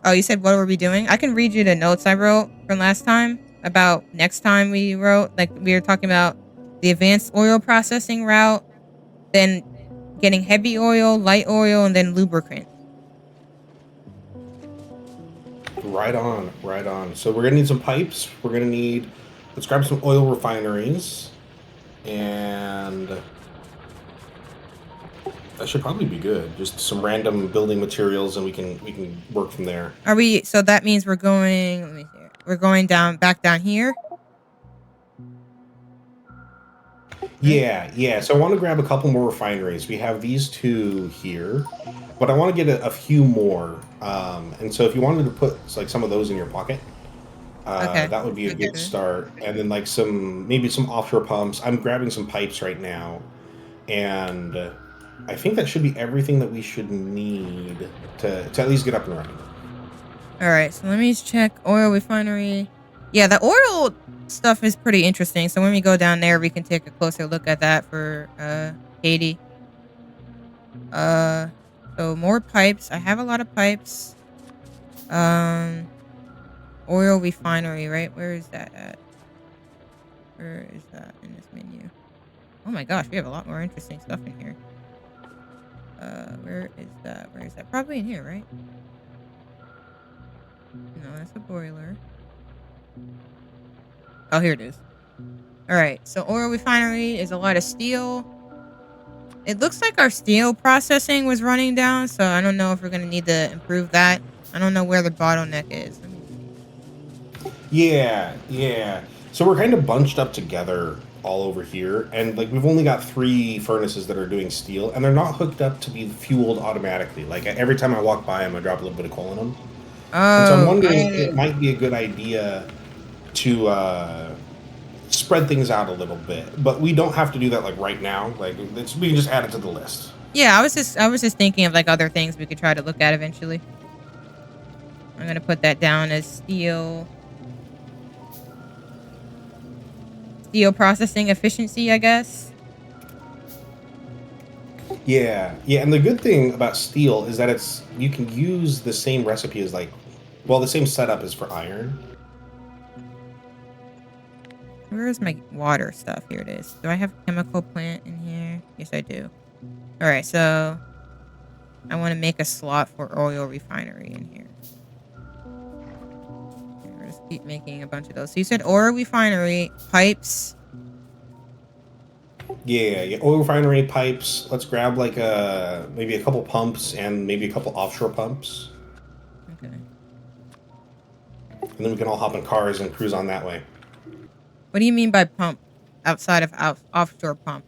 Oh, you said what were we doing? I can read you the notes I wrote from last time about next time we wrote. Like we were talking about the advanced oil processing route, then getting heavy oil, light oil, and then lubricant. Right on, right on. So we're gonna need some pipes. We're gonna need. Let's grab some oil refineries, and that should probably be good. Just some random building materials, and we can work from there. Are we? So that means we're going. Let me see. We're going back down here, right? Yeah, yeah. So I want to grab a couple more refineries. We have these two here, but I want to get a few more. And so if you wanted to put like some of those in your pocket, Okay. that would be a good Okay. start. And then like some maybe some offshore pumps. I'm grabbing some pipes right now, and I think that should be everything that we should need to at least get up and running. All right. So let me just check oil refinery. Yeah, the oil stuff is pretty interesting. So when we go down there, we can take a closer look at that for Katie. Uh, so more pipes. I have a lot of pipes. Um, oil refinery, right? Where is that at? Where is that in this menu? Oh my gosh, we have a lot more interesting stuff in here. Where is that? Where is that? Probably in here, right? No, that's a boiler. Oh, here it is. All right. So oil refinery is a lot of steel. It looks like our steel processing was running down, so I don't know if we're gonna need to improve that. I don't know where the bottleneck is. Let me see. Yeah, yeah. So we're kind of bunched up together all over here, and like we've only got three furnaces that are doing steel, and they're not hooked up to be fueled automatically. Like every time I walk by them, I drop a little bit of coal in them, and so I'm Oh, wondering if it oh. might be a good idea to spread things out a little bit. But we don't have to do that like right now. Like we can just add it to the list. Yeah, I was just thinking of like other things we could try to look at eventually. I'm gonna put that down as steel processing efficiency, I guess. Yeah, yeah, and the good thing about steel is that it's you can use the same recipe as like, well, the same setup as for iron. Where is my water stuff? Here it is. Do I have a chemical plant in here? Yes, I do. All right, so I want to make a slot for oil refinery in here. Okay, we'll just keep making a bunch of those. So you said oil refinery, pipes. Yeah, yeah, oil refinery pipes. Let's grab like maybe a couple pumps and maybe a couple offshore pumps, Okay. and then we can all hop in cars and cruise on that way. What do you mean by pump outside of offshore pump?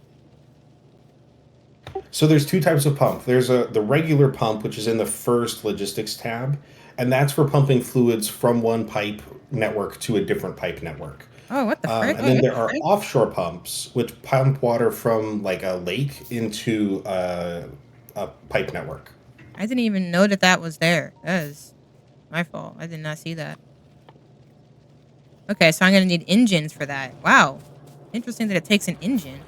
So there's two types of pump. There's the regular pump, which is in the first logistics tab, and that's for pumping fluids from one pipe network to a different pipe network. Oh, what the frick? And then there are offshore pumps, which pump water from like a lake into a pipe network. I didn't even know that was there. That is my fault. I did not see that. Okay, so I'm gonna need engines for that. Wow. Interesting that it takes an engine.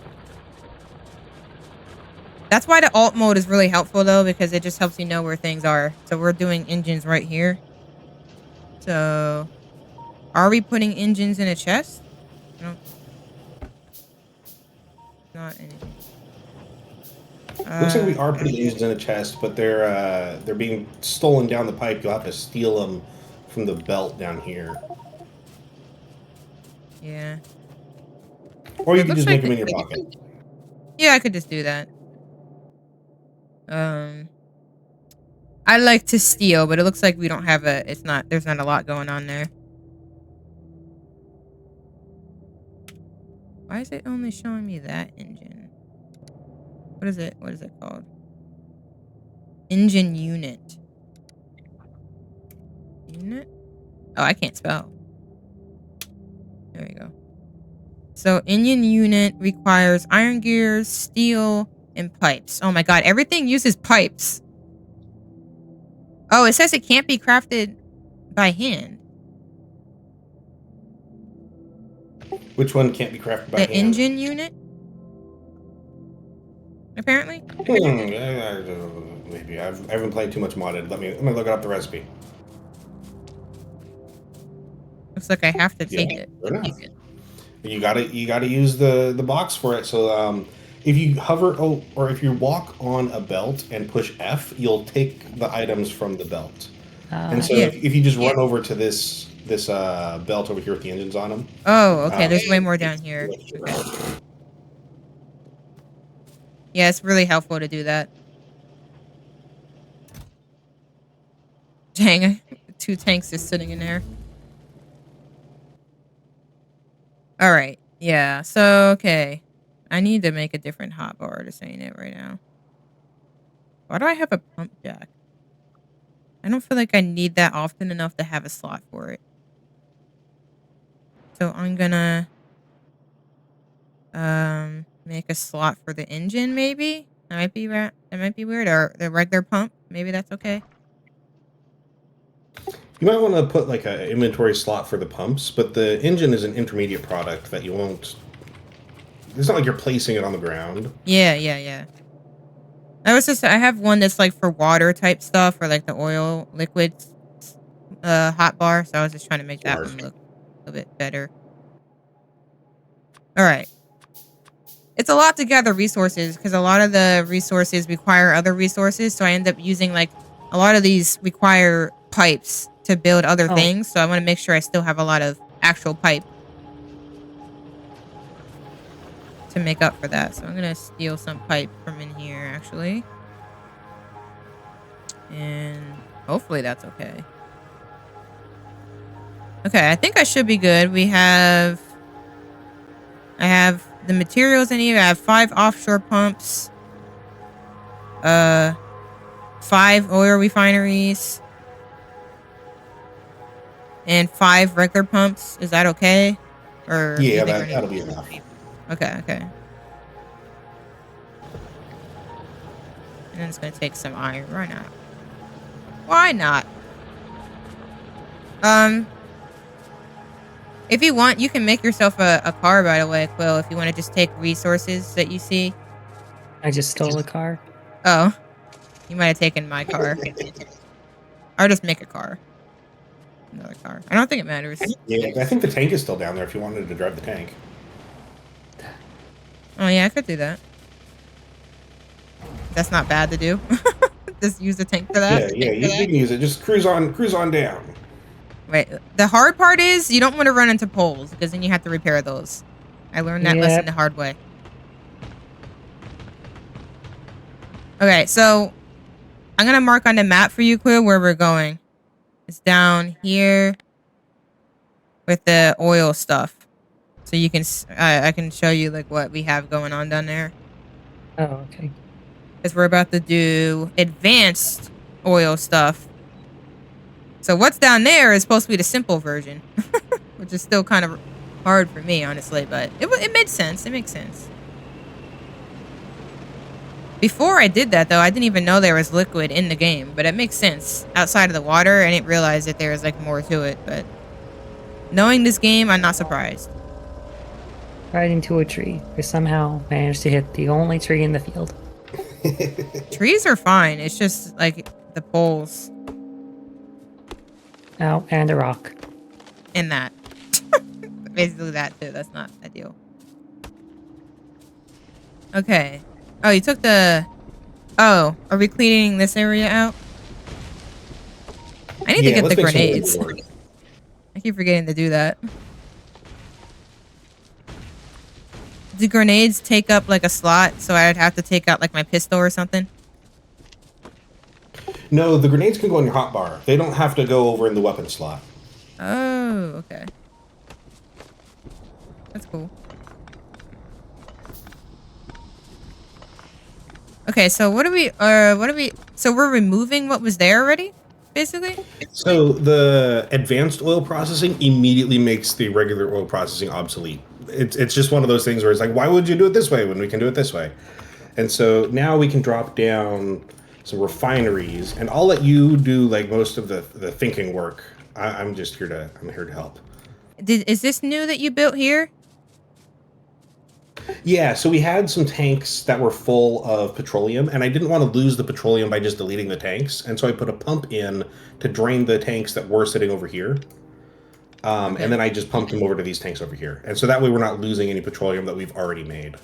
That's why the alt mode is really helpful though, because it just helps you know where things are. So we're doing engines right here. So are we putting engines in a chest? No, not anything. Looks like we are Okay. putting engines in a chest, but they're being stolen down the pipe. You'll have to steal them from the belt down here, Yeah. or So you it can looks just like make them in your pocket. yeah, I could just do that. Um I like to steal, but it looks like we don't have there's not a lot going on there. Why is it only showing me that engine? What is it? What is it called? Engine unit. Unit? Oh, I can't spell. There we go. So engine unit requires iron gears, steel, and pipes. Oh my god, everything uses pipes. Oh, it says it can't be crafted by hand. Which one can't be crafted by The hand? engine unit, apparently. Maybe I haven't played too much modded. Let me look up the recipe. Looks like I have to Yeah, take it. fair enough. You gotta use the box for it. So if you hover or if you walk on a belt and push F, you'll take the items from the belt. And so Yeah. if you just run over to this belt over here with the engines on them, Oh, okay. um, There's way more down here. Okay. Yeah, it's really helpful to do that. Dang, 2 tanks just sitting in there. All right. Yeah. So okay, I need to make a different hotbar to saying it right now. Why do I have a pump jack? I don't feel like I need that often enough to have a slot for it. So I'm gonna make a slot for the engine maybe. That might be weird, or the regular pump. Maybe that's okay. you might want to put like an inventory slot for the pumps, but the engine is an intermediate product that you won't. It's not like you're placing it on the ground. Yeah. I have one that's like for water type stuff or like the oil liquids hot bar, so I was just trying to make that Smart. one look a bit better. All right. It's a lot to gather resources because a lot of the resources require other resources, so I end up using like a lot of these require pipes to build other Oh. things, so I want to make sure I still have a lot of actual pipe to make up for that. So I'm going to steal some pipe from in here actually. And hopefully that's okay. Okay, I think I should be good. I have the materials I need. I have 5 offshore pumps, 5 oil refineries, and 5 regular pumps. Is that okay? Or do you Yeah, think that'll be enough. Okay. And then it's gonna take some iron. Why not? Why not? If you want, you can make yourself a car, by the way, Quill, if you want to just take resources that you see. I just stole a car. Oh, you might have taken my car. I'll just make a car. Another car. I don't think it matters. Yeah, I think the tank is still down there if you wanted to drive the tank. Oh, yeah, I could do that. That's not bad to do. Just use the tank for that. Yeah, you can use it. Just cruise on down. Right. The hard part is you don't want to run into poles because then you have to repair those. I learned that lesson the hard way. Okay, so I'm going to mark on the map for you, Quill, where we're going. It's down here with the oil stuff. So you can, I can show you like what we have going on down there. Oh, okay. Because we're about to do advanced oil stuff. So what's down there is supposed to be the simple version, which is still kind of hard for me, honestly, but it made sense. It makes sense. Before I did that, though, I didn't even know there was liquid in the game, but it makes sense. Outside of the water, I didn't realize that there was like more to it, but knowing this game, I'm not surprised. Right into a tree. I somehow managed to hit the only tree in the field. Trees are fine. It's just like the poles Oh, and a rock. in that. Basically that too. That's not ideal. Okay. Oh, you took the... Oh, are we cleaning this area out? I need to get the grenades. I keep forgetting to do that. Do grenades take up like a slot, so I'd have to take out like my pistol or something? No, the grenades can go in your hotbar. They don't have to go over in the weapon slot. Oh, okay. That's cool. Okay, so so we're removing what was there already, basically? So the advanced oil processing immediately makes the regular oil processing obsolete. It's just one of those things where it's like, why would you do it this way when we can do it this way? And so now we can drop down some refineries, and I'll let you do like most of the thinking work. I'm just here to help. Is this new that you built here? Yeah, so we had some tanks that were full of petroleum, and I didn't want to lose the petroleum by just deleting the tanks, and so I put a pump in to drain the tanks that were sitting over here. Okay. And then I just pumped them over to these tanks over here. And so that way we're not losing any petroleum that we've already made.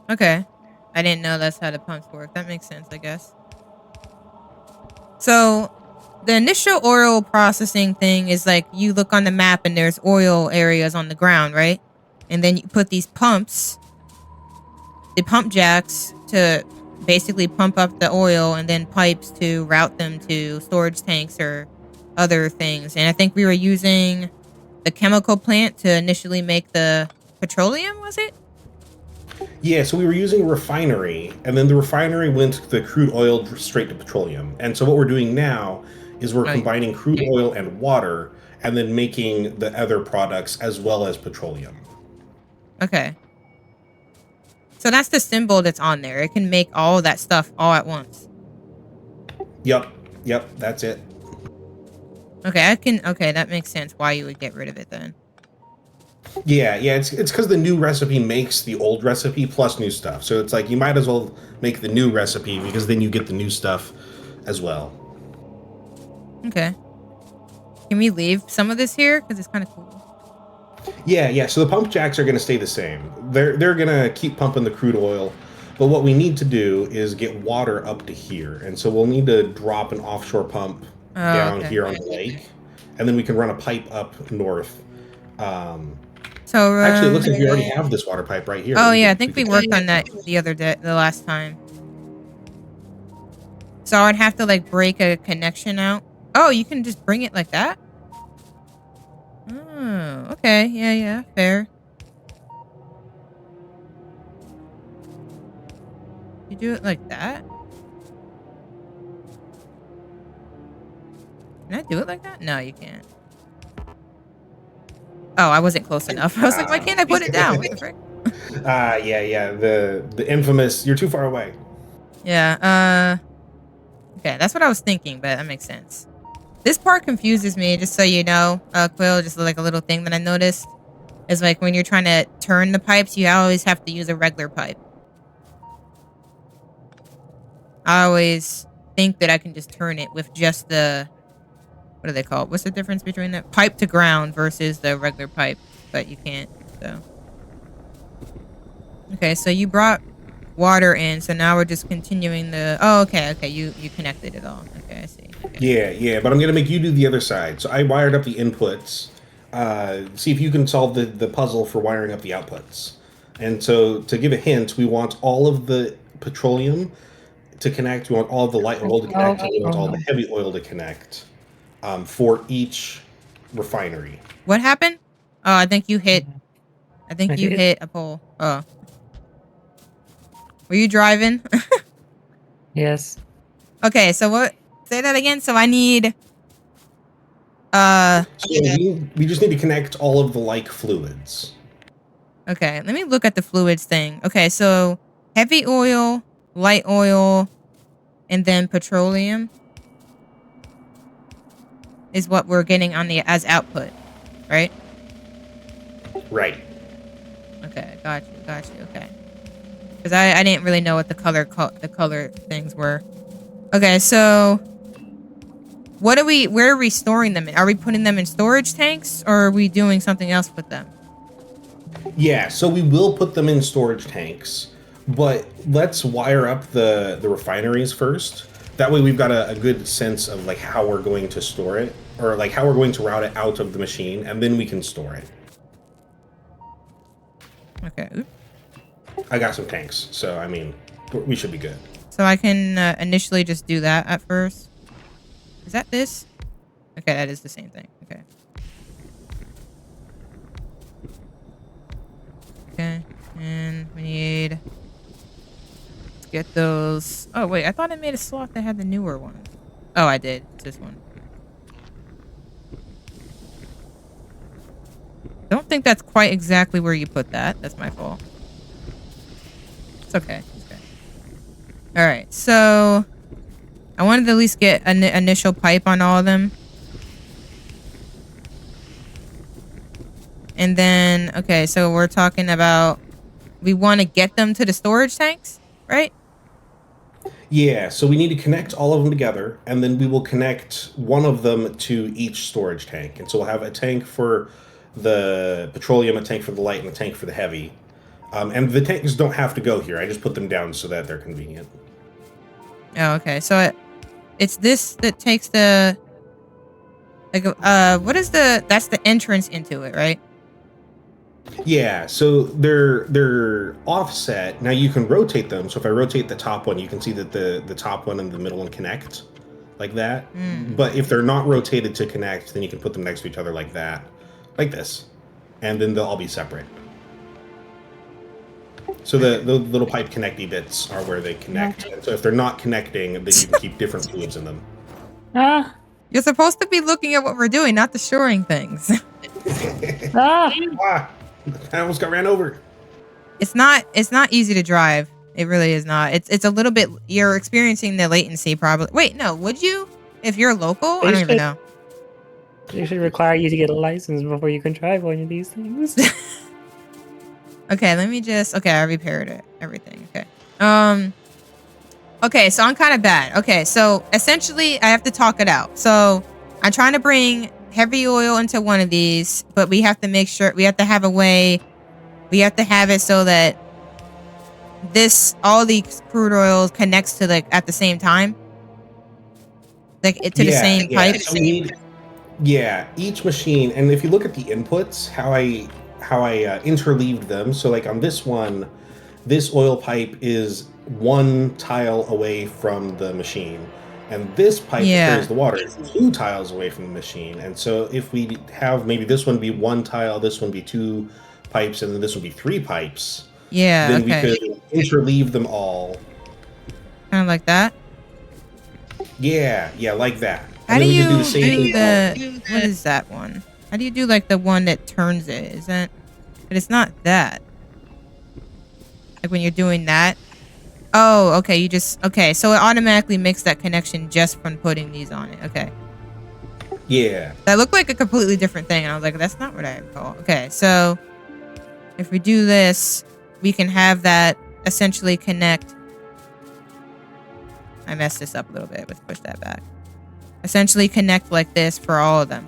Okay. I didn't know that's how the pumps work. That makes sense, I guess. So the initial oil processing thing is like you look on the map and there's oil areas on the ground, right? And then you put these pumps, the pump jacks to basically pump up the oil and then pipes to route them to storage tanks or other things. And I think we were using the chemical plant to initially make the petroleum, was it? Yeah, so we were using a refinery, and then the refinery went the crude oil straight to petroleum. And so what we're doing now is we're Oh, combining crude oil and water, and then making the other products as well as petroleum. okay. So that's the symbol that's on there. It can make all that stuff all at once. Yep, that's it. Okay, that makes sense why you would get rid of it then. Yeah, it's because the new recipe makes the old recipe plus new stuff. So it's like you might as well make the new recipe because then you get the new stuff as well. Okay. Can we leave some of this here? Because it's kind of cool. Yeah. So the pump jacks are going to stay the same. They're going to keep pumping the crude oil, but what we need to do is get water up to here, and so we'll need to drop an offshore pump down Okay. here on the lake, and then we can run a pipe up north. So Actually, it looks like we already have this water pipe right here. Oh yeah, I think we worked on that the last time. So I'd have to like break a connection out. Oh, you can just bring it like that? Oh, okay. Yeah, fair. You do it like that? Can I do it like that? No, you can't. Oh, I wasn't close enough. I was like, why can't I put it down? What the frick? Yeah. The infamous. You're too far away. Yeah. Okay, that's what I was thinking, but that makes sense. This part confuses me, just so you know, Quill, just like a little thing that I noticed. Is like when you're trying to turn the pipes, you always have to use a regular pipe. I always think that I can just turn it with just the... What do they call it? What's the difference between the pipe to ground versus the regular pipe? But you can't, so... Okay, so you brought water in, so now we're just continuing the... Oh, okay, you connected it all. Okay, I see. Okay. Yeah, but I'm going to make you do the other side. So I wired up the inputs. See if you can solve the puzzle for wiring up the outputs. And so to give a hint, we want all of the petroleum to connect. We want all of the light oil to connect. And we want all the heavy oil to connect for each refinery. What happened? Oh, I think you hit a pole. Oh. Were you driving? Yes. Okay, so what? Say that again. So I need... So we just need to connect all of the like fluids. Okay, let me look at the fluids thing. Okay, so heavy oil, light oil, and then petroleum is what we're getting on the as output, right? Right. Okay, got you. Okay, because I didn't really know what the color things were. Okay, so where are we storing them in? Are we putting them in storage tanks, or are we doing something else with them? Yeah, so we will put them in storage tanks, but let's wire up the refineries first. That way we've got a good sense of like how we're going to store it, or like how we're going to route it out of the machine, and then we can store it. Okay. Oops. I got some tanks, so I mean, we should be good. So I can initially just do that at first. Is that this? Okay, that is the same thing. Okay. Okay, and we need... Let's get those... Oh, wait, I thought I made a slot that had the newer one. Oh, I did. It's this one. Don't think that's quite exactly where you put that. That's my fault. It's okay. Alright, so... I wanted to at least get an initial pipe on all of them. And then, okay, so we're talking about... We want to get them to the storage tanks, right? Yeah, so we need to connect all of them together, and then we will connect one of them to each storage tank. And so we'll have a tank for the petroleum, a tank for the light, and a tank for the heavy. And the tanks don't have to go here. I just put them down so that they're convenient. Oh, okay. So it's this that takes the like what is that's the entrance into it, right? Yeah, so they're offset. Now you can rotate them. So if I rotate the top one, you can see that the top one and the middle one connect like that. But if they're not rotated to connect, then you can put them next to each other like that, like this, and then they'll all be separate. So the little pipe connecty bits are where they connect. And so if they're not connecting, then you can keep different fluids in them. Ah! You're supposed to be looking at what we're doing, not destroying things. Ah! Ah, I almost got ran over. It's not easy to drive. It really is not. It's a little bit. You're experiencing the latency probably. Wait, no. Would you if you're local? I don't even know. They should require you to get a license before you can drive one of these things. Okay, let me just. Okay, I repaired it. Everything. Okay. Okay, so I'm kind of bad. Okay, so essentially, I have to talk it out. So I'm trying to bring heavy oil into one of these, but we have to make sure we have to have a way. We have to have it so that all these crude oil connects to like at the same time, like to the same pipe. So we need, each machine, and if you look at the inputs, how I interleaved them. So like on this one, this oil pipe is one tile away from the machine, and this pipe that carries the water is 2 tiles away from the machine. And so if we have maybe this one be 1 tile, this one be 2 pipes, and then this would be 3 pipes. Yeah. Then we could interleave them all. Kind of like that. Yeah, like that. How do you do the? What is that one? How do you do like the one that turns it? Is that? But it's not that. Like when you're doing that. Oh, okay. You just So it automatically makes that connection just from putting these on it. Okay. Yeah. That looked like a completely different thing, and I was like, that's not what I recall. Okay, so if we do this, we can have that essentially connect. I messed this up a little bit. Let's push that back. Essentially connect like this for all of them.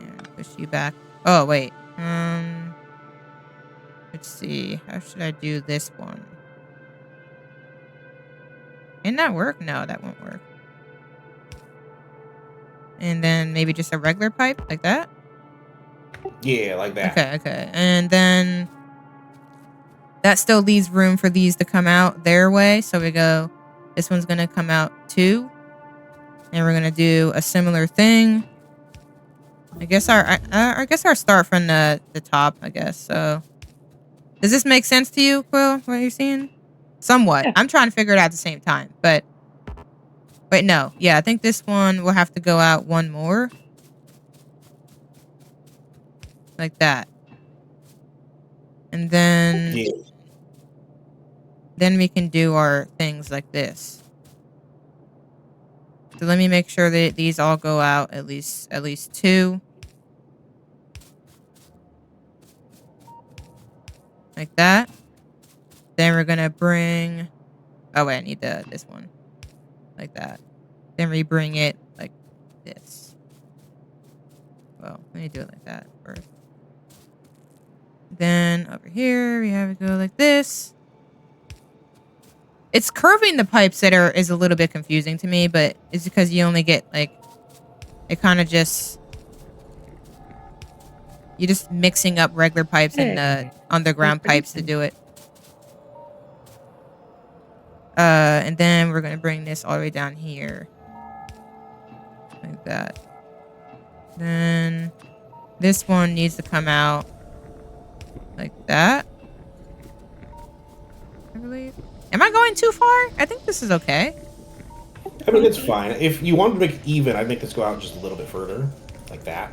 And push you back. Oh, wait. Let's see. How should I do this one? Can that work? No, that won't work. And then maybe just a regular pipe like that? Yeah, like that. Okay. And then that still leaves room for these to come out their way. So we go, this one's going to come out 2. And we're going to do a similar thing. I guess our start from the top, I guess. So does this make sense to you, Quill, what you're seeing? Somewhat. Yeah. I'm trying to figure it out at the same time, but wait, no. Yeah, I think this one will have to go out 1 more. Like that. And then we can do our things like this. So let me make sure that these all go out at least 2. Like that. Then we're gonna bring. Oh wait, I need this one. Like that. Then we bring it like this. Well, let me do it like that first. Then over here we have it go like this. It's curving the pipes that is a little bit confusing to me, but it's because you only get like it kind of just you're just mixing up regular pipes and the underground pipes to do it. And then we're gonna bring this all the way down here. Like that. Then this one needs to come out like that. I believe. Am I going too far? I think this is okay. I mean, it's fine. If you wanted to make it even, I'd make this go out just a little bit further. Like that.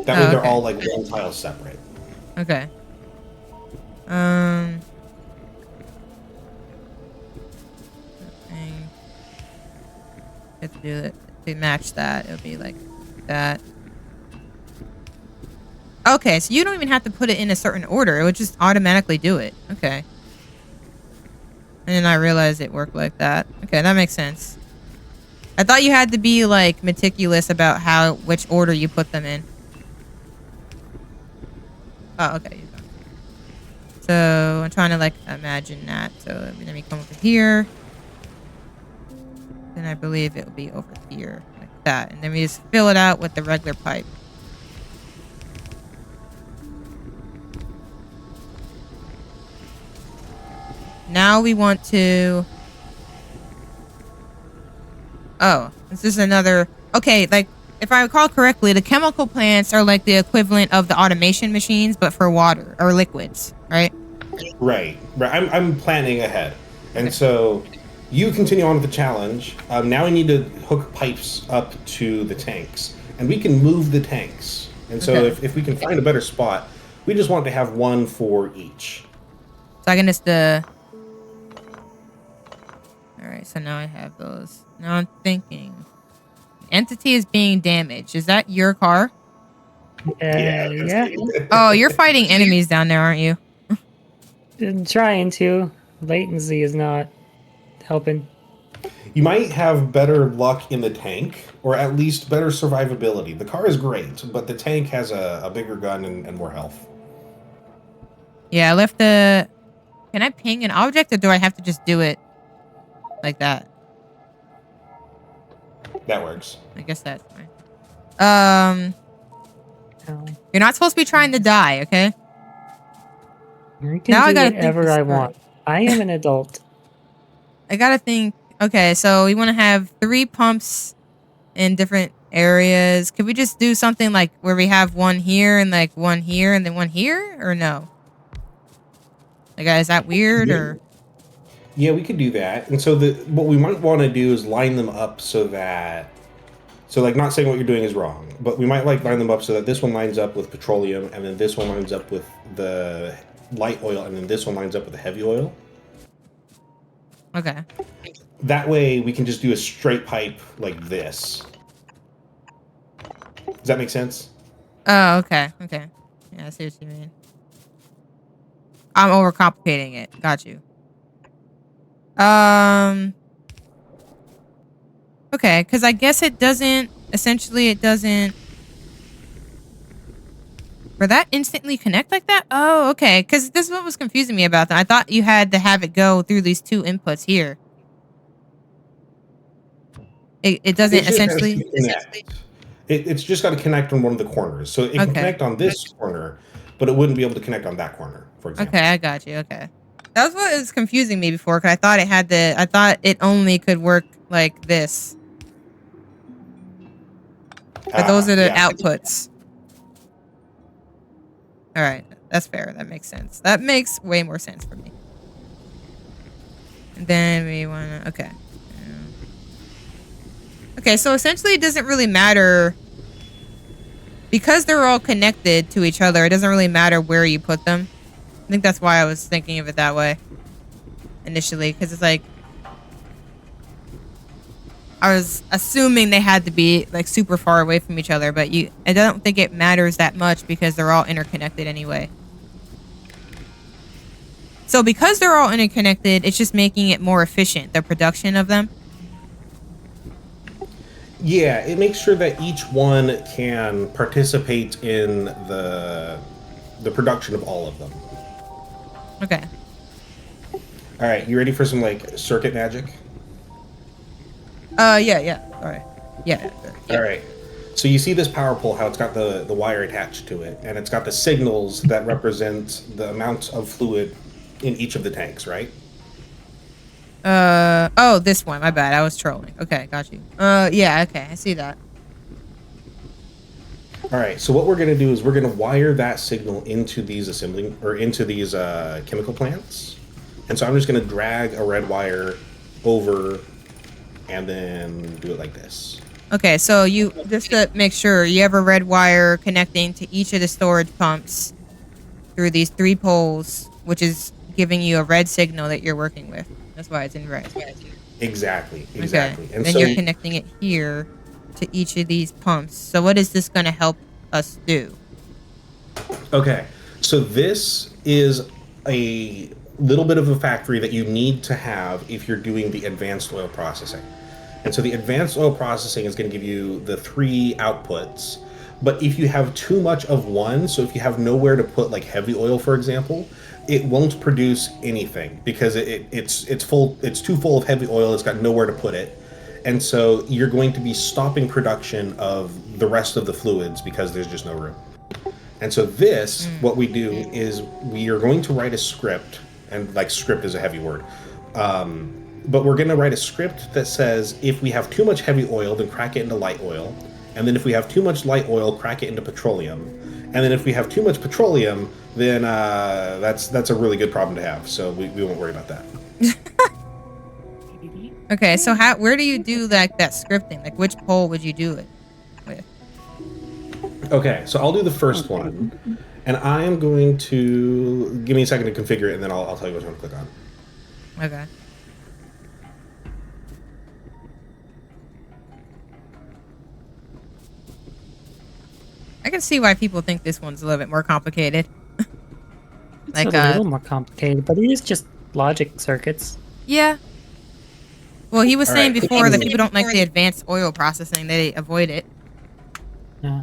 That way they're all like 1 tile separate. Okay. Have to do it to match that. It'll be like that. Okay, so you don't even have to put it in a certain order. It would just automatically do it. Okay. And then I realized it worked like that. Okay, that makes sense. I thought you had to be like meticulous about which order you put them in. Oh, okay. So I'm trying to like imagine that. So let me come over here. Then I believe it will be over here like that. And then we just fill it out with the regular pipe. Now we want to... Oh, this is another... Okay, like, if I recall correctly, the chemical plants are like the equivalent of the automation machines, but for water, or liquids, right? Right. I'm planning ahead. And Okay. so you continue on with the challenge. Now we need to hook pipes up to the tanks. And we can move the tanks. And so Okay. if we can find a better spot, we just want to have one for each. So I can just, Alright, so now I have those. Now I'm thinking. Entity is being damaged. Is that your car? Yeah. Oh, you're fighting enemies down there, aren't you? I'm trying to. Latency is not helping. You might have better luck in the tank, or at least better survivability. The car is great, but the tank has a bigger gun and more health. Yeah, I left the... Can I ping an object, or do I have to just do it like that? That works. I guess that's fine. Oh. You're not supposed to be trying to die, okay? I can Now I do gotta think whatever this I through. want. I am an adult. I gotta think... Okay, so we want to have 3 pumps in different areas. Could we just do something like where we have one here and like one here and then one here? Or no? Like, is that weird or... Yeah, we could do that. And so what we might want to do is line them up so that... So, like, not saying what you're doing is wrong, but we might, like, line them up so that this one lines up with petroleum, and then this one lines up with the light oil, and then this one lines up with the heavy oil. Okay. That way, we can just do a straight pipe like this. Does that make sense? Oh, okay. Okay. Yeah, I see what you mean. I'm overcomplicating it. Got you. Okay, because I guess it doesn't... Essentially, it doesn't... For that instantly connect like that? Oh, okay. Because this is what was confusing me about that. I thought you had to have it go through these 2 inputs here. It doesn't essentially... It's just got to connect on one of the corners. So it can connect on this corner, but it wouldn't be able to connect on that corner, for example. Okay, I got you. Okay. That was what was confusing me before, because I thought it had to... I thought it only could work like this. But those are the outputs. Alright, that's fair. That makes sense. That makes way more sense for me. And then we want to... Okay. Okay, so essentially it doesn't really matter... Because they're all connected to each other, it doesn't really matter where you put them. I think that's why I was thinking of it that way. Initially, because it's like... I was assuming they had to be like super far away from each other, but I don't think it matters that much because they're all interconnected anyway. So because they're all interconnected, it's just making it more efficient, the production of them. Yeah, it makes sure that each one can participate in the production of all of them. Okay. All right, you ready for some like circuit magic? Yeah. All right. Yeah. All right. So you see this power pole, how it's got the wire attached to it, and it's got the signals that represent the amount of fluid in each of the tanks, right? Oh, this one. My bad. I was trolling. Okay, got you. Yeah, okay. I see that. All right. So what we're going to do is we're going to wire that signal into these chemical plants. And so I'm just going to drag a red wire over and then do it like this. Okay, so you, just to make sure, you have a red wire connecting to each of the storage pumps through these 3 poles, which is giving you a red signal that you're working with. That's why it's in red. Exactly. Okay. And then so you're connecting it here to each of these pumps. So what is this going to help us do? Okay. So this is a little bit of a factory that you need to have if you're doing the advanced oil processing. And so the advanced oil processing is going to give you the three outputs. But if you have too much of one, so if you have nowhere to put like heavy oil, for example, it won't produce anything because it's full. It's too full of heavy oil. It's got nowhere to put it, and so you're going to be stopping production of the rest of the fluids because there's just no room. And so this, what we do is we are going to write a script, and like script is a heavy word, but we're going to write a script that says if we have too much heavy oil, then crack it into light oil, and then if we have too much light oil, crack it into petroleum, and then if we have too much petroleum, then that's a really good problem to have. So we won't worry about that. Okay, so where do you do like that scripting? Like which pole would you do it with? Okay, so I'll do the first one, and I am going to give me a second to configure it, and then I'll tell you which one to click on. Okay. I can see why people think this one's a little bit more complicated. It's a little more complicated, but it is just logic circuits. Yeah. Well, he was saying right, before that people don't like the advanced oil processing; they avoid it. Yeah.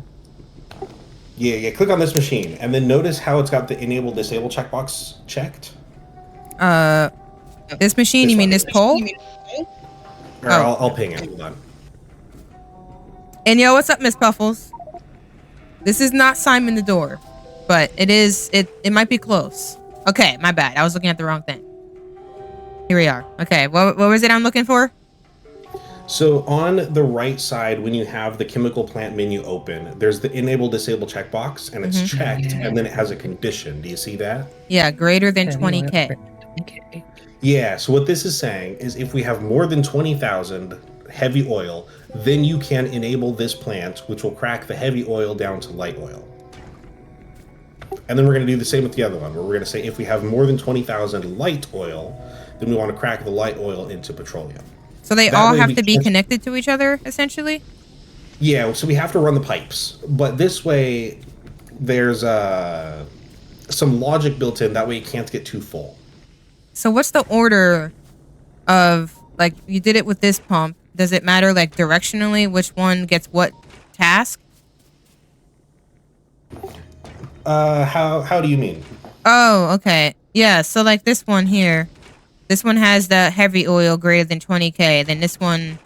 Yeah, click on this machine, and then notice how it's got the enable disable checkbox checked. This machine? You mean this pole? Or I'll ping it. Hold on. And yo, what's up, Miss Puffles? This is not Simon the Door, but it is. It might be close. Okay, my bad. I was looking at the wrong thing. Here we are. Okay, what was it I'm looking for? So on the right side, when you have the chemical plant menu open, there's the enable disable checkbox, and it's checked, and then it has a condition. Do you see that? Yeah, greater than 20K. Yeah, so what this is saying is if we have more than 20,000 heavy oil, then you can enable this plant, which will crack the heavy oil down to light oil. And then we're going to do the same with the other one, where we're going to say if we have more than 20,000 light oil, then we want to crack the light oil into petroleum. So they all have to be connected to each other, essentially? Yeah, so we have to run the pipes. But this way, there's some logic built in. That way it can't get too full. So what's the order of, like, you did it with this pump. Does it matter, like, directionally, which one gets what task? How do you mean? Oh, okay. Yeah, so, like, this one here. This one has the heavy oil greater than 20K. Then this one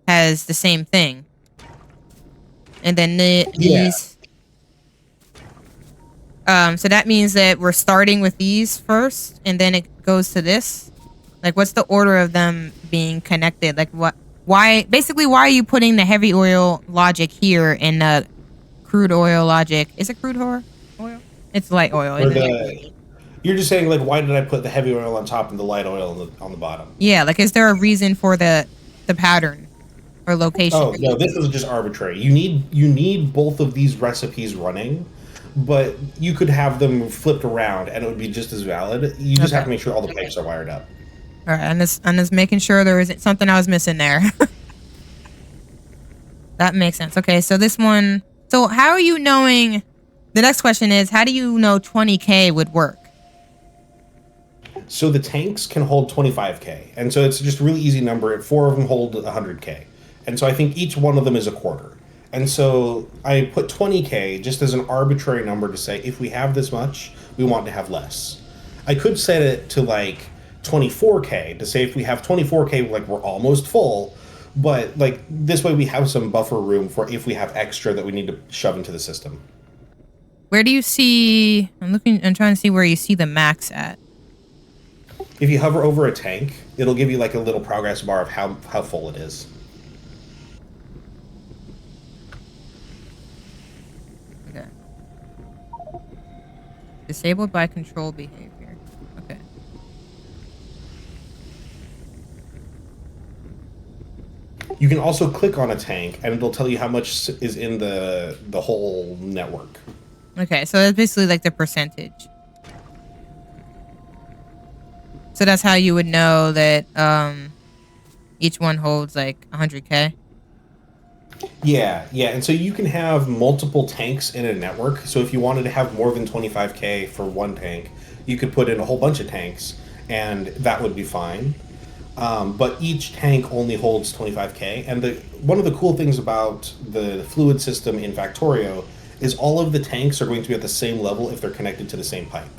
has the same thing. And then these... So that means that we're starting with these first, and then it goes to this. Like, what's the order of them being connected? Like, why are you putting the heavy oil logic here and the crude oil logic? Is it crude oil? It's light oil, isn't it? You're just saying, like, why did I put the heavy oil on top and the light oil on the bottom? Yeah, like, is there a reason for the pattern or location? Oh, no, this is just arbitrary. You need both of these recipes running, but you could have them flipped around and it would be just as valid. You just have to make sure all the pipes are wired up. All right, I'm just making sure there isn't something I was missing there. That makes sense. Okay, so this one... So how are you knowing... The next question is, how do you know 20K would work? So the tanks can hold 25K. And so it's just a really easy number. 4 of them hold 100K. And so I think each one of them is a quarter. And so I put 20K just as an arbitrary number to say, if we have this much, we want to have less. I could set it to like 24K to say if we have 24K, like we're almost full. But like this way we have some buffer room for if we have extra that we need to shove into the system. Where do you see... I'm trying to see where you see the max at. If you hover over a tank, it'll give you like a little progress bar of how full it is. Okay. Disabled by control behavior. Okay. You can also click on a tank and it'll tell you how much is in the whole network. Okay, so that's basically like the percentage. So that's how you would know that each one holds like 100K? Yeah, and so you can have multiple tanks in a network. So if you wanted to have more than 25K for one tank, you could put in a whole bunch of tanks, and that would be fine. But each tank only holds 25K. And one of the cool things about the fluid system in Factorio is all of the tanks are going to be at the same level if they're connected to the same pipe.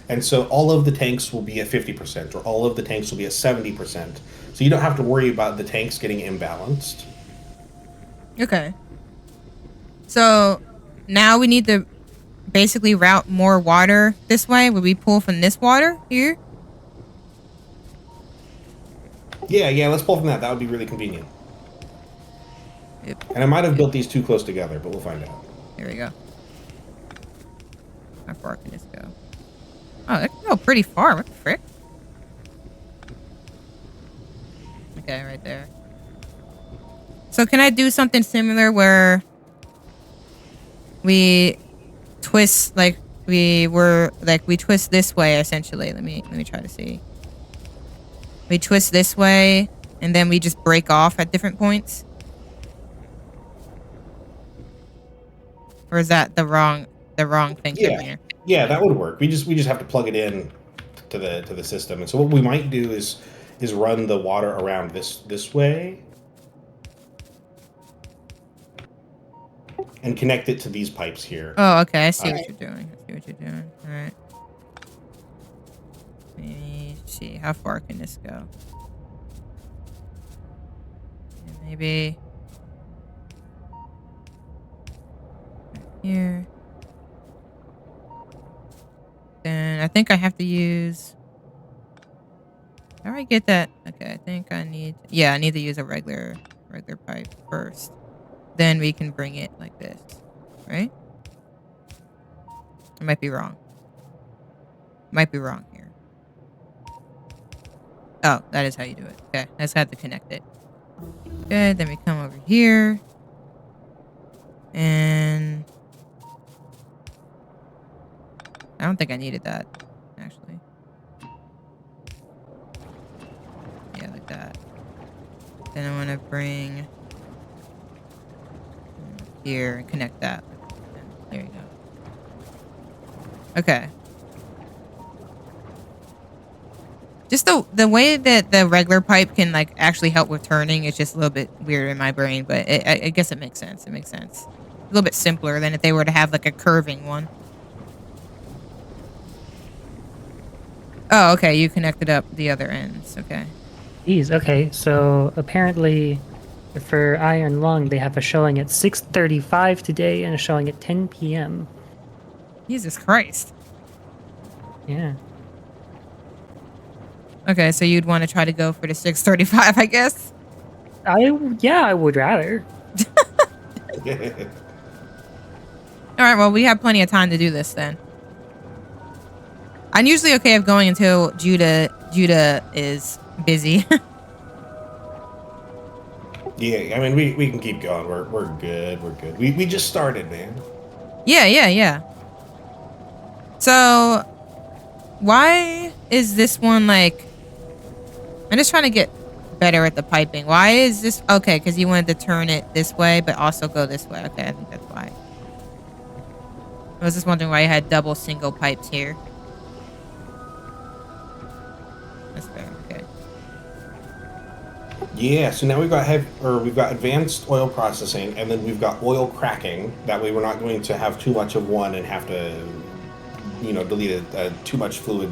And so all of the tanks will be at 50%, or all of the tanks will be at 70%. So you don't have to worry about the tanks getting imbalanced. Okay. So now we need to basically route more water this way. Would we pull from this water here? Yeah, let's pull from that. That would be really convenient. Yep. And I might have built these too close together, but we'll find out. Here we go. How far can this go? Oh, that can go pretty far. What the frick? Okay, right there. So can I do something similar where we twist we twist this way essentially? Let me try to see. We twist this way and then we just break off at different points? Or is that the wrong thing from here? Yeah, that would work. We just have to plug it in to the system. And so what we might do is run the water around this way and connect it to these pipes here. Oh, okay. I see what you're doing. All right. Let me see. How far can this go? Maybe here. Then I think I have to use... How do I get that? Okay, I think I need... Yeah, I need to use a regular pipe first. Then we can bring it like this. Right? I might be wrong. Might be wrong here. Oh, that is how you do it. Okay, I just have to connect it. Good, then we come over here. And... I don't think I needed that, actually. Yeah, like that. Then I want to bring... here and connect that. There you go. Okay. Just the way that the regular pipe can like actually help with turning is just a little bit weird in my brain, but I guess it makes sense. It makes sense. A little bit simpler than if they were to have like a curving one. Oh, okay. You connected up the other ends. Okay. Geez, okay. So apparently for Iron Lung, they have a showing at 6:35 today and a showing at 10 p.m. Jesus Christ. Yeah. Okay, so you'd want to try to go for the 6:35, I guess? I would rather. Alright, well, we have plenty of time to do this then. I'm usually okay with going until Judah is busy. Yeah, I mean, we can keep going. We're good. We're good. We just started, man. Yeah. So, why is this one like... I'm just trying to get better at the piping. Why is this... Okay, because you wanted to turn it this way, but also go this way. Okay, I think that's why. I was just wondering why you had double single pipes here. That's fair, okay. Yeah, so now we've got advanced oil processing, and then we've got oil cracking. That way, we're not going to have too much of one and have to, delete too much fluid.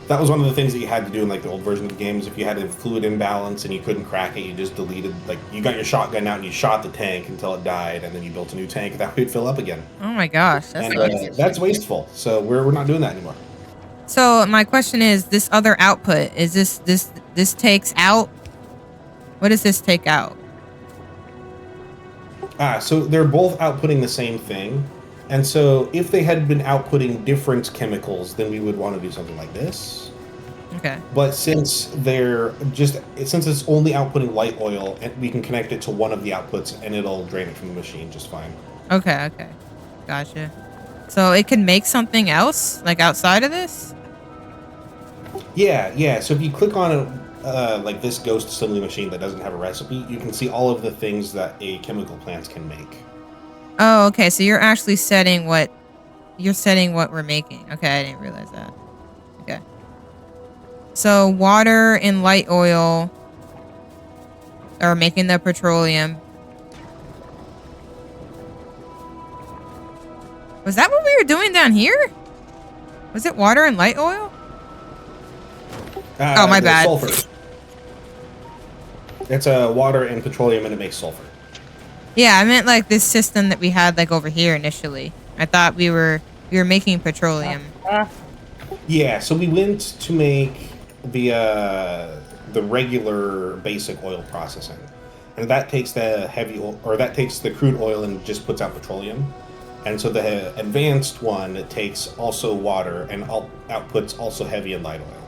That was one of the things that you had to do in like the old version of the games. If you had a fluid imbalance and you couldn't crack it, you just deleted. Like you got your shotgun out and you shot the tank until it died, and then you built a new tank. That way it'd fill up again. Oh my gosh, That's wasteful. So we're not doing that anymore. So my question is, this other output, is this takes out? What does this take out? So they're both outputting the same thing. And so if they had been outputting different chemicals, then we would want to do something like this. Okay. But since it's only outputting light oil, and we can connect it to one of the outputs and it'll drain it from the machine just fine. Okay. Gotcha. So it can make something else, like outside of this? Yeah. So if you click on like this ghost assembly machine that doesn't have a recipe, you can see all of the things that a chemical plant can make. Oh, okay. So you're actually setting what we're making. Okay, I didn't realize that. Okay. So water and light oil are making the petroleum. Was that what we were doing down here? Was it water and light oil? Oh, my bad. Sulfur. It's water and petroleum, and it makes sulfur. Yeah, I meant like this system that we had like over here initially. I thought we were making petroleum. Yeah, so we went to make the regular basic oil processing, and that takes the heavy oil, or that takes the crude oil and just puts out petroleum. And so the advanced one takes also water and outputs also heavy and light oil.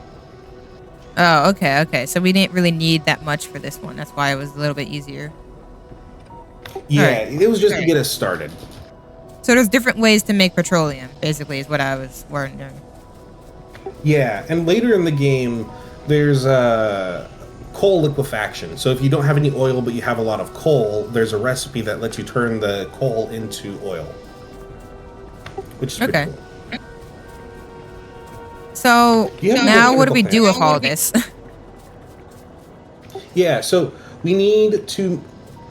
Oh, okay, okay. So we didn't really need that much for this one. That's why it was a little bit easier. Yeah, right. It was just to get us started. So there's different ways to make petroleum, basically, is what I was wondering. Yeah, and later in the game, there's coal liquefaction. So if you don't have any oil but you have a lot of coal, there's a recipe that lets you turn the coal into oil, which is pretty cool. So now what do we do with all this? Yeah, so we need to...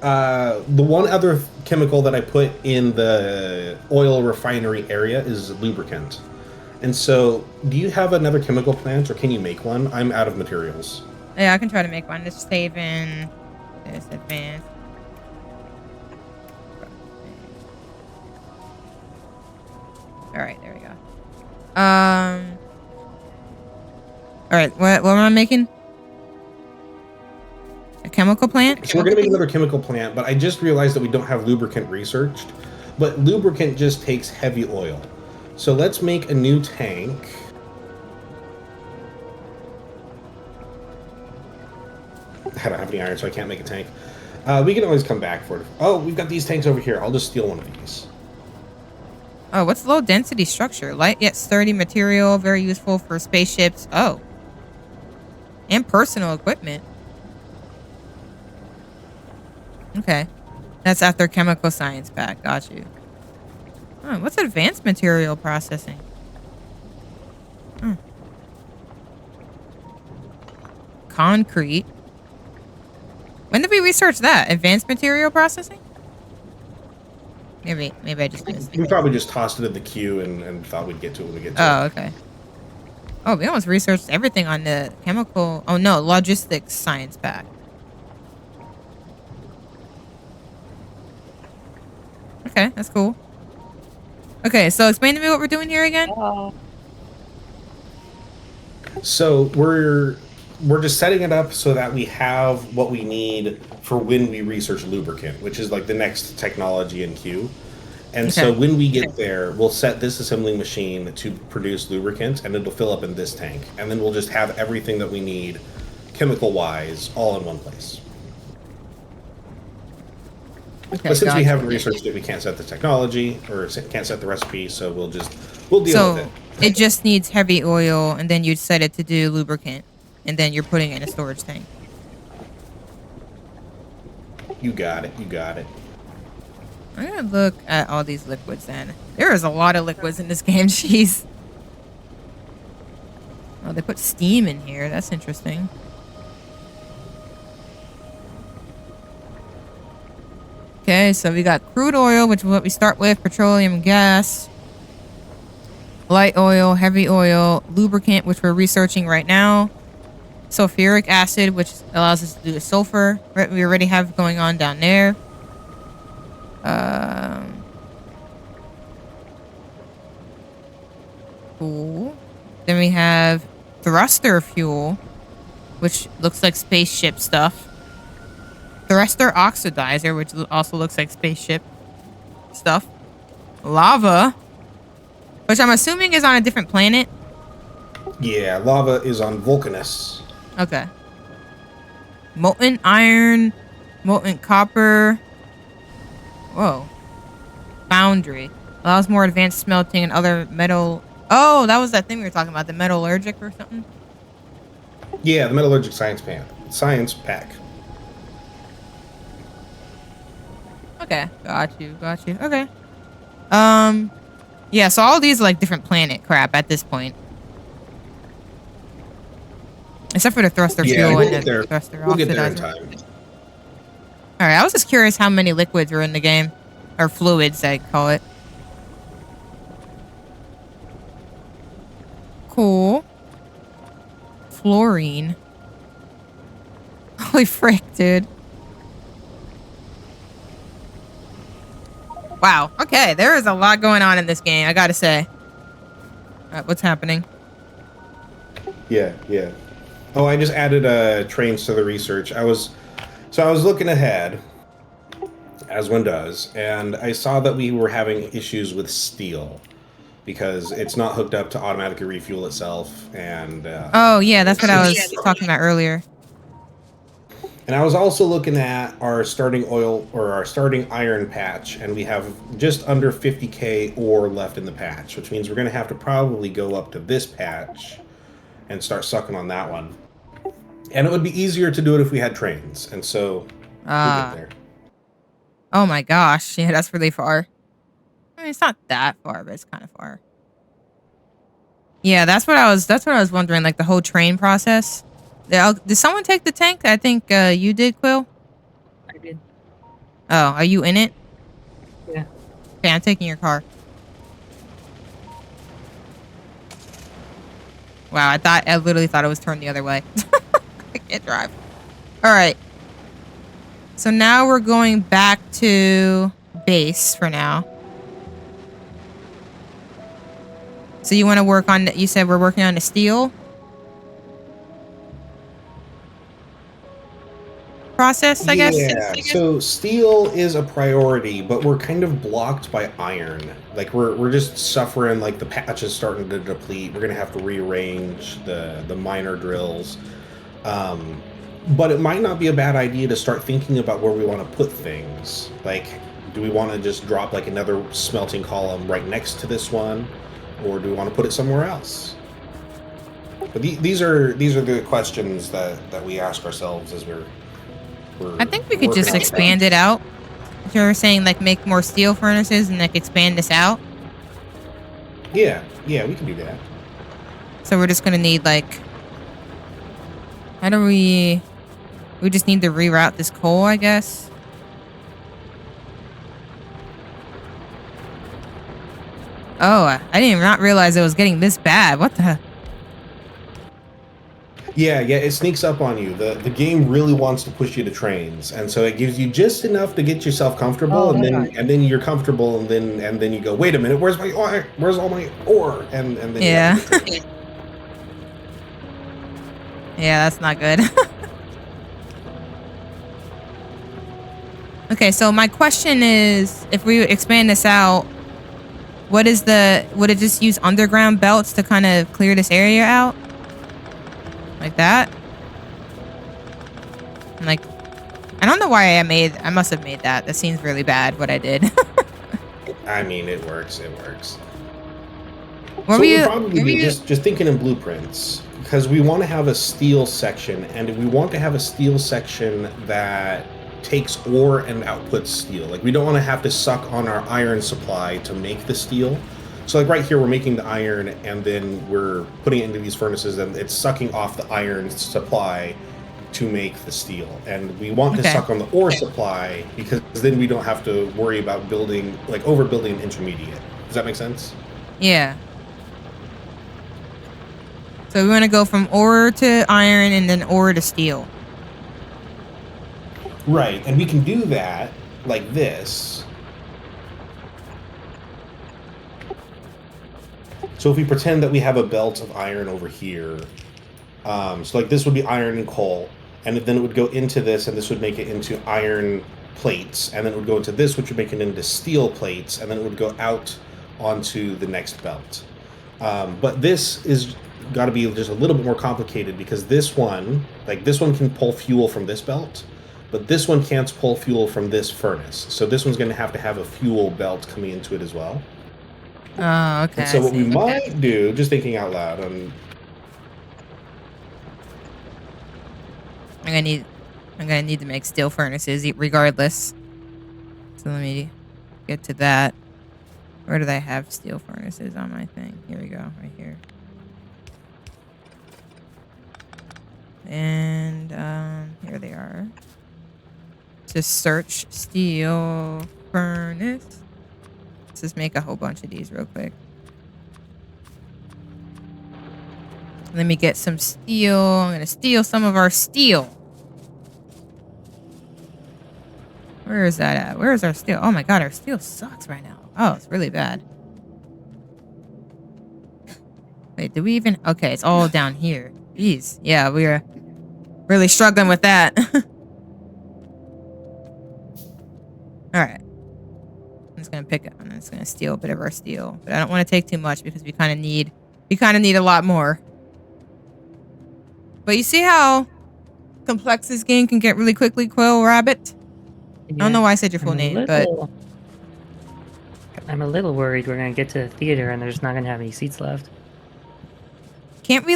the one other chemical that I put in the oil refinery area is lubricant. And so, do you have another chemical plant, or can you make one? I'm out of materials. Yeah, I can try to make one. Just save in this advanced. All right, there we go. All right, what am I making? A chemical plant? So we're gonna make another chemical plant, but I just realized that we don't have lubricant researched. But lubricant just takes heavy oil. So let's make a new tank. I don't have any iron, so I can't make a tank. We can always come back for it. Oh, we've got these tanks over here. I'll just steal one of these. Oh, what's low density structure? Light yet sturdy material, very useful for spaceships. Oh. And personal equipment. Okay. That's after chemical science pack. Got you. Oh, what's advanced material processing? Concrete. When did we research that? Advanced material processing? Maybe I just missed it. We probably just tossed it in the queue and thought we'd get to it when we get to Oh, okay. Oh, we almost researched everything on the chemical... Oh, no. Logistics science pack. Okay, that's cool. Okay, so explain to me what we're doing here again. So we're just setting it up so that we have what we need for when we research lubricant, which is like the next technology in queue. And so when we get there, we'll set this assembling machine to produce lubricant, and it'll fill up in this tank. And then we'll just have everything that we need, chemical-wise, all in one place. Okay, but since we haven't researched it, we can't set the technology, or can't set the recipe, so we'll deal with it. It just needs heavy oil, and then you'd set it to do lubricant, and then you're putting it in a storage tank. You got it. I'm gonna look at all these liquids then. There is a lot of liquids in this game, jeez. Oh, they put steam in here. That's interesting. Okay, so we got crude oil, which is what we start with, petroleum gas, light oil, heavy oil, lubricant, which we're researching right now, sulfuric acid, which allows us to do the sulfur we already have going on down there. Cool. Then we have thruster fuel, which looks like spaceship stuff. Thruster oxidizer, which also looks like spaceship stuff. Lava, which I'm assuming is on a different planet. Yeah, lava is on Vulcanus. Okay. Molten iron, molten copper. Whoa. Foundry. Allows more advanced smelting and other metal... Oh, that was that thing we were talking about. The metallurgic or something? Yeah, the metallurgic science pack. Okay. Got you. Okay. Yeah, so all these are like different planet crap at this point. Except for the thruster Yeah, fuel we'll and get there. the thruster We'll get there in oxidizer. time. All right, I was just curious how many liquids were in the game. Or fluids, I call it. Cool. Fluorine. Holy frick, dude. Wow. Okay, there is a lot going on in this game, I gotta say. What's happening? Yeah. Oh, I just added trains to the research. I was looking ahead, as one does, and I saw that we were having issues with steel because it's not hooked up to automatically refuel itself, and Oh, yeah, that's what I was talking about earlier. And I was also looking at our starting oil or our starting iron patch, and we have just under 50k ore left in the patch, which means we're going to have to probably go up to this patch and start sucking on that one. And it would be easier to do it if we had trains, and so we'll get there. Oh my gosh, yeah, that's really far. I mean, it's not that far, but it's kind of far. Yeah, that's what I was wondering, like the whole train process. Did someone take the tank? I think you did, Quill. I did. Oh, are you in it? Yeah. Okay, I'm taking your car. Wow, I literally thought it was turned the other way. I can't drive. All right. So now we're going back to base for now. So you want to work on, you said we're working on the steel process, I guess? Yeah, so steel is a priority, but we're kind of blocked by iron. Like we're just suffering, like the patch is starting to deplete. We're gonna have to rearrange the miner drills. But it might not be a bad idea to start thinking about where we want to put things. Like, do we want to just drop like another smelting column right next to this one? Or do we want to put it somewhere else? But these are the questions that we ask ourselves as we're I think we could just expand it out. You're saying like make more steel furnaces and like expand this out? Yeah, we can do that. So we're just gonna need like, how do we just need to reroute this coal, I guess? Oh, I didn't not realize it was getting this bad. What the? Yeah, it sneaks up on you. The game really wants to push you to trains, and so it gives you just enough to get yourself comfortable, and then you're comfortable, and then you go, wait a minute, where's all my ore? And then yeah. Yeah, that's not good. Okay, so my question is, if we expand this out, would it just use underground belts to kind of clear this area out? Like that? Like, I don't know why I must have made that. That seems really bad, what I did. I mean, it works. What So were you probably be just thinking in blueprints, because we want to have a steel section, and we want to have a steel section that takes ore and outputs steel. Like, we don't want to have to suck on our iron supply to make the steel. So like right here, we're making the iron, and then we're putting it into these furnaces, and it's sucking off the iron supply to make the steel. And we want to suck on the ore supply, because then we don't have to worry about overbuilding an intermediate. Does that make sense? Yeah. So we want to go from ore to iron and then ore to steel. Right, and we can do that like this. So if we pretend that we have a belt of iron over here, so like this would be iron and coal, and then it would go into this, and this would make it into iron plates, and then it would go into this, which would make it into steel plates, and then it would go out onto the next belt. But this is got to be just a little bit more complicated, because this one can pull fuel from this belt, but this one can't pull fuel from this furnace. So this one's going to have a fuel belt coming into it as well. Oh, okay. And so what we might do, just thinking out loud, I'm gonna need to make steel furnaces regardless. So let me get to that. Where did I have steel furnaces on my thing? Here we go, right here. And here they are. To search steel furnace. Let's just make a whole bunch of these real quick. Let me get some steel. I'm gonna steal some of our steel. Where is that at? Where is our steel? Oh my god, our steel sucks right now. Oh, it's really bad. Wait, do we even? Okay, it's all down here. Jeez. Yeah, we're really struggling with that. Alright. I'm just gonna pick up. I'm just gonna steal a bit of our steel. But I don't want to take too much because we kind of need a lot more. But you see how complex this game can get really quickly, Quill Rabbit? I don't know why I said your full name, but I'm a little worried we're gonna get to the theater and there's not gonna have any seats left. can't we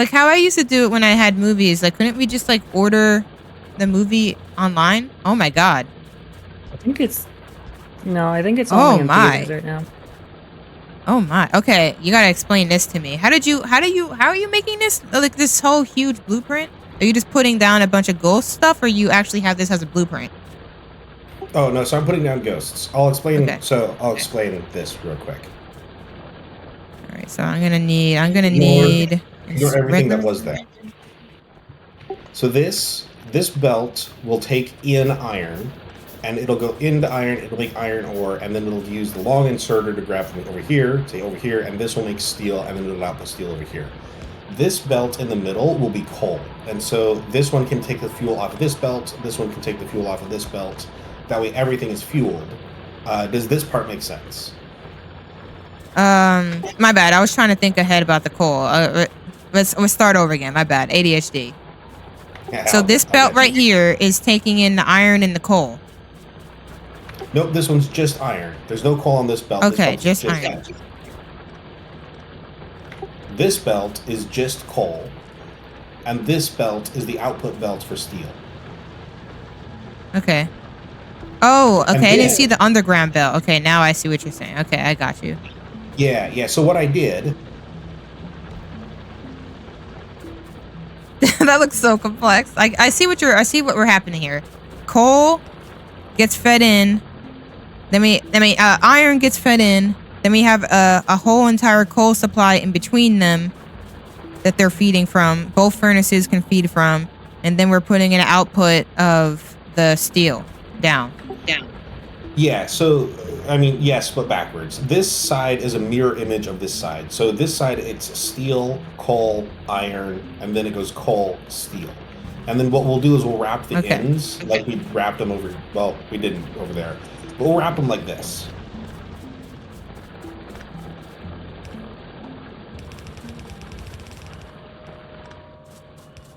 how I used to do it when I had movies, like couldn't we just like order the movie online? Oh my god. I think it's Oh only in my. theaters right now. Oh my. Okay, you gotta explain this to me. How are you making this, like this whole huge blueprint? Are you just putting down a bunch of ghost stuff, or you actually have this as a blueprint? Oh no, so I'm putting down ghosts. I'll explain. Okay. So I'll explain this real quick. All right, so I'm gonna need Ignore everything that was there. So this belt will take in iron, and it'll go into iron. It'll make iron ore, and then it'll use the long inserter to grab from over here, say over here, and this will make steel, and then it'll output steel over here. This belt in the middle will be coal, and so this one can take the fuel off of this belt. This one can take the fuel off of this belt. That way, everything is fueled. Does this part make sense? My bad. I was trying to think ahead about the coal. Let's start over again. My bad. ADHD. Yeah, So this belt right here is taking in the iron and the coal. Nope, this one's just iron. There's no coal on this belt. Okay, This belt's just iron. This belt is just coal, and this belt is the output belt for steel. Okay. Oh, okay. I didn't then- see the underground belt. Okay, now I see what you're saying. Okay, I got you. Yeah. So what I did, That looks so complex. I see what we're happening here. Coal gets fed in. Then iron gets fed in. Then we have a whole entire coal supply in between them that they're feeding from. Both furnaces can feed from, and then we're putting an output of the steel down. yeah. So I mean, yes, but backwards. This side is a mirror image of this side. So this side, it's steel, coal, iron, and then it goes coal, steel. And then what we'll do is we'll wrap the Okay. ends like we wrapped them over. Well, we didn't over there, but we'll wrap them like this.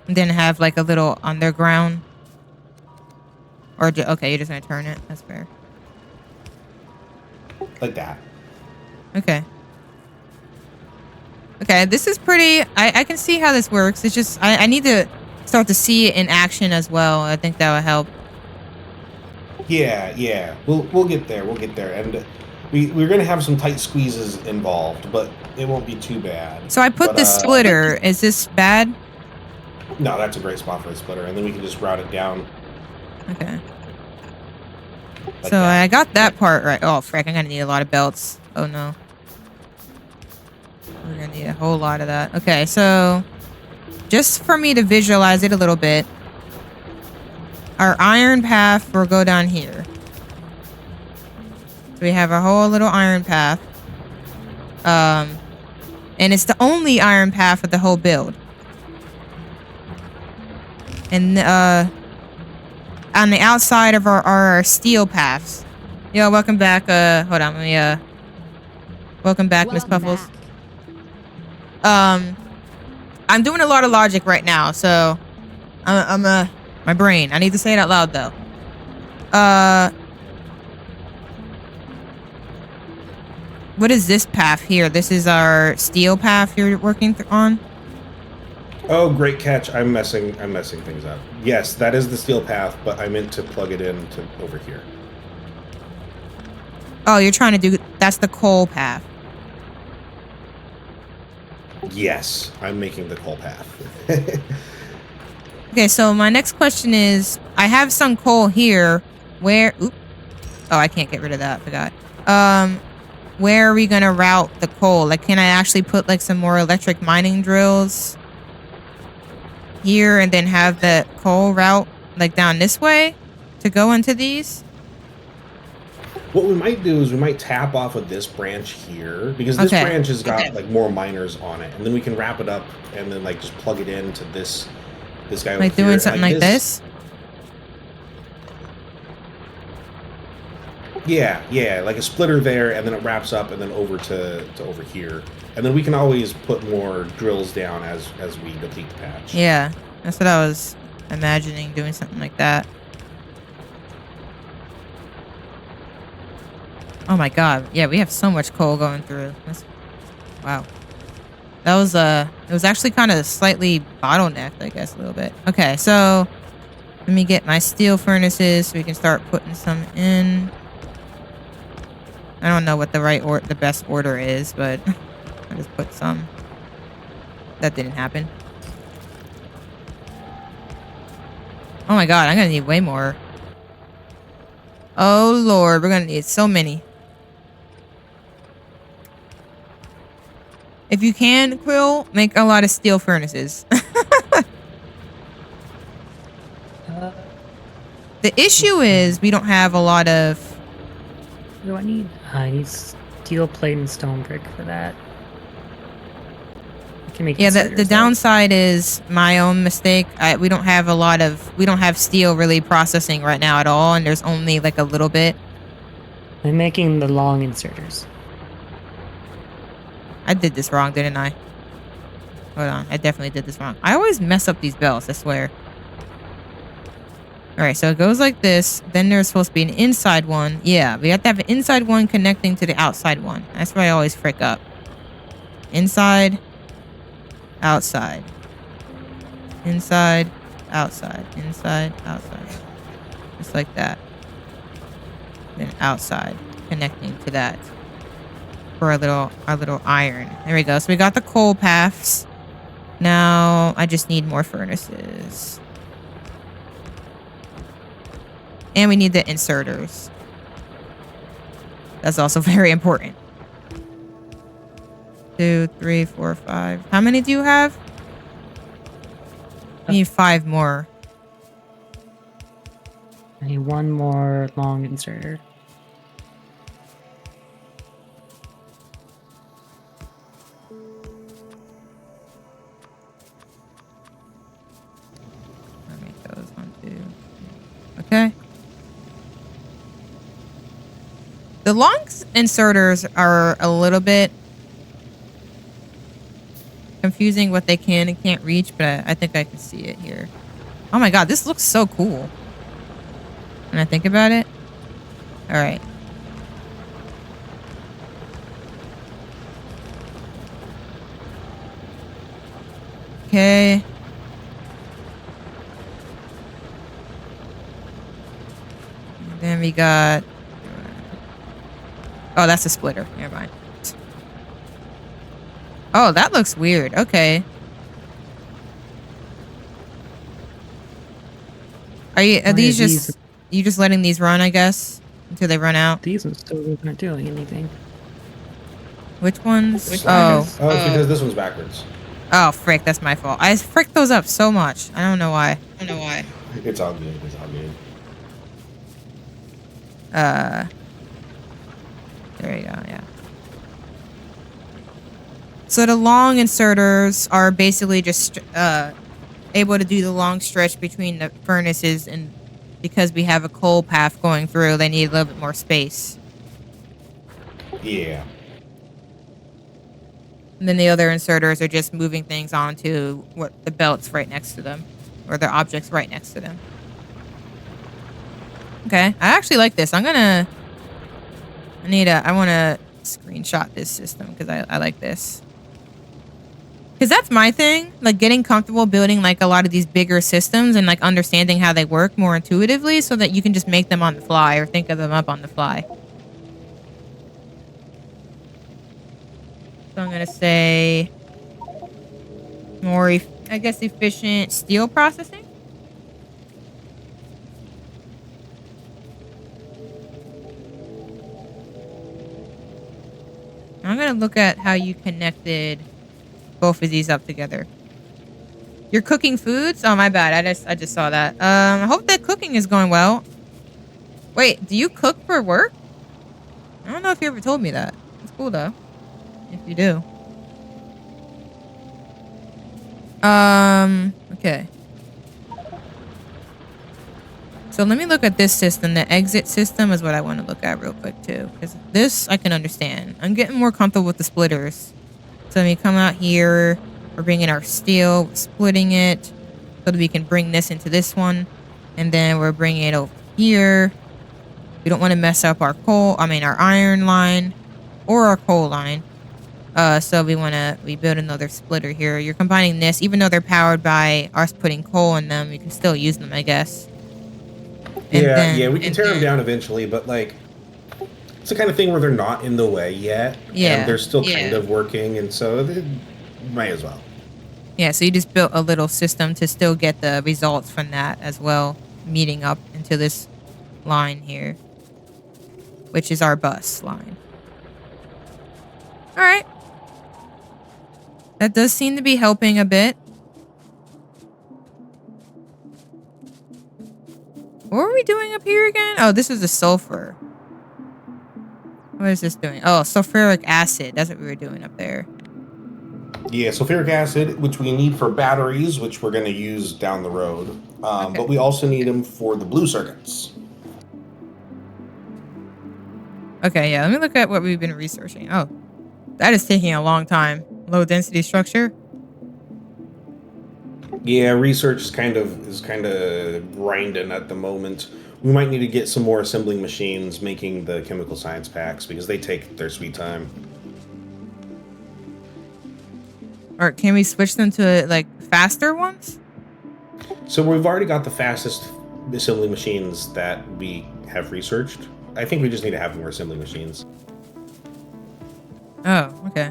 And then have like a little underground. Or okay, you're just gonna turn it. That's fair. Like that. Okay. Okay, this is pretty. I can see how this works. It's just I need to start to see it in action as well. I think that would help. Yeah. We'll get there. We'll get there, and we're gonna have some tight squeezes involved, but it won't be too bad. So I put the splitter. Is this bad? No, that's a great spot for a splitter, and then we can just route it down. Okay. Like So that. I got that part right. Oh, frick, I'm gonna need a lot of belts. Oh no. We're gonna need a whole lot of that. Okay, so just for me to visualize it a little bit, our iron path will go down here. So we have a whole little iron path. And it's the only iron path of the whole build. And on the outside of our steel paths. Yo, welcome back. Hold on, let me welcome back, Miss Puffles. I'm doing a lot of logic right now, so my brain. I need to say it out loud though. What is this path here? This is our steel path you're working on? Oh, great catch! I'm messing things up. Yes, that is the steel path, but I meant to plug it in to over here. Oh, you're trying to do that's the coal path. Yes, I'm making the coal path. Okay, so my next question is, I have some coal here. Where? Oop. Oh, I can't get rid of that. I forgot. Where are we gonna route the coal? Like, can I actually put like some more electric mining drills here and then have the coal route like down this way to go into these? What we might do is we might tap off of this branch here because this Okay. branch has got like more miners on it, and then we can wrap it up and then like just plug it into this guy over Like here. doing And, something like this? Yeah, like a splitter there, and then it wraps up and then over to over here, and then we can always put more drills down as we deplete the patch. Yeah, that's what I was imagining, doing something like that. Oh my god. Yeah, we have so much coal going through. Wow. That was it was actually kind of slightly bottlenecked, I guess, a little bit. Okay, so let me get my steel furnaces so we can start putting some in. I don't know what the best order is, but I just put some. That didn't happen. Oh my god, I'm gonna need way more. Oh lord, we're gonna need so many. If you can, Quill, make a lot of steel furnaces. The issue is we don't have a lot of... What do I need? I need steel plate and stone brick for that. I can make Yeah, the inserters, though. downside is my own mistake. We don't have steel really processing right now at all, and there's only like a little bit. I'm making the long inserters. I did this wrong, didn't I? Hold on, I definitely did this wrong. I always mess up these bells, I swear. Alright, so it goes like this. Then there's supposed to be an inside one. Yeah, we have to have an inside one connecting to the outside one. That's where I always frick up. Inside, outside. Inside, outside. Inside, outside. Just like that. Then outside, connecting to that. For our little iron. There we go. So we got the coal paths. Now I just need more furnaces. And we need the inserters. That's also very important. 2, 3, 4, 5. How many do you have? We need 5 more. I need one more long inserter. I'll make those 1, 2. Okay. The long inserters are a little bit confusing what they can and can't reach, but I think I can see it here. Oh my god, this looks so cool. When I think about it. Alright. Okay. And then we got... Oh, that's a splitter. Never mind. Oh, that looks weird. Okay. Are these just... You just letting these run, I guess? Until they run out? These ones still not doing anything. Which ones? Oh, it's because this one's backwards. Oh, frick. That's my fault. I fricked those up so much. I don't know why. It's all good. It's all good. There you go, yeah. So the long inserters are basically just able to do the long stretch between the furnaces, and because we have a coal path going through, they need a little bit more space. Yeah. And then the other inserters are just moving things onto what the belts right next to them, or the objects right next to them. Okay, I actually like this. I want to screenshot this system because I like this. Because that's my thing, like getting comfortable building like a lot of these bigger systems and like understanding how they work more intuitively so that you can just make them on the fly or think of them up on the fly. So I'm going to say more, I guess, efficient steel processing. I'm gonna look at how you connected both of these up together. You're cooking foods? Oh, my bad. I just saw that. I hope that cooking is going well. Wait, do you cook for work? I don't know if you ever told me that. It's cool though, if you do. Okay. So let me look at this system. The exit system is what I want to look at real quick too, because this I can understand. I'm getting more comfortable with the splitters. So let me come out here. We're bringing our steel, we're splitting it so that we can bring this into this one, and then we're bringing it over here. We don't want to mess up our our iron line or our coal line. So we build another splitter here. You're combining this, even though they're powered by us putting coal in them, you can still use them, I guess. Yeah, we can tear them down eventually, but like, it's the kind of thing where they're not in the way yet. Yeah. And they're still kind of working, and so they might as well. Yeah, so you just built a little system to still get the results from that as well, meeting up into this line here, which is our bus line. All right. That does seem to be helping a bit. What were we doing up here again? Oh, this is the sulfur. What is this doing? Oh, sulfuric acid. That's what we were doing up there. Yeah, sulfuric acid, which we need for batteries, which we're going to use down the road. Okay. But we also need them for the blue circuits. Okay, yeah. Let me look at what we've been researching. Oh, that is taking a long time. Low density structure. Yeah, research is kind of grinding at the moment. We might need to get some more assembling machines making the chemical science packs because they take their sweet time. Or can we switch them to like faster ones? So we've already got the fastest assembly machines that we have researched. I think we just need to have more assembly machines. Oh, okay.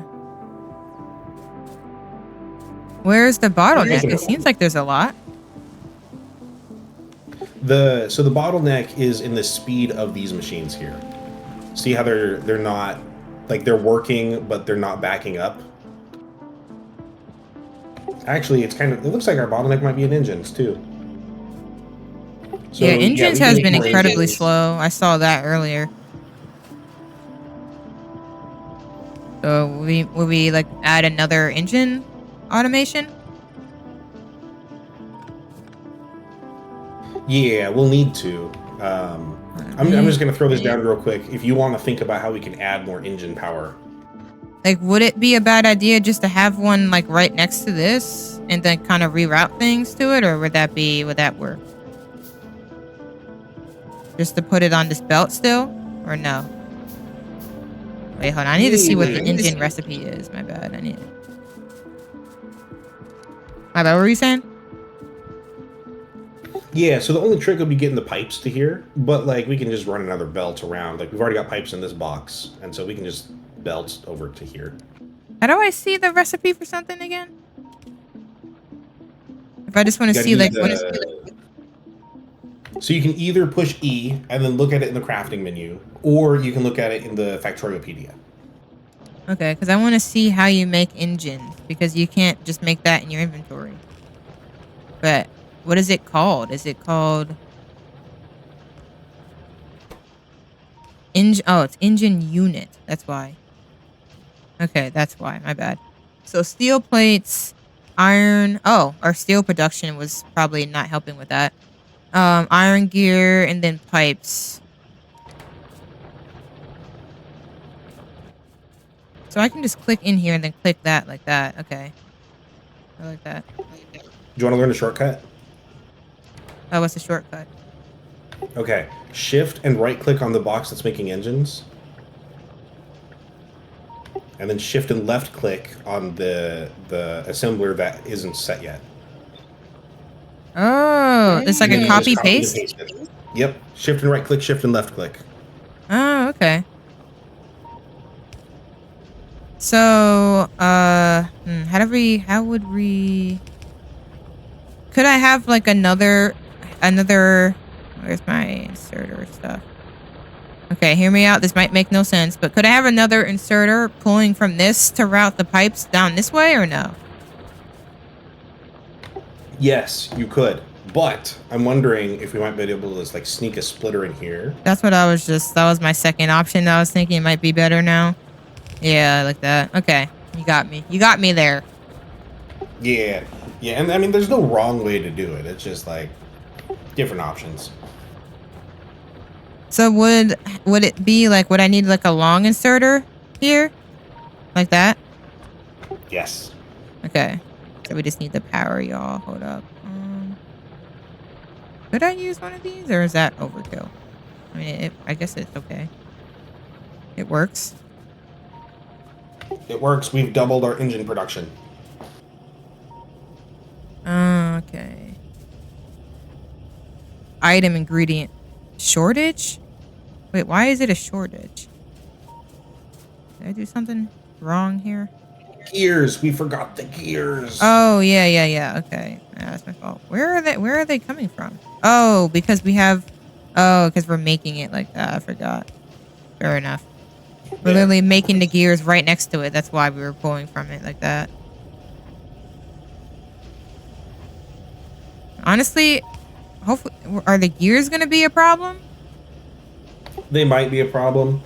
Where's the bottleneck? It seems like there's a lot. The bottleneck is in the speed of these machines here. See how they're not, like, they're working but they're not backing up. Actually, it looks like our bottleneck might be in engines too. So, yeah, engines we has can been make more incredibly engines. slow. I saw that earlier. So will we like add another engine automation? Yeah, we'll need to. I'm just going to throw this down real quick. If you want to think about how we can add more engine power. Like, would it be a bad idea just to have one like right next to this and then kind of reroute things to it, or would that work? Just to put it on this belt still, or no? Wait, hold on. I need to see what the engine recipe is. My bad. My bad. What were you saying? Yeah, so the only trick would be getting the pipes to here, but like we can just run another belt around. Like we've already got pipes in this box, and so we can just belt over to here. How do I see the recipe for something again? If I just want to see like what is. So you can either push E and then look at it in the crafting menu, or you can look at it in the Factoriopedia. Okay, because I want to see how you make engines, because you can't just make that in your inventory. But what is it called? Is it called engine? Oh, it's engine unit. That's why. Okay, that's why. My bad. So steel plates, iron. Oh, our steel production was probably not helping with that. Iron gear and then pipes. So I can just click in here and then click that like that. Okay. I like that. Do you want to learn a shortcut? Oh, what's the shortcut? Okay. Shift and right click on the box that's making engines. And then shift and left click on the assembler that isn't set yet. Oh, it's like a copy paste? Yep. Shift and right click, shift and left click. Oh, okay. So, how would we, could I have like another, where's my inserter stuff? Okay, hear me out. This might make no sense, but could I have another inserter pulling from this to route the pipes down this way or no? Yes, you could. But I'm wondering if we might be able to like sneak a splitter in here. That was my second option. I was thinking it might be better now. Yeah, I like that. Okay, you got me. You got me there. Yeah, yeah, and I mean, there's no wrong way to do it. It's just like different options. So would it be like, would I need like a long inserter here? Like that? Yes. Okay. So we just need the power, y'all. Hold up. Could I use one of these or is that overkill? I mean, I guess it's okay. It works. It works. We've doubled our engine production. Okay. Item ingredient shortage? Wait, why is it a shortage? Did I do something wrong here? Gears. We forgot the gears. Oh, yeah. Okay. Yeah, that's my fault. Where are they coming from? Oh, because because we're making it like that. I forgot. Fair enough. We're literally making the gears right next to it. That's why we were pulling from it like that. Honestly, hopefully, are the gears going to be a problem? They might be a problem,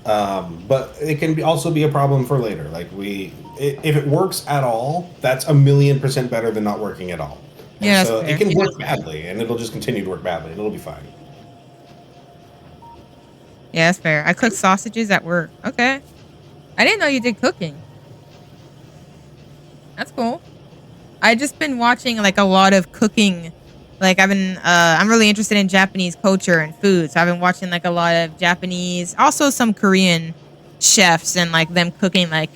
but it can also be a problem for later. Like if it works at all, that's 1,000,000% better than not working at all. And Yeah, so that's it fair. can work badly, and it'll just continue to work badly, and it'll be fine. Yeah, that's fair. I cook sausages at work. Okay. I didn't know you did cooking. That's cool. I just been watching like a lot of cooking. Like I'm really interested in Japanese culture and food. So I've been watching like a lot of Japanese, also some Korean chefs and like them cooking like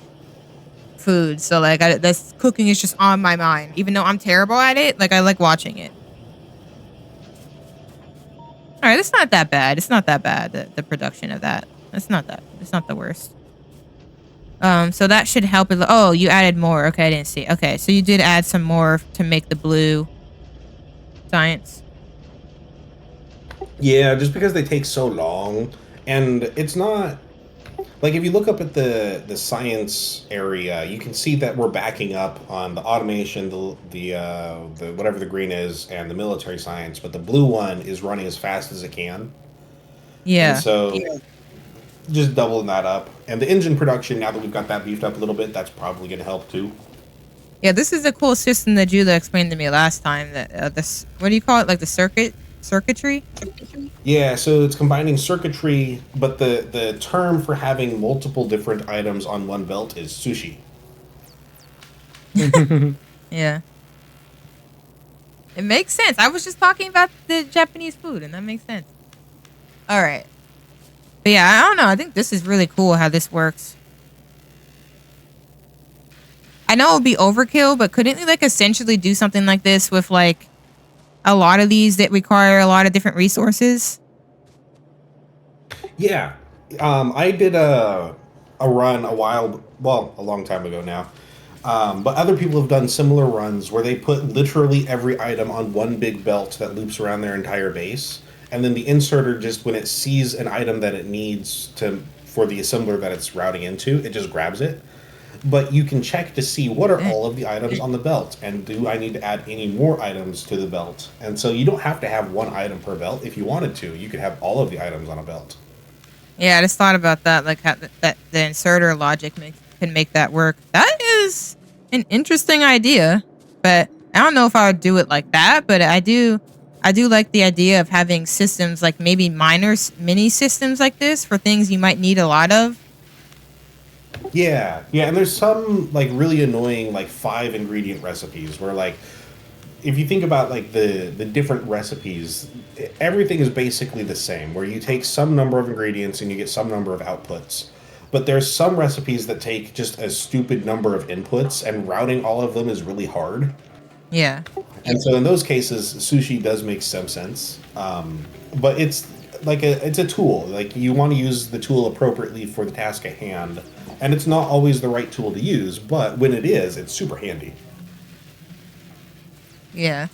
food. So like this cooking is just on my mind. Even though I'm terrible at it, like I like watching it. All right, it's not that bad. It's not that bad, the production of that. It's not the worst. So that should help. Oh, you added more. Okay, I didn't see. Okay, so you did add some more to make the blue science. Yeah, just because they take so long, and it's not like if you look up at the science area, you can see that we're backing up on the automation, the whatever the green is, and the military science, but the blue one is running as fast as it can. And Yeah. so just doubling that up. And the engine production, now that we've got that beefed up a little bit, that's probably going to help too. Yeah, this is a cool system that Julia explained to me last time. That this, what do you call it? Like the circuitry? Yeah, so it's combining circuitry, but the term for having multiple different items on one belt is sushi. Yeah. It makes sense. I was just talking about the Japanese food, and that makes sense. All right. But yeah, I don't know. I think this is really cool how this works. I know it'll be overkill, but couldn't we like essentially do something like this with like a lot of these that require a lot of different resources? Yeah, I did a run a long time ago now. But other people have done similar runs where they put literally every item on one big belt that loops around their entire base, and then the inserter just when it sees an item that it needs to for the assembler that it's routing into, it just grabs it. But you can check to see what are all of the items on the belt, and do I need to add any more items to the belt? And so you don't have to have one item per belt. If you wanted to, you could have all of the items on a belt. Yeah, I just thought about that, like how that the inserter logic can make that work. That is an interesting idea, but I don't know if I would do it like that. But I do like the idea of having systems like maybe mini systems like this for things you might need a lot of. Yeah, and there's some like really annoying like 5 ingredient recipes where like if you think about like the different recipes, everything is basically the same where you take some number of ingredients and you get some number of outputs. But there's some recipes that take just a stupid number of inputs and routing all of them is really hard. Yeah. And so in those cases, sushi does make some sense. But it's like it's a tool. Like you want to use the tool appropriately for the task at hand, and it's not always the right tool to use. But when it is, it's super handy. Yeah.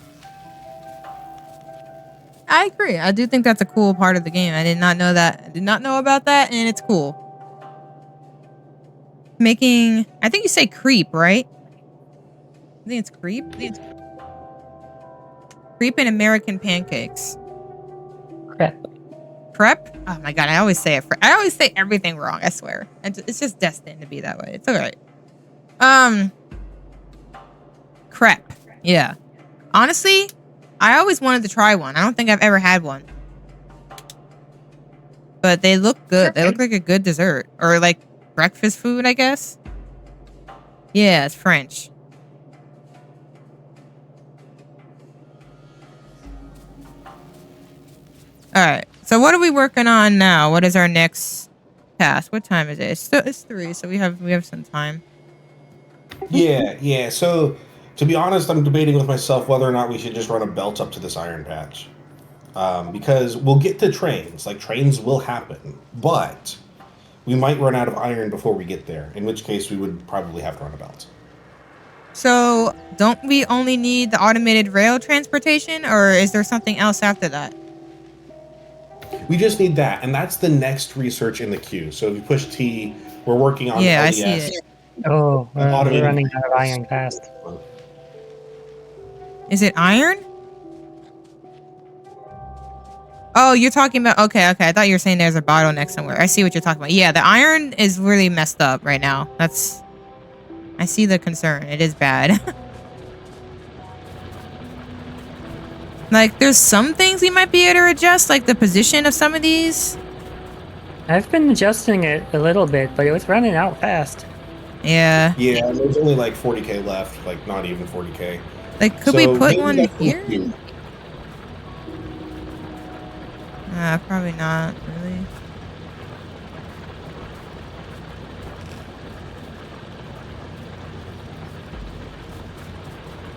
I agree. I do think that's a cool part of the game. I did not know that. I did not know about that, and it's cool. Making, I think you say creep, right? I think it's creep. Creep and American pancakes. Crap. Prep? Oh my god, I always say it. I always say everything wrong. I swear. It's just destined to be that way. It's all right. Crepe. Yeah. Honestly, I always wanted to try one. I don't think I've ever had one. But they look good. They look like a good dessert. Or like breakfast food, I guess. Yeah, it's French. Alright. So what are we working on now? What is our next task? What time is it? It's 3, so we have some time. Yeah. So, to be honest, I'm debating with myself whether or not we should just run a belt up to this iron patch. Because we'll get to trains. Like, trains will happen. But we might run out of iron before we get there. In which case, we would probably have to run a belt. So, don't we only need the automated rail transportation? Or is there something else after that? We just need that. And that's the next research in the queue. So, if you push T, we're working on Yeah, I LES. see it. Oh, we're Automated running out of iron fast. Is it iron? Oh, you're talking about... Okay. I thought you were saying there's a bottleneck somewhere. I see what you're talking about. Yeah, the iron is really messed up right now. That's... I see the concern. It is bad. Like, there's some things we might be able to adjust, like the position of some of these. I've been adjusting it a little bit, but it was running out fast. Yeah. Yeah, there's only like 40k left. Like, not even 40k. Like, could we So put maybe one that's here? cute. Probably not, really.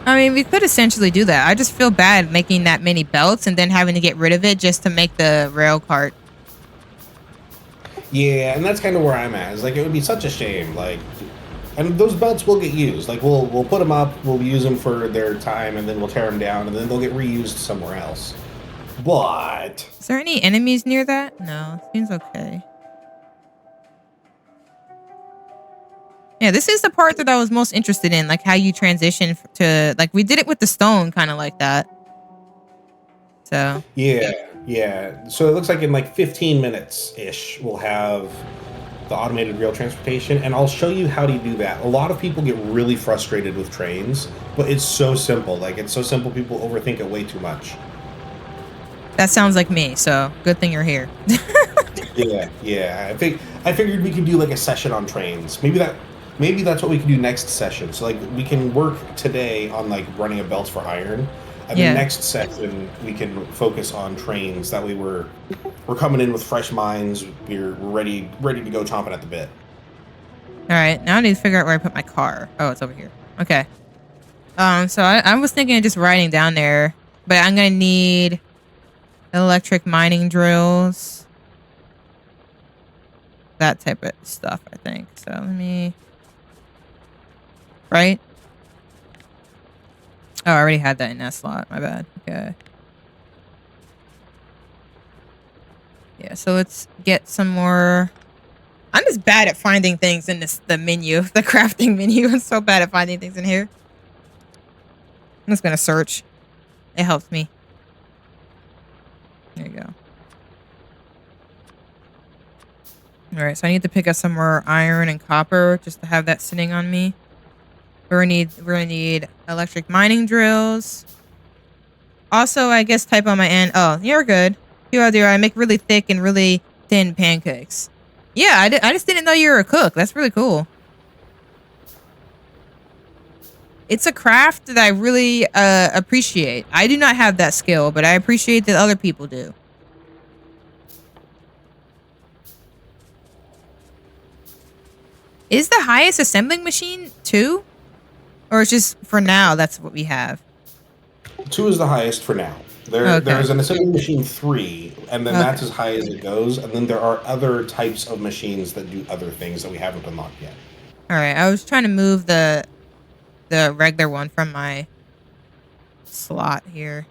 I mean, we could essentially do that. I just feel bad making that many belts and then having to get rid of it just to make the rail cart. Yeah, and that's kind of where I'm at. It's like, it would be such a shame. Like, and those belts will get used. Like, we'll put them up, we'll use them for their time, and then we'll tear them down, and then they'll get reused somewhere else. But Is there any enemies near that? No, seems okay. Yeah, this is the part that I was most interested in, like how you transition to, like, we did it with the stone, kind of like that. So yeah. So it looks like in like 15 minutes ish, we'll have the automated rail transportation, and I'll show you how to do that. A lot of people get really frustrated with trains, but it's so simple. Like, it's so simple, people overthink it way too much. that sounds like me. So good thing you're here. Yeah. I figured we could do like a session on trains. Maybe that's what we can do next session. So like, we can work today on like running a belt for iron. And Yeah. the next session we can focus on trains. That way we're coming in with fresh minds. We're ready to go chomping at the bit. All right, now I need to figure out where I put my car. Oh, it's over here. Okay. So I was thinking of just riding down there, but I'm gonna need electric mining drills, that type of stuff, I think. So let me. Right? Oh, I already had that in that slot. My bad. Okay. Yeah, so let's get some more. I'm just bad at finding things in the menu, the crafting menu. I'm so bad at finding things in here. I'm just gonna search. It helps me. There you go. All right, so I need to pick up some more iron and copper just to have that sitting on me. We're gonna need electric mining drills. Also, I guess type on my end. Oh, you're good. I make really thick and really thin pancakes. Yeah, I just didn't know you were a cook. That's really cool. It's a craft that I really appreciate. I do not have that skill, but I appreciate that other people do. Is the highest assembling machine 2? Or it's just for now, that's what we have? 2 is the highest for now. There's Okay. an assembly machine 3, and then that's Okay. as high as it goes. And then there are other types of machines that do other things that we haven't unlocked yet. All right. I was trying to move the regular one from my slot here.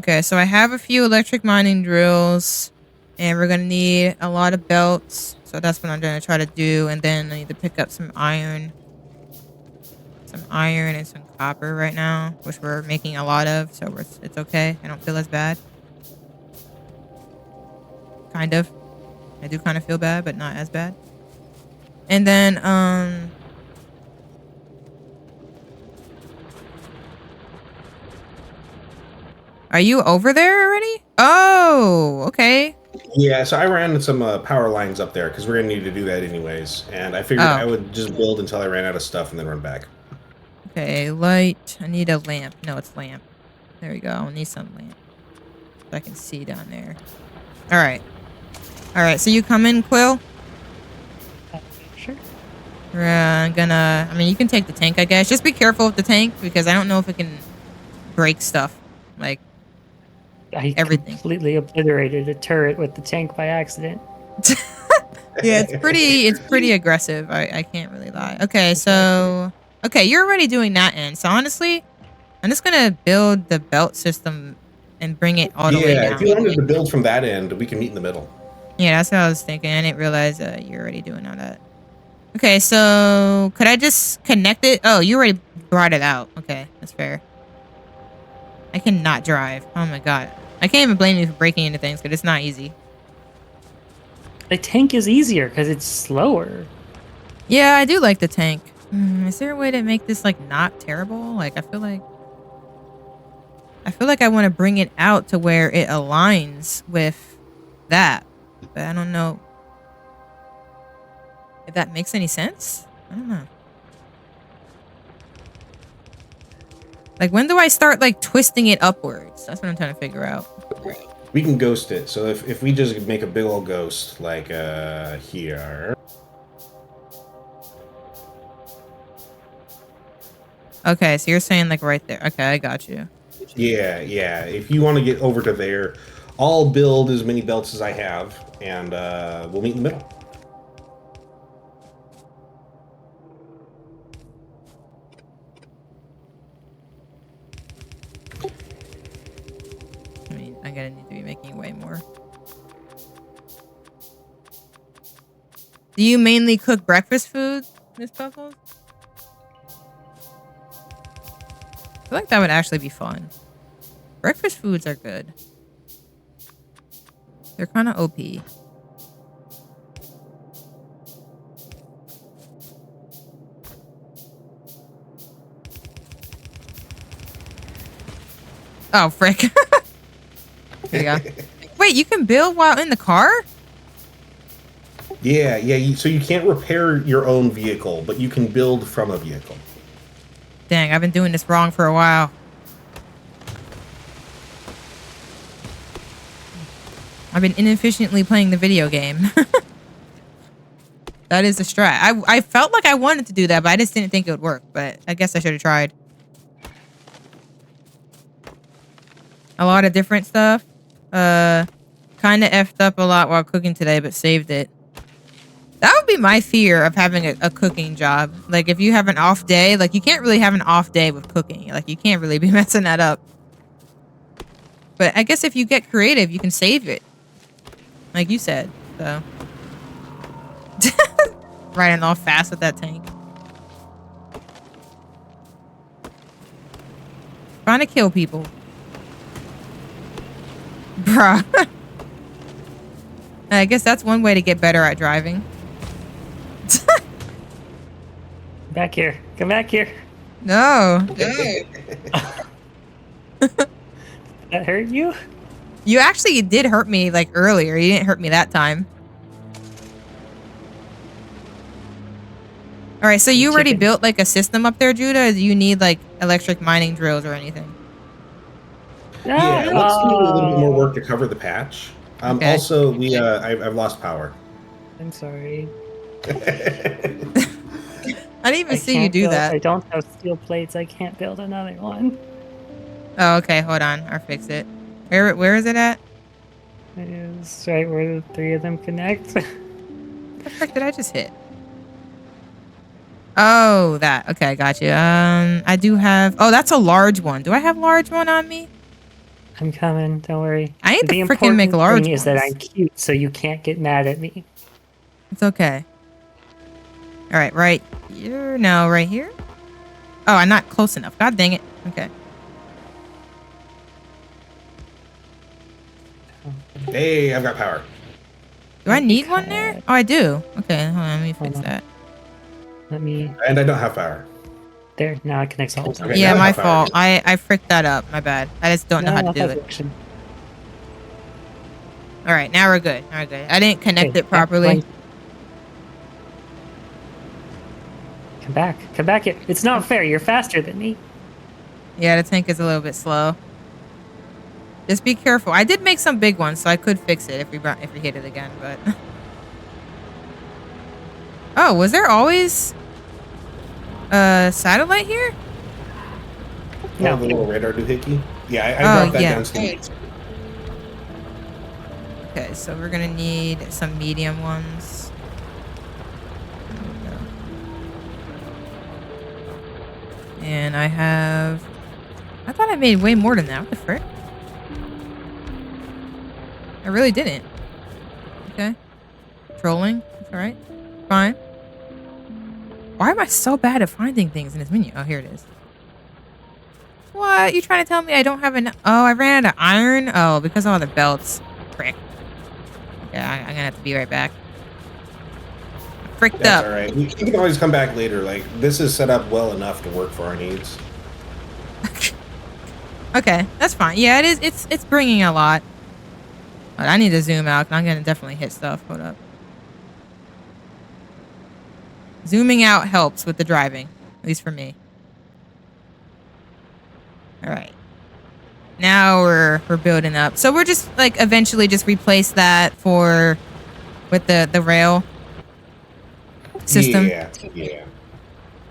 Okay, so I have a few electric mining drills, and we're gonna need a lot of belts. So that's what I'm gonna try to do, and then I need to pick up some iron and some copper right now, which we're making a lot of. So it's okay. I don't feel as bad. Kind of. I do kind of feel bad, but not as bad. And then are you over there already? Oh, okay. Yeah, so I ran some power lines up there because we're gonna need to do that anyways. And I figured Oh. I would just build until I ran out of stuff and then run back. Okay, light. I need a lamp. No, it's lamp. There we go. I need some lamp. So I can see down there. Alright. Alright, so you come in, Quill? Sure. I'm gonna... I mean, you can take the tank, I guess. Just be careful with the tank, because I don't know if it can break stuff. Like, I everything. completely obliterated a turret with the tank by accident. Yeah, it's pretty aggressive. I can't really lie. Okay, so... Okay, you're already doing that end. So honestly, I'm just gonna build the belt system and bring it all the way Yeah, down. if you wanted to build from that end, we can meet in the middle. Yeah, that's what I was thinking. I didn't realize you're already doing all that. Okay, so could I just connect it? Oh, you already brought it out. Okay, that's fair. I cannot drive. Oh my god. I can't even blame you for breaking into things because it's not easy. The tank is easier because it's slower. Yeah, I do like the tank. Is there a way to make this like not terrible? Like I feel like I want to bring it out to where it aligns with that, but I don't know if that makes any sense. I don't know. Like when do I start like twisting it upwards? That's what I'm trying to figure out. We can ghost it. So if we just make a big old ghost, like here. Okay, so you're saying like right there. Okay, I got you. Yeah, yeah. If you want to get over to there, I'll build as many belts as I have, and we'll meet in the middle. I mean, I'm gonna need to be making way more. Do you mainly cook breakfast food, Miss Puzzles? I feel like that would actually be fun. Breakfast foods are good. They're kind of OP. Oh, frick. There you go. Wait, you can build while in the car? Yeah, yeah. So you can't repair your own vehicle, but you can build from a vehicle. Dang, I've been doing this wrong for a while. I've been inefficiently playing the video game. That is the strat. I felt like I wanted to do that, but I just didn't think it would work. But I guess I should have tried. A lot of different stuff. Kind of effed up a lot while cooking today, but saved it. That would be my fear of having a cooking job. Like, if you have an off day, like, you can't really have an off day with cooking. Like, you can't really be messing that up. But I guess if you get creative, you can save it. Like you said, so. Riding off fast with that tank. Trying to kill people. Bruh. I guess that's one way to get better at driving. Back here. Come back here. No. That hurt you? You actually did hurt me like earlier. You didn't hurt me that time. All right, so you already built like a system up there, Judah? Or do you need like electric mining drills or anything? Yeah, let's do a little bit more work to cover the patch. Okay. Also, I've lost power. I'm sorry. I didn't even see you do that. I don't have steel plates. I can't build another one. Oh, okay. Hold on. I'll fix it. Where is it at? It is right where the three of them connect. The frick did I just hit? Oh, that. Okay, I got you. I do have. Oh, that's a large one. Do I have large one on me? I'm coming. Don't worry. I need to The freaking make important large thing is that I'm ones. cute, so you can't get mad at me. It's okay. All right, right here. No, right here. Oh, I'm not close enough. God dang it. Okay. Hey, I've got power. Do I need one there? Oh, I do. Okay, hold on. Let me fix that. Let me. And I don't have power. There. Now it connects all the time. Okay, Yeah, now I my have power. fault. I fricked that up. My bad. I just don't know how to do it. Action. All right, now we're good. Now we're good. I didn't connect Okay, it properly. Come back. Come back here. It's not fair. You're faster than me. Yeah, the tank is a little bit slow. Just be careful. I did make some big ones, so I could fix it if we hit it again. But oh, was there always a satellite here? No. Oh, the little radar doohickey? Yeah, I Oh, brought that yeah. downstairs. Okay, so we're gonna need some medium ones. There we go. And I have. I thought I made way more than that. What the frick? I really didn't. Okay. Trolling. That's alright. Fine. Why am I so bad at finding things in this menu? Oh, here it is. What? You trying to tell me I don't have enough? Oh, I ran out of iron? Oh, because of all the belts. Frick. Okay, I'm gonna have to be right back. Fricked That's up. alright. We can always come back later. Like, this is set up well enough to work for our needs. Okay, that's fine. Yeah, it is. It's bringing a lot. But I need to zoom out. I'm gonna definitely hit stuff. Hold up. Zooming out helps with the driving, at least for me. All right. Now we're building up. So we're just like eventually just replace that with the rail system. Yeah.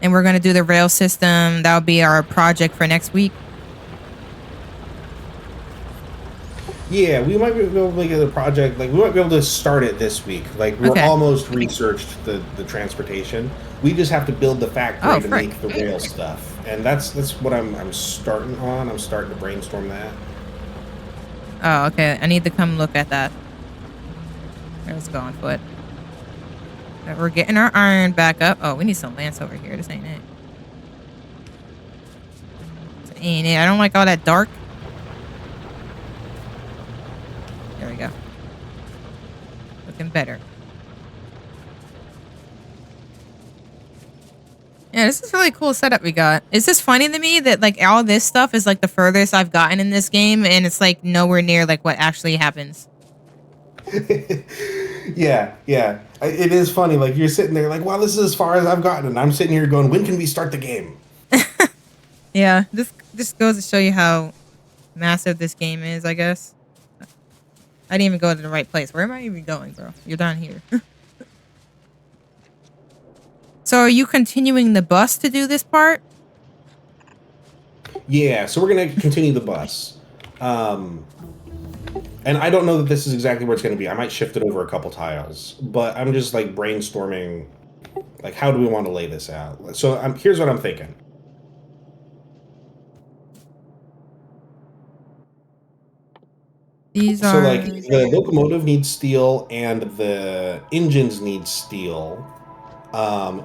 And we're gonna do the rail system. That'll be our project for next week. Yeah, we might be able to make it a project. Like, we might be able to start it this week. Like, we're Okay. almost researched the transportation. We just have to build the factory to frick. make the rail stuff, and that's what I'm starting on. I'm starting to brainstorm that. Oh, okay. I need to come look at that. Let's go on foot. Right, we're getting our iron back up. Oh, we need some lance over here. This ain't it. This ain't it. I don't like all that dark. There we go. Looking better. Yeah, this is really cool setup we got. It's just funny to me that like all this stuff is like the furthest I've gotten in this game, and it's like nowhere near like what actually happens. Yeah. It is funny. Like, you're sitting there like, wow, this is as far as I've gotten, and I'm sitting here going, when can we start the game? Yeah, this just goes to show you how massive this game is, I guess. I didn't even go to the right place. Where am I even going, bro? You're down here. So are you continuing the bus to do this part? Yeah, so we're gonna continue the bus. And I don't know that this is exactly where it's going to be. I might shift it over a couple tiles, but I'm just like brainstorming, like, how do we want to lay this out? So here's what I'm thinking. These So are like the locomotive needs steel and the engines need steel.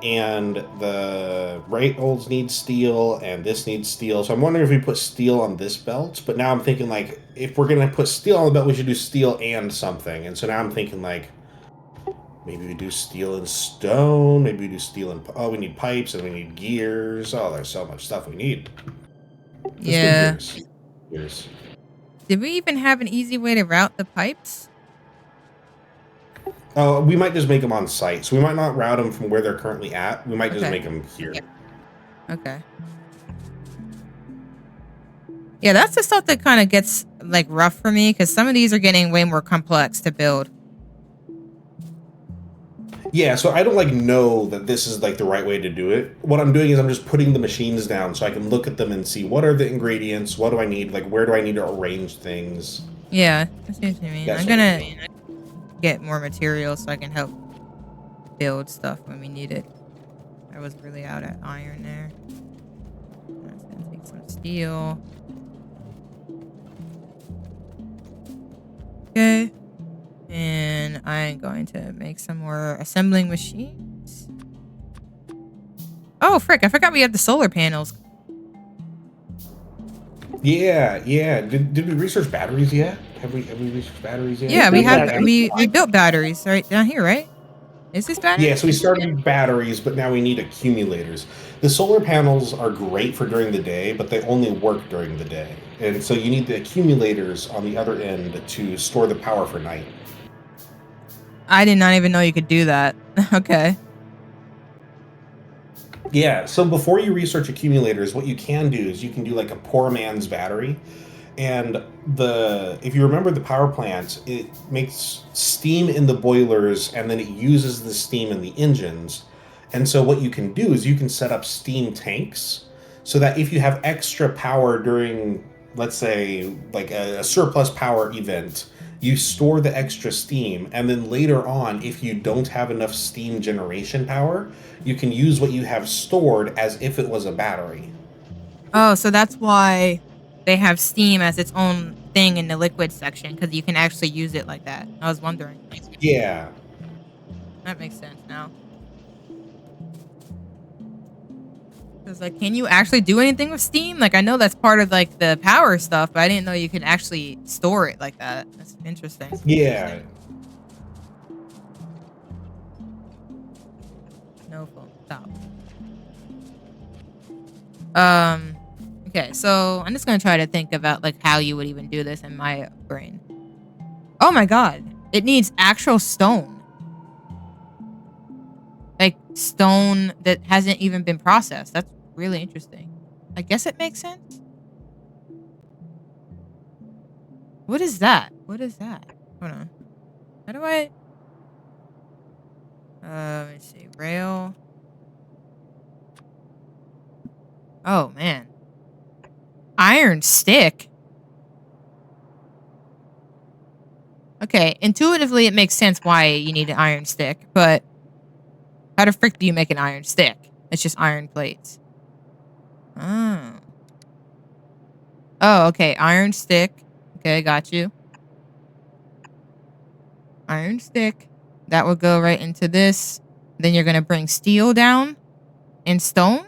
And the rails need steel and this needs steel. So I'm wondering if we put steel on this belt, but now I'm thinking like, if we're going to put steel on the belt, we should do steel and something. And so now I'm thinking like, maybe we do steel and stone, maybe we do steel and, oh, we need pipes and we need gears. Oh, there's so much stuff we need. Let's do yeah. gears. Did we even have an easy way to route the pipes? We might just make them on site. So we might not route them from where they're currently at. We might just Okay. make them here. Okay. Yeah, that's the stuff that kind of gets like rough for me because some of these are getting way more complex to build. Yeah, so I don't like know that this is like the right way to do it. What I'm doing is I'm just putting the machines down so I can look at them and see what are the ingredients, what do I need, like where do I need to arrange things, Yeah, I see what you mean. that I'm sort of gonna thing. get more materials so I can help build stuff when we need it. I was really out at iron there. I'm just gonna take some steel. Okay. And I'm going to make some more assembling machines. Oh, frick. I forgot we have the solar panels. Yeah, yeah. Did we research batteries yet? Have we researched batteries yet? Yeah, Did we we get have that? we built batteries right down here, right? Is this Yeah, so batteries? we started with batteries, but now we need accumulators. The solar panels are great for during the day, but they only work during the day. And so you need the accumulators on the other end to store the power for night. I did not even know you could do that. Okay. Yeah, so before you research accumulators, what you can do is you can do like a poor man's battery. And the if you remember the power plant, it makes steam in the boilers and then it uses the steam in the engines. And so what you can do is you can set up steam tanks so that if you have extra power during, let's say, like a surplus power event, you store the extra steam, and then later on, if you don't have enough steam generation power, you can use what you have stored as if it was a battery. Oh, so that's why they have steam as its own thing in the liquid section because you can actually use it like that. I was wondering. Yeah. That makes sense now. Because like, can you actually do anything with steam? Like, I know that's part of like the power stuff, but I didn't know you could actually store it like that. That's interesting. Yeah. No phone. Stop. Um. Okay, so I'm just gonna try to think about like how you would even do this in my brain. Oh my god, it needs actual stone, like stone that hasn't even been processed. That's really interesting. I guess it makes sense. What is that? What is that? Hold on. How do I? Let me see. Rail. Oh man, iron stick. Okay, intuitively it makes sense why you need an iron stick, but how the frick do you make an iron stick? It's just iron plates. Oh. Oh, okay. Iron stick. Okay, got you. Iron stick. That will go right into this. Then you're gonna bring steel down and stone.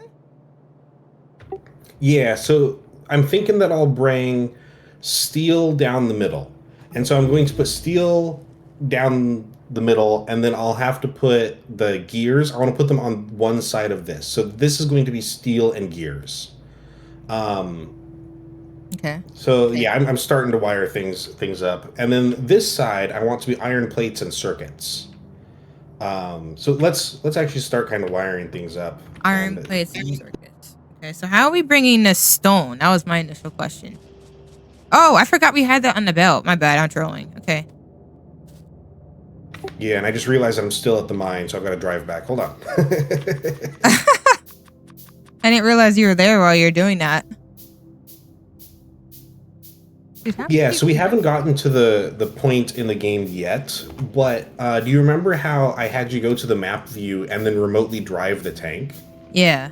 Yeah, so I'm thinking that I'll bring steel down the middle. And so I'm going to put steel down the middle, and then I'll have to put the gears. I want to put them on one side of this. So this is going to be steel and gears. Um, Okay. so yeah, I'm starting to wire things up. And then this side, I want to be iron plates and circuits. So let's actually start kind of wiring things up. Iron And plates and circuits. Okay, so how are we bringing the stone? That was my initial question. Oh, I forgot we had that on the belt. My bad. I'm trolling. Okay. yeah, and I just realized I'm still at the mine, so I've got to drive back. Hold on. I didn't realize you were there while you're doing that. Dude, how Yeah, many so we people- haven't gotten to the point in the game yet, but do you remember how I had you go to the map view and then remotely drive the tank? Yeah.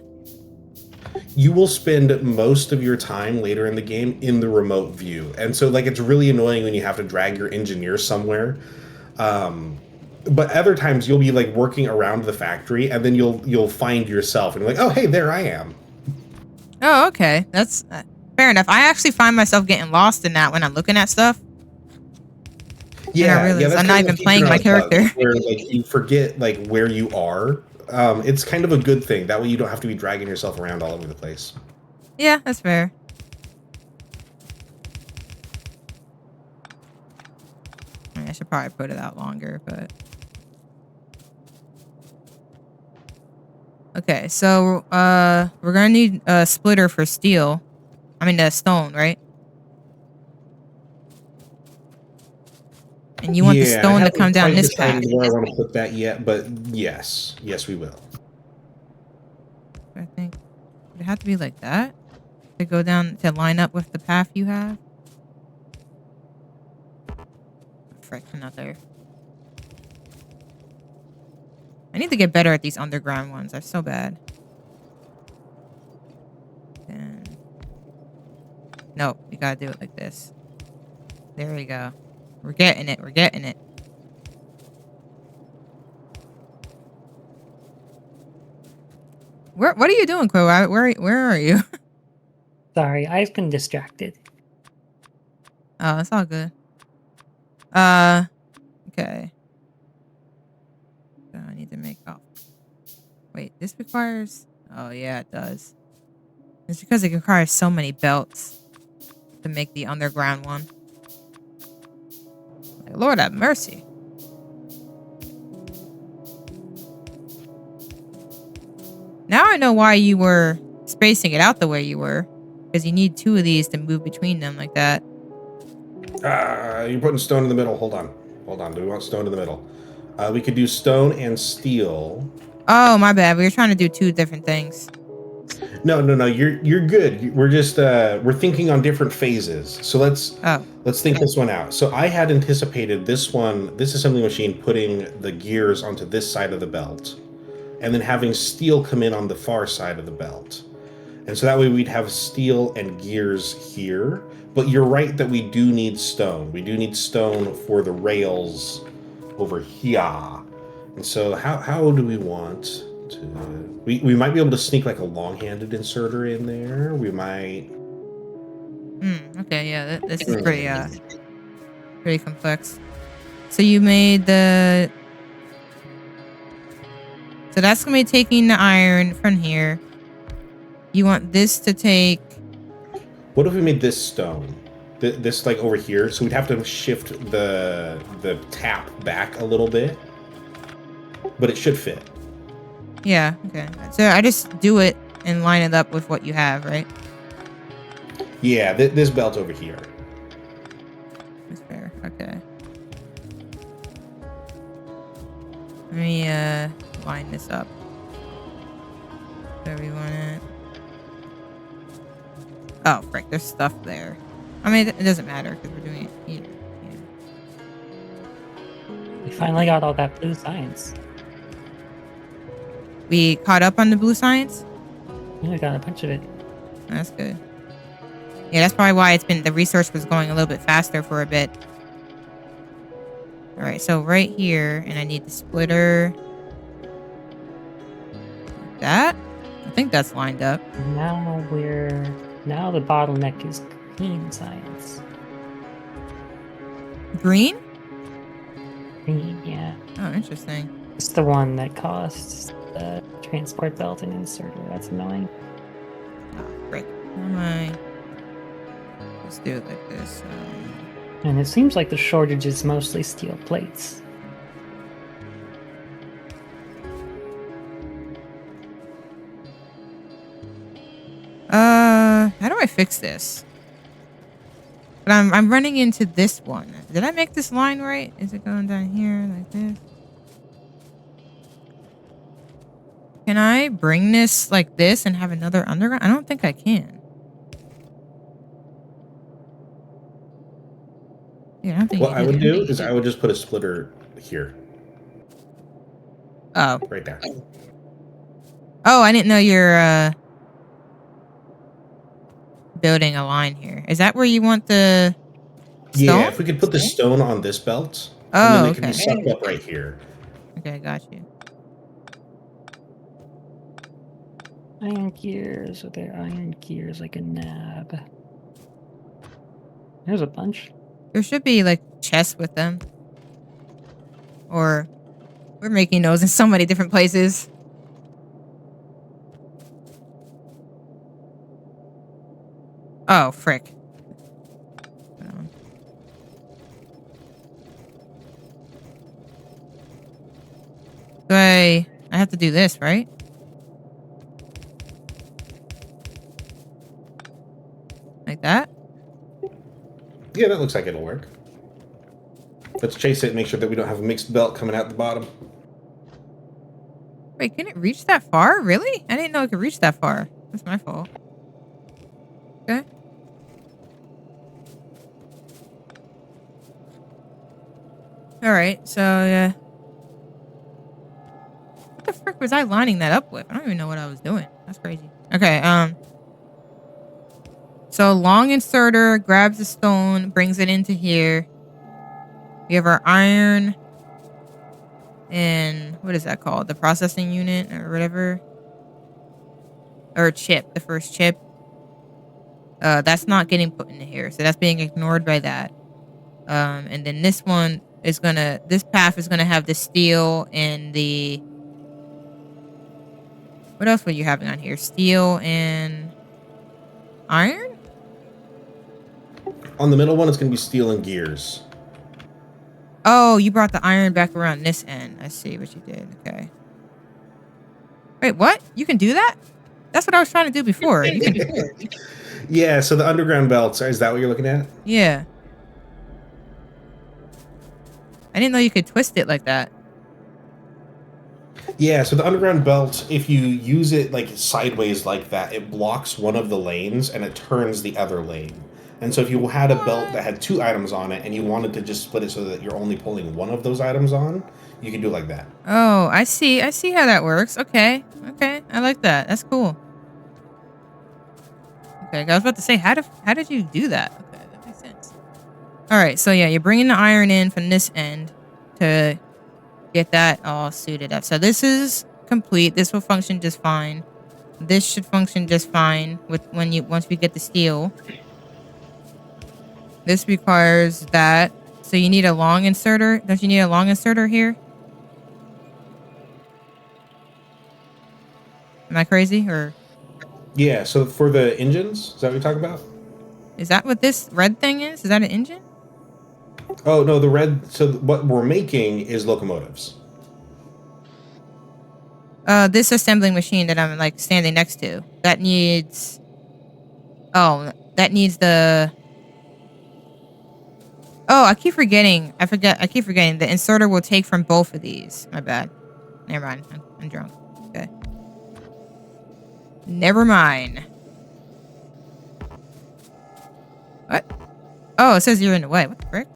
You will spend most of your time later in the game in the remote view. And so like it's really annoying when you have to drag your engineer somewhere. But other times you'll be like working around the factory and then you'll find yourself and you're like, "Oh, hey, there I am." Oh, okay. That's fair enough. I actually find myself getting lost in that when I'm looking at stuff. Yeah, realize that's I'm kind not of a even feature, playing not my a bug, character. where like you forget like where you are. It's kind of a good thing. That way you don't have to be dragging yourself around all over the place. Yeah, that's fair. I should probably put it out longer, but okay. So, we're gonna need a splitter for steel. I mean, the stone, right? And you want the Yeah, I stone to come haven't down quite this path. decided where I want to put that yet, but yes, we will. I think would it have to be like that to go down to line up with the path you have. Frick, another. I need to get better at these underground ones. I'm so bad. And no, you gotta do it like this. There we go. We're getting it. We're getting it. What are you doing, Quill? Where are you? Sorry, I've been distracted. Oh, it's all good. Okay. So I need to make. Oh, wait. This requires. Oh yeah, it does. It's because it requires so many belts to make the underground one. Like, Lord have mercy. Now I know why you were spacing it out the way you were. Because you need 2 of these to move between them like that. You're putting stone in the middle. Hold on. Do we want stone in the middle? We could do stone and steel. Oh, my bad. We were trying to do 2 different things. No. You're good. We're just we're thinking on different phases. So Oh. let's think this one out. So I had anticipated this assembly machine putting the gears onto this side of the belt, and then having steel come in on the far side of the belt. And so that way we'd have steel and gears here. But you're right that we do need stone. We do need stone for the rails over here. And so how do we want to... We might be able to sneak like a long-handed inserter in there. We might... Okay, yeah. This is pretty complex. So you made the... So that's going to be taking the iron from here. You want this to take... What if we made this stone? This like over here, so we'd have to shift the tap back a little bit, but it should fit. Yeah, okay. So I just do it and line it up with what you have, right? Yeah, this belt over here. That's fair. Okay. Let me line this up. Where we want it. Oh, frick, there's stuff there. I mean, it doesn't matter because we're doing it here. We finally got all that blue science. We caught up on the blue science? Yeah, we got a bunch of it. That's good. Yeah, that's probably why the research was going a little bit faster for a bit. All right, so right here, and I need the splitter. Like that. I think that's lined up. Now the bottleneck is green science. Green? Green, yeah. Oh, interesting. It's the one that costs the transport belt and inserter. That's annoying. Oh, frick. How am I? Let's do it like this. And it seems like the shortage is mostly steel plates. How do I fix this? But I'm running into this one. Did I make this line right? Is it going down here like this? Can I bring this like this and have another underground? I don't think I can. Yeah, I don't think What you I would do. do is I would just put a splitter here. Oh. Right there. Oh, I didn't know you're building a line here. Is that where you want the stone? Yeah, if we could put the stone on this belt, and Oh, then they okay. could be sucked up right here. Okay, got you. Iron gears. Are there iron gears like a nab? There's a bunch. There should be like chests with them. Or we're making those in so many different places. Oh, frick. So I have to do this, right? Like that? Yeah, that looks like it'll work. Let's chase it and make sure that we don't have a mixed belt coming out the bottom. Wait, can it reach that far? Really? I didn't know it could reach that far. That's my fault. Okay. Alright, so yeah. What the frick was I lining that up with? I don't even know what I was doing. That's crazy. Okay, so long inserter grabs the stone, brings it into here. We have our iron and what is that called? The processing unit or whatever. Or chip, the first chip. That's not getting put into here, so that's being ignored by that. And then this one is this path is gonna have the steel and the, what else were you having on here? Steel and iron? On the middle one, it's going to be steel and gears. Oh, you brought the iron back around this end. I see what you did. Okay. Wait, what? You can do that? That's what I was trying to do before. You can Yeah, so the underground belts, is that what you're looking at? Yeah. I didn't know you could twist it like that. Yeah, so the underground belt, if you use it like sideways like that, it blocks one of the lanes and it turns the other lane. And so if you had a belt that had 2 items on it and you wanted to just split it so that you're only pulling one of those items on, you can do it like that. Oh, I see. I see how that works. Okay. Okay. I like that. That's cool. Okay, I was about to say, how did you do that? Okay, that makes sense. All right, so yeah, you're bringing the iron in from this end to get that all suited up. So this is complete. This will function just fine. This should function just fine once we get the steel. This requires that. So you need a long inserter. Don't you need a long inserter here? Am I crazy or? Yeah, so for the engines, is that what you're talking about? Is that what this red thing is? Is that an engine? Oh, no, the red, so what we're making is locomotives. This assembling machine that I'm like standing next to, that needs, the, I keep forgetting. I keep forgetting. The inserter will take from both of these. My bad. Never mind. I'm drunk. Okay. Never mind. What? Oh, it says you're in the way. What the frick?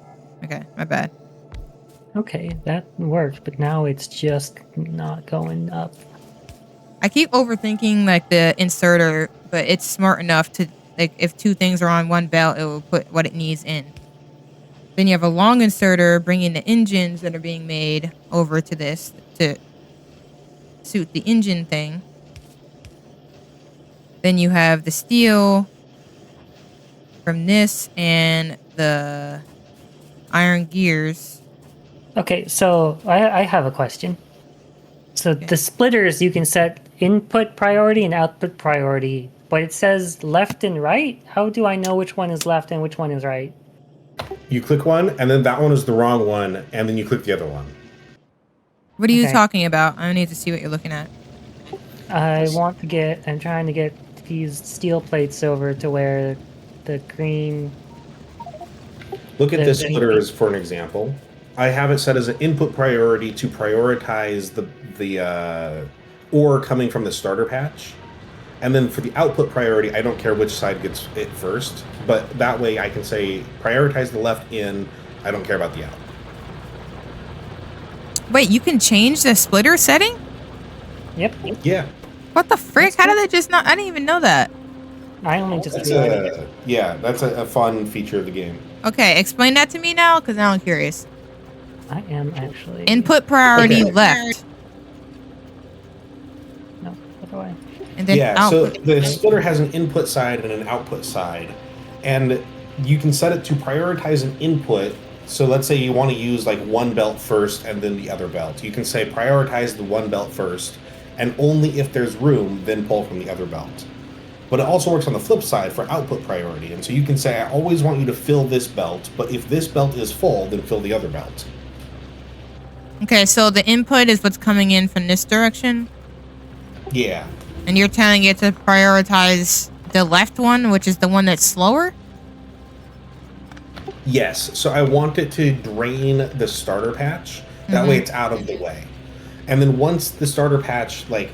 Okay, my bad. Okay, that worked, but now it's just not going up. I keep overthinking like the inserter, but it's smart enough to, like, if 2 things are on one belt, it will put what it needs in. Then you have a long inserter bringing the engines that are being made over to this to suit the engine thing. Then you have the steel from this and the iron gears. Okay, so I have a question. So the splitters, you can set input priority and output priority, but it says left and right. How do I know which one is left and which one is right? You click one, and then that one is the wrong one, and then you click the other one. What are you Okay. talking about? I need to see what you're looking at. I'm trying to get these steel plates over to where the green... Look at The- this the- splitters for an example. I have it set as an input priority to prioritize the ore coming from the starter patch. And then for the output priority, I don't care which side gets it first, but that way I can say prioritize the left in, I don't care about the out. Wait, you can change the splitter setting? Yep, Yeah. What the frick? How did they just not? I didn't even know that. I only just... That's a fun feature of the game. Okay, explain that to me now, because now I'm curious. I am actually... Input priority Okay. left, No, what do I... and then Yeah, so output. the splitter has an input side and an output side. And you can set it to prioritize an input. So let's say you want to use like one belt first and then the other belt. You can say prioritize the one belt first, and only if there's room, then pull from the other belt. But it also works on the flip side for output priority. And so you can say, I always want you to fill this belt, but if this belt is full, then fill the other belt. Okay, so the input is what's coming in from this direction, Yeah. and you're telling it to prioritize the left one, which is the one that's slower? Yes, so I want it to drain the starter patch. That way Mhm. it's out of the way. And then once the starter patch, like,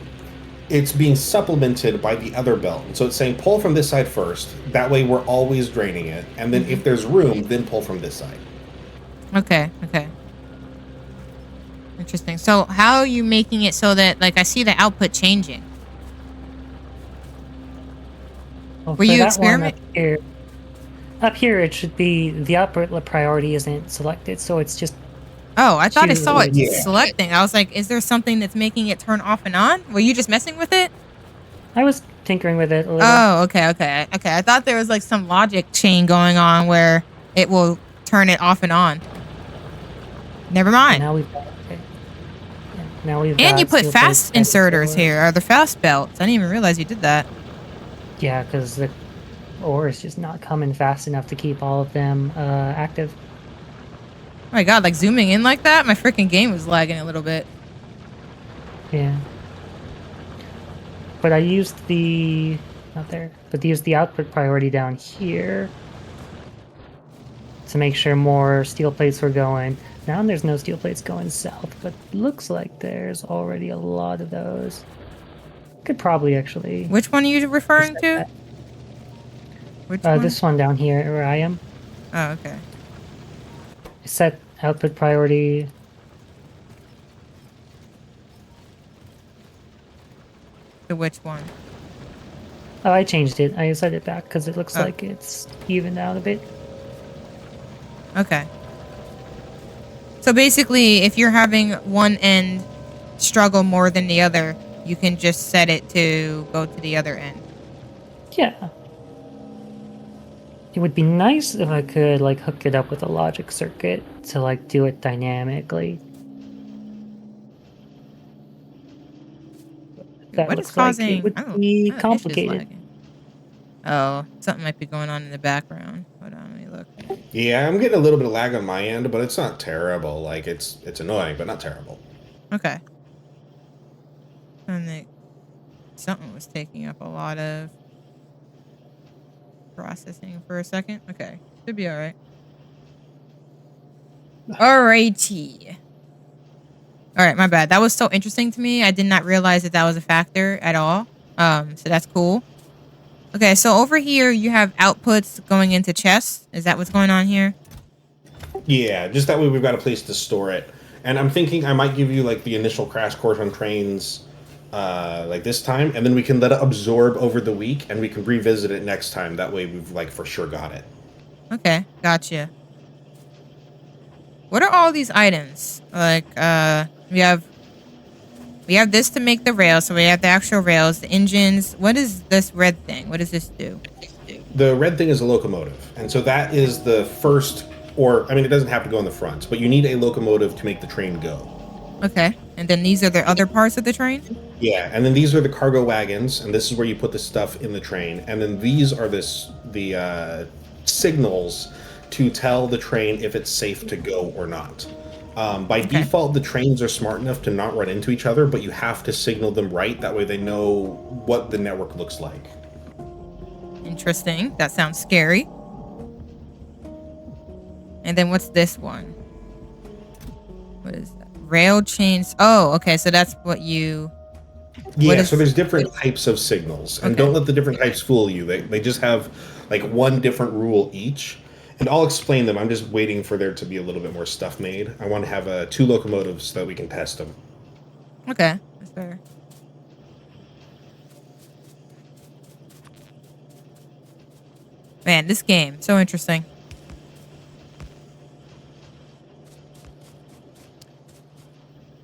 it's being supplemented by the other belt. So it's saying pull from this side first. That way we're always draining it. And then Mhm. if there's room, then pull from this side. Okay. Okay. Interesting. So how are you making it so that like I see the output changing? Well, Were for you that one experiment? up here it should be the output priority isn't selected, so it's just Oh, I thought I choose saw it like Yeah. selecting. I was like, is there something that's making it turn off and on? Were you just messing with it? I was tinkering with it a little. Oh, okay, okay, okay. I thought there was like some logic chain going on where it will turn it off and on. Never And mind. now we've got okay. Yeah, now we've And you got put steel plates fast headed inserters towards. here, or the fast belts. I didn't even realize you did that. Yeah, because the ore is just not coming fast enough to keep all of them active. Oh my god, like zooming in like that, my freaking game was lagging a little bit. Yeah. But I used the not there, but used the output priority down here to make sure more steel plates were going. Now there's no steel plates going south, but looks like there's already a lot of those. Could probably actually Which one are you referring reset to? that. Which one? This one down here where I am. Oh, okay. I set output priority. To which one? Oh, I changed it. I set it back because it looks Oh, like it's evened out a bit. okay. So basically, if you're having one end struggle more than the other, you can just set it to go to the other end. Yeah. It would be nice if I could like hook it up with a logic circuit to like do it dynamically. Wait, That what is looks like it causing? would Oh, be my dish is complicated. lagging. Oh, something might be going on in the background. Hold on, let me look. Yeah, I'm getting a little bit of lag on my end, but it's not terrible. Like it's annoying, but not terrible. Okay. And something was taking up a lot of processing for a second. Okay, should be all right. Alrighty. All right, my bad. That was so interesting to me. I did not realize that that was a factor at all. So that's cool. Okay, so over here you have outputs going into chests. Is that what's going on here? Yeah, just that way we've got a place to store it. And I'm thinking I might give you like the initial crash course on trains like this time, and then we can let it absorb over the week and we can revisit it next time. That way we've like for sure got it. Okay, gotcha. What are all these items? Like, we have this to make the rails, so we have the actual rails, the engines. What is this red thing? What does this do? The red thing is a locomotive, and so that is the first, or I mean, it doesn't have to go in the front, but you need a locomotive to make the train go. Okay, and then these are the other parts of the train. Yeah, and then these are the cargo wagons, and this is where you put the stuff in the train, and then these are the signals to tell the train if it's safe to go or not. By Okay, default, the trains are smart enough to not run into each other, but you have to signal them right. That way, they know what the network looks like. interesting. That sounds scary. And then what's this one? What is that? Rail chains. Oh, okay. So that's what you. What Yeah, so is? there's different types of signals, and Okay. don't let the different types fool you. They just have like one different rule each, and I'll explain them. I'm just waiting for there to be a little bit more stuff made. I want to have two locomotives so that we can test them. Okay, that's fair. Man, this game so interesting.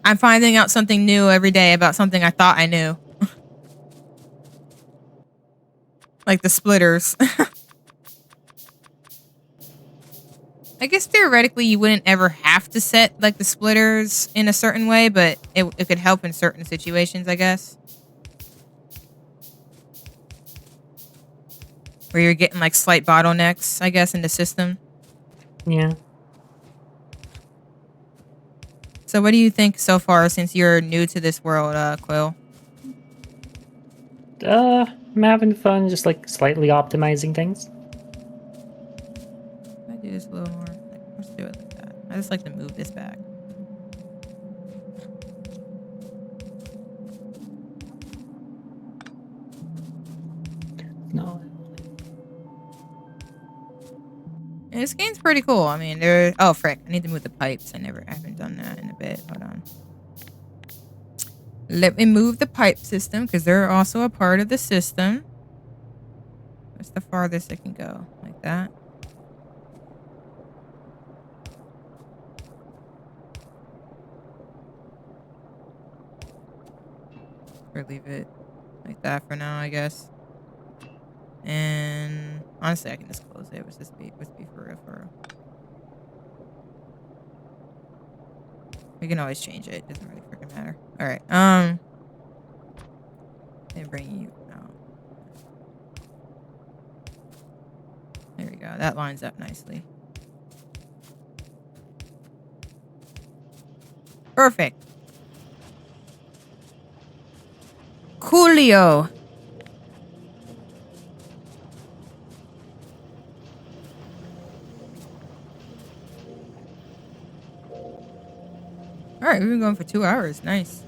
I'm finding out something new every day about something I thought I knew, like the splitters. I guess theoretically you wouldn't ever have to set like the splitters in a certain way, but it could help in certain situations, I guess. Where you're getting like slight bottlenecks, I guess, in the system. Yeah. So what do you think so far since you're new to this world, Quill? I'm having fun just like slightly optimizing things. I do this a little more. Like, let's do it like that. I just like to move this back. No. And this game's pretty cool. I mean, there. Oh frick! I need to move the pipes. I haven't done that in a bit. Hold on. Let me move the pipe system because they're also a part of the system. What's the farthest it can go? Like that. Or leave it like that for now, I guess. And honestly, I can just close it. Let's be for real, for real. We can always change it. It doesn't really freaking matter. All right. And bring you out. There we go. That lines up nicely. Perfect. Coolio. All right, we've been going for 2 hours. Nice.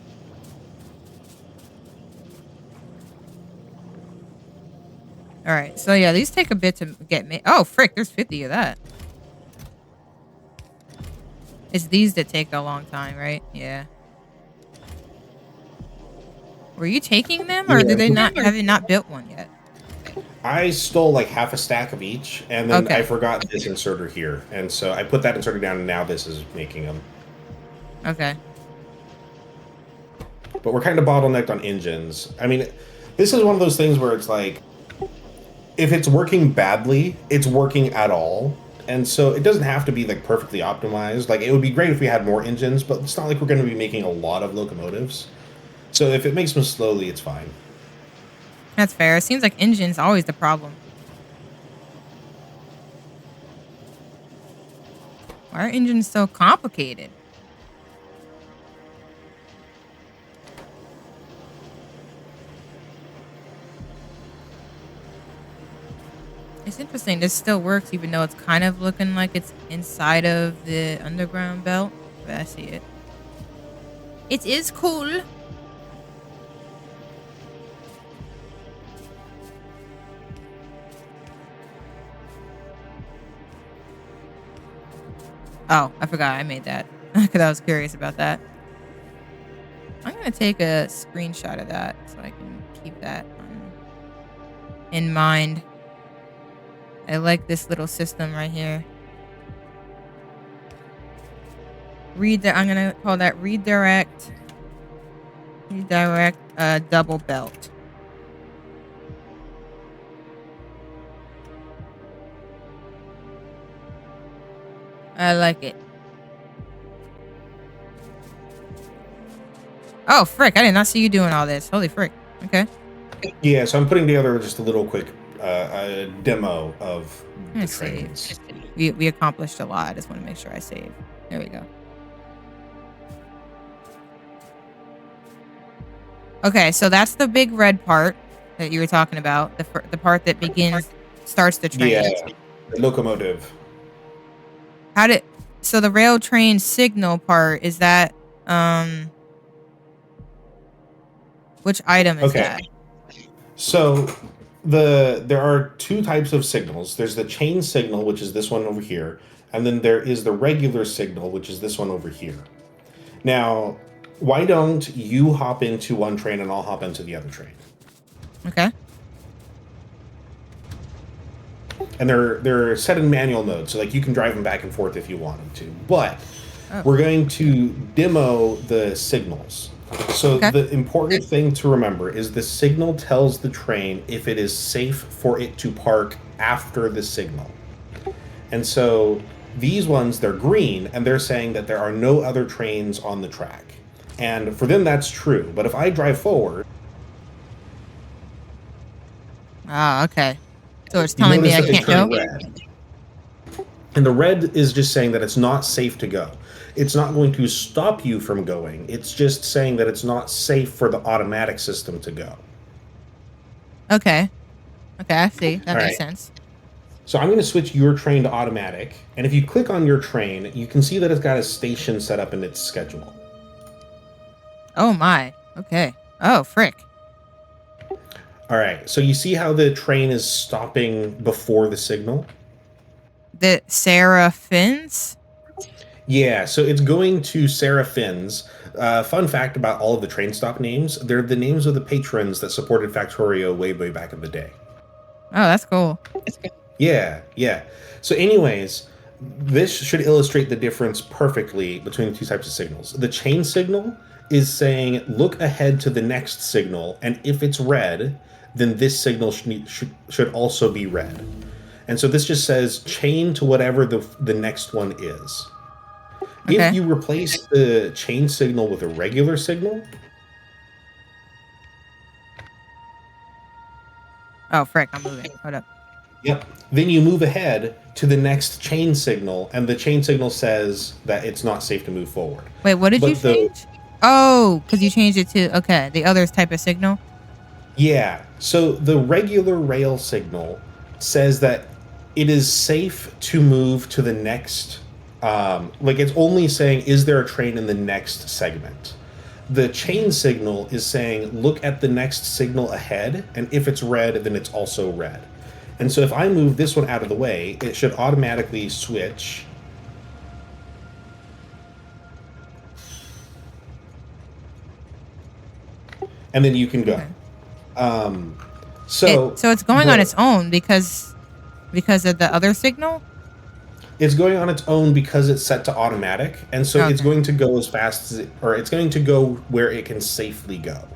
All right, so yeah, these take a bit to get made. Oh, frick, there's 50 of that. It's these that take a long time, right? Yeah. Were you taking them, or did they not? Have you not built one yet? I stole like half a stack of each, and then Okay. I forgot this inserter here, and so I put that inserter down, and now this is making them. Okay. But we're kind of bottlenecked on engines. I mean, this is one of those things where it's like, if it's working badly, it's working at all. And so it doesn't have to be like perfectly optimized. Like, it would be great if we had more engines, but it's not like we're going to be making a lot of locomotives. So if it makes them slowly, it's fine. That's fair. It seems like engine's always the problem. Why are engines so complicated? It's interesting. This still works even though it's kind of looking like it's inside of the underground belt. But I see it. It is cool. Oh, I forgot I made that because I was curious about that. I'm going to take a screenshot of that so I can keep that in mind. I like this little system right here. I'm going to call that redirect double belt. I like it. Oh, frick. I did not see you doing all this. Holy frick. Okay. Yeah, so I'm putting together just a little quick demo of the trains. We accomplished a lot. I just want to make sure I save. There we go. Okay, so that's the big red part that you were talking about. The part that starts the train. Yeah, the locomotive. So the rail train signal part, is that which item is that? So there are two types of signals. There's the chain signal, which is this one over here, and then there is the regular signal, which is this one over here. Now, why don't you hop into one train and I'll hop into the other train? Okay. And they're set in manual mode, so like you can drive them back and forth if you wanted to. But we're going to demo the signals. So the important thing to remember is the signal tells the train if it is safe for it to park after the signal. And so these ones, they're green, and they're saying that there are no other trains on the track. And for them, that's true. But if I drive forward... Ah, okay. So it's telling me I can't go? Red. And the red is just saying that it's not safe to go. It's not going to stop you from going. It's just saying that it's not safe for the automatic system to go. Okay. Okay, I see. That makes sense. So I'm going to switch your train to automatic, and if you click on your train, you can see that it's got a station set up in its schedule. Oh my. Okay. Oh, frick. All right, so you see how the train is stopping before the signal? The Sarah Finns? Yeah, so it's going to Sarah Finn's. Fun fact about all of the train stop names, they're the names of the patrons that supported Factorio way, way back in the day. Oh, that's cool. Yeah, yeah. So anyways, this should illustrate the difference perfectly between the two types of signals. The chain signal is saying, look ahead to the next signal, and if it's red, then this signal should also be red. And so this just says chain to whatever the next one is. Okay. If you replace the chain signal with a regular signal, Oh, frick. I'm moving. Hold up. yep, then you move ahead to the next chain signal, and the chain signal says that it's not safe to move forward. Wait, what did But you change? Oh, because you changed it to, okay, the other type of signal? Yeah, so the regular rail signal says that it is safe to move to the next, like it's only saying, is there a train in the next segment? The chain signal is saying, look at the next signal ahead, and if it's red, then it's also red. And so if I move this one out of the way, it should automatically switch. And then you can go. Okay. So it's going on its own because of the other signal? It's going on its own because it's set to automatic, and so it's Okay. going to go as fast as or it's going to go where it can safely go.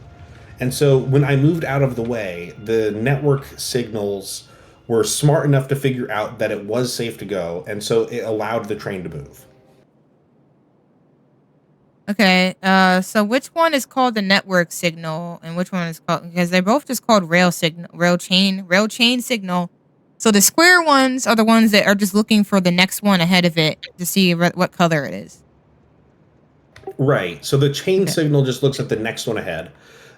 And so when I moved out of the way, the network signals were smart enough to figure out that it was safe to go, and so it allowed the train to move. Okay. So which one is called the network signal and which one is called, because they're both just called rail chain signal. So the square ones are the ones that are just looking for the next one ahead of it to see what color it is. Right. So the chain Okay. signal just looks at the next one ahead.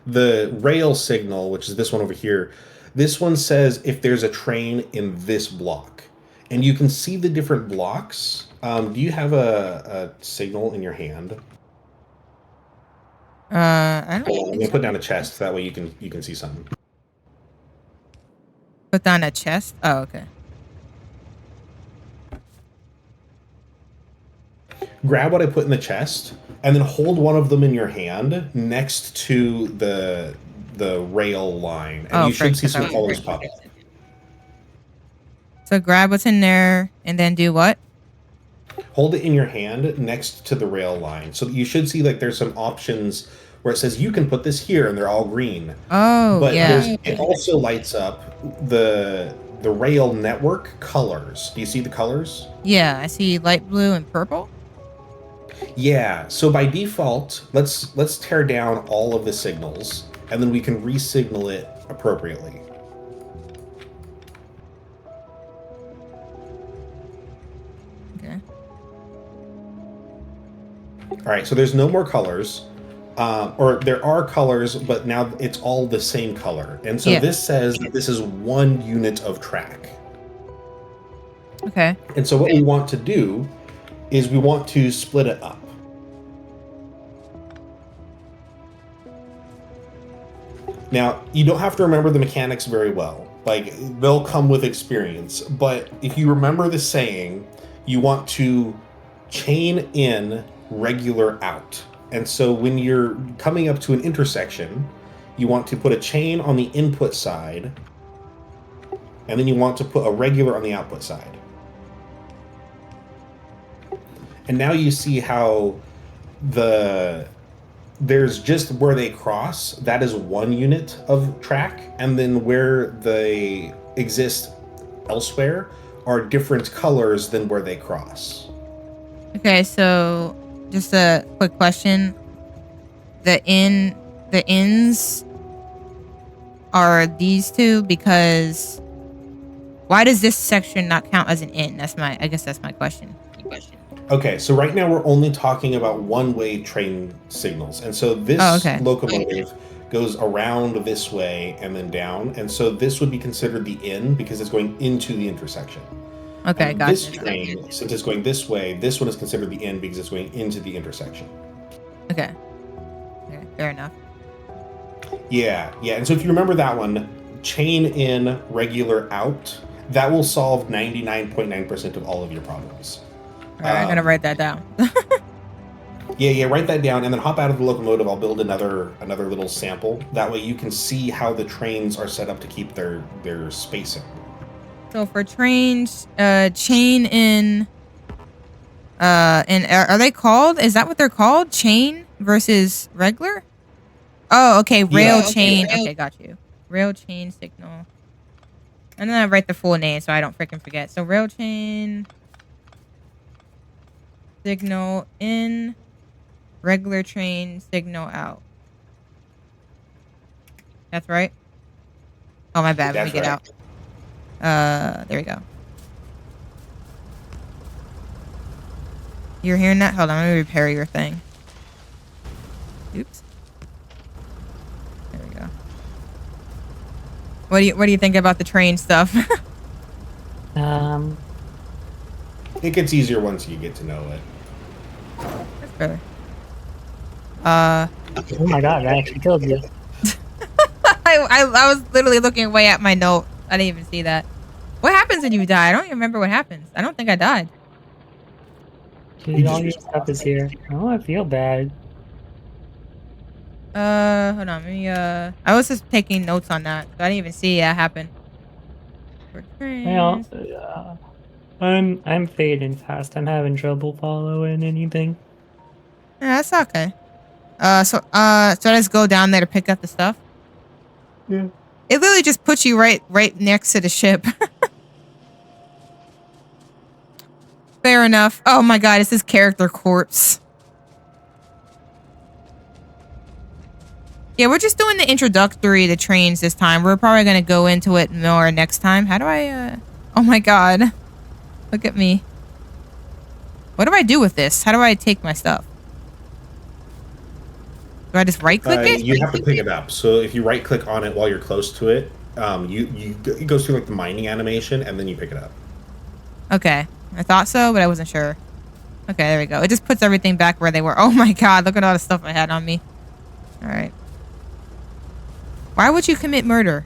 The rail signal, which is this one over here, this one says if there's a train in this block. And you can see the different blocks. Do you have a signal in your hand? I don't I'm think gonna so. put down a chest. That way you can see something. Put down a chest. Oh, okay. Grab what I put in the chest, and then hold one of them in your hand next to the rail line, and Oh, you should see frick, some okay. colors pop up. So grab what's in there and then do what? Hold it in your hand next to the rail line, so that you should see like there's some options where it says you can put this here, and they're all green. Oh, But yeah. it also lights up the rail network colors. Do you see the colors? Yeah, I see light blue and purple. Yeah. So by default, let's tear down all of the signals, and then we can re-signal it appropriately. Okay. All right. So there's no more colors. Or there are colors, but now it's all the same color. And so Yeah. this says that this is one unit of track. Okay. And so what we want to do is we want to split it up. Now, you don't have to remember the mechanics very well. Like, they'll come with experience. But if you remember the saying, you want to chain in, regular out. And so when you're coming up to an intersection, you want to put a chain on the input side, and then you want to put a regular on the output side. And now you see how there's just where they cross, that is one unit of track, and then where they exist elsewhere are different colors than where they cross. Okay, so just a quick question. The ins are these two because why does this section not count as an in? I guess that's my question. Okay, so right now we're only talking about one-way train signals. And so this locomotive goes around this way and then down. And so this would be considered the in because it's going into the intersection. Okay, And gotcha. this train, since it's going this way, this one is considered the in because it's going into the intersection. Okay. Fair enough. Yeah. And so if you remember that one, chain in, regular out, that will solve 99.9% of all of your problems. All right, I'm gonna write that down. Yeah, write that down and then hop out of the locomotive. I'll build another little sample. That way you can see how the trains are set up to keep their spacing. So for trains, chain in, and are they called? Is that what they're called? Chain versus regular? Oh, okay. Rail chain. Okay, got you. Rail chain signal. And then I write the full name so I don't freaking forget. So rail chain signal in, regular train signal out. That's right. Oh, my bad. Let me get out. There we go. You're hearing that? Hold on, let me repair your thing. Oops. There we go. What do you think about the train stuff? It gets easier once you get to know it. That's fair. Oh my god, I actually killed you. I was literally looking way at my note. I didn't even see that. What happens when you die? I don't even remember what happens. I don't think I died. Dude, all your stuff is here. Oh, I feel bad. Hold on. Let me, I was just taking notes on that. So I didn't even see that happen. For trains. Well, I'm fading fast. I'm having trouble following anything. Yeah, that's okay. So I just go down there to pick up the stuff? Yeah. It literally just puts you right next to the ship. Fair enough. Oh my god, it's his character corpse. Yeah, we're just doing the introductory to trains this time. We're probably going to go into it more next time. How do I, Oh my god. Look at me. What do I do with this? How do I take my stuff? Do I just right-click it? You have to pick it up. So if you right-click on it while you're close to it, it goes through like the mining animation, and then you pick it up. Okay. I thought so, but I wasn't sure. Okay, there we go. It just puts everything back where they were. Oh my god, look at all the stuff I had on me. Alright. Why would you commit murder?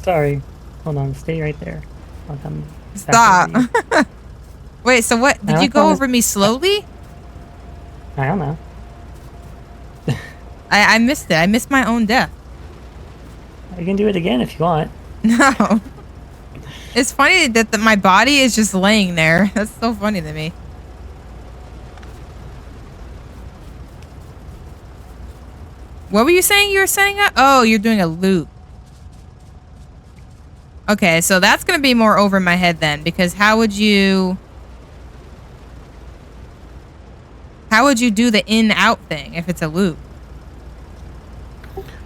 Sorry. Hold on, stay right there. I'll come back Stop. over you. Wait, so what? Did you go over me slowly? I don't know. I missed it. I missed my own death. You can do it again if you want. No. It's funny that my body is just laying there. That's so funny to me. What were you saying you were setting up? Oh, you're doing a loop. Okay, so that's going to be more over my head then, because how would you do the in-out thing if it's a loop?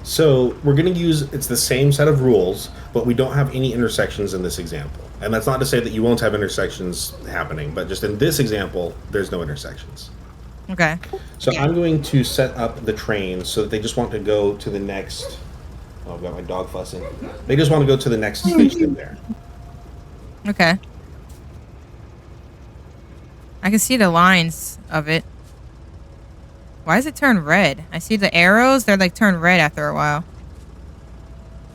So we're going to use, it's the same set of rules, but we don't have any intersections in this example. And that's not to say that you won't have intersections happening, but just in this example, there's no intersections. Okay. So I'm going to set up the trains so that they just want to go to the next... Oh, I've got my dog fussing. They just want to go to the next station there. Okay. I can see the lines of it. Why does it turn red? I see the arrows. They're like turn red after a while.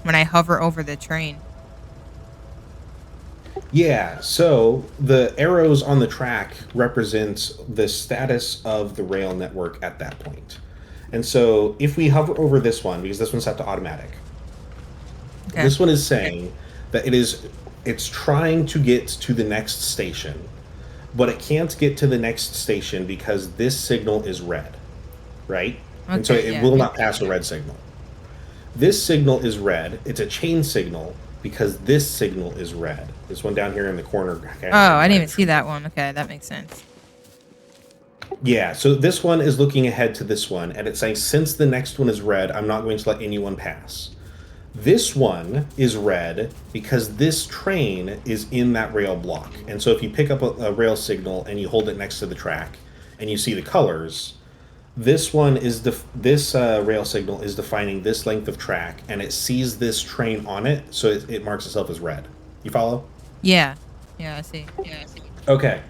When I hover over the train. Yeah, so the arrows on the track represents the status of the rail network at that point. And so if we hover over this one, because this one's set to automatic, okay. This one is saying that it's trying to get to the next station, but it can't get to the next station because this signal is red, right? Okay, and so it will not pass a red signal. This signal is red. It's a chain signal because this signal is red. This one down here in the corner. Oh, I didn't even see that one. Okay, that makes sense. Yeah, so this one is looking ahead to this one, and it's saying, since the next one is red, I'm not going to let anyone pass. This one is red because this train is in that rail block. And so if you pick up a rail signal and you hold it next to the track and you see the colors, This one is this rail signal is defining this length of track, and it sees this train on it, so it marks itself as red. You follow? Yeah. Yeah, I see. Okay.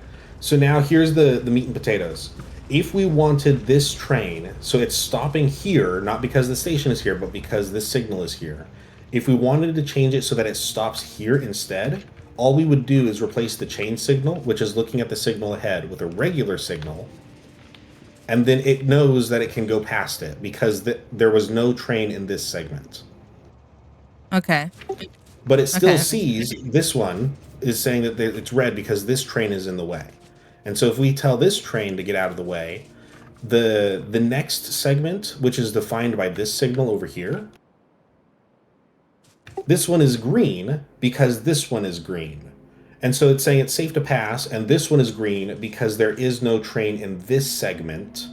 So now here's the meat and potatoes. If we wanted this train, so it's stopping here, not because the station is here, but because this signal is here. If we wanted to change it so that it stops here instead, all we would do is replace the chain signal, which is looking at the signal ahead, with a regular signal, and then it knows that it can go past it because there was no train in this segment. Okay. But it still Okay. sees this one is saying that it's red because this train is in the way. And so if we tell this train to get out of the way, the next segment, which is defined by this signal over here, this one is green because this one is green. And so it's saying it's safe to pass, and this one is green because there is no train in this segment,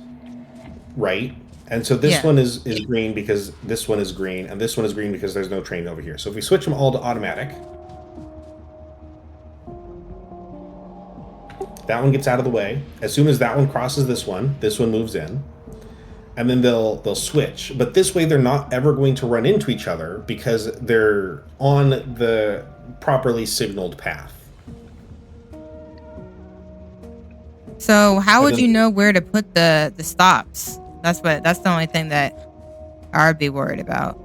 right? And so this one is green because this one is green, and this one is green because there's no train over here. So if we switch them all to automatic, that one gets out of the way. As soon as that one crosses this one moves in. And then they'll switch. But this way they're not ever going to run into each other because they're on the properly signaled path. So how would you know where to put the stops? That's the only thing that I would be worried about.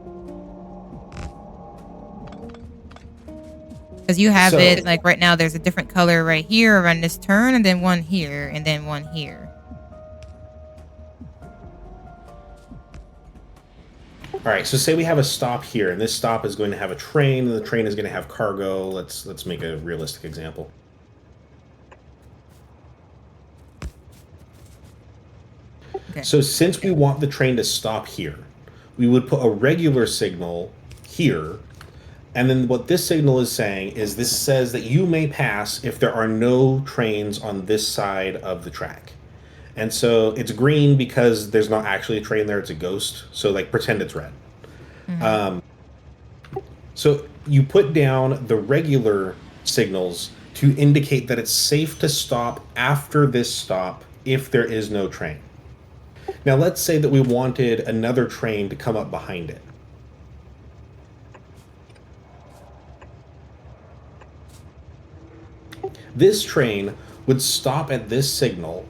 Because you have it like right now, there's a different color right here around this turn, and then one here, and then one here. All right, so say we have a stop here, and this stop is going to have a train, and the train is going to have cargo. Let's make a realistic example. Okay. So since we want the train to stop here, we would put a regular signal here. And then what this signal is saying is this says that you may pass if there are no trains on this side of the track. And so it's green because there's not actually a train there, it's a ghost. So like pretend it's red. Mm-hmm. So you put down the regular signals to indicate that it's safe to stop after this stop if there is no train. Now let's say that we wanted another train to come up behind it. This train would stop at this signal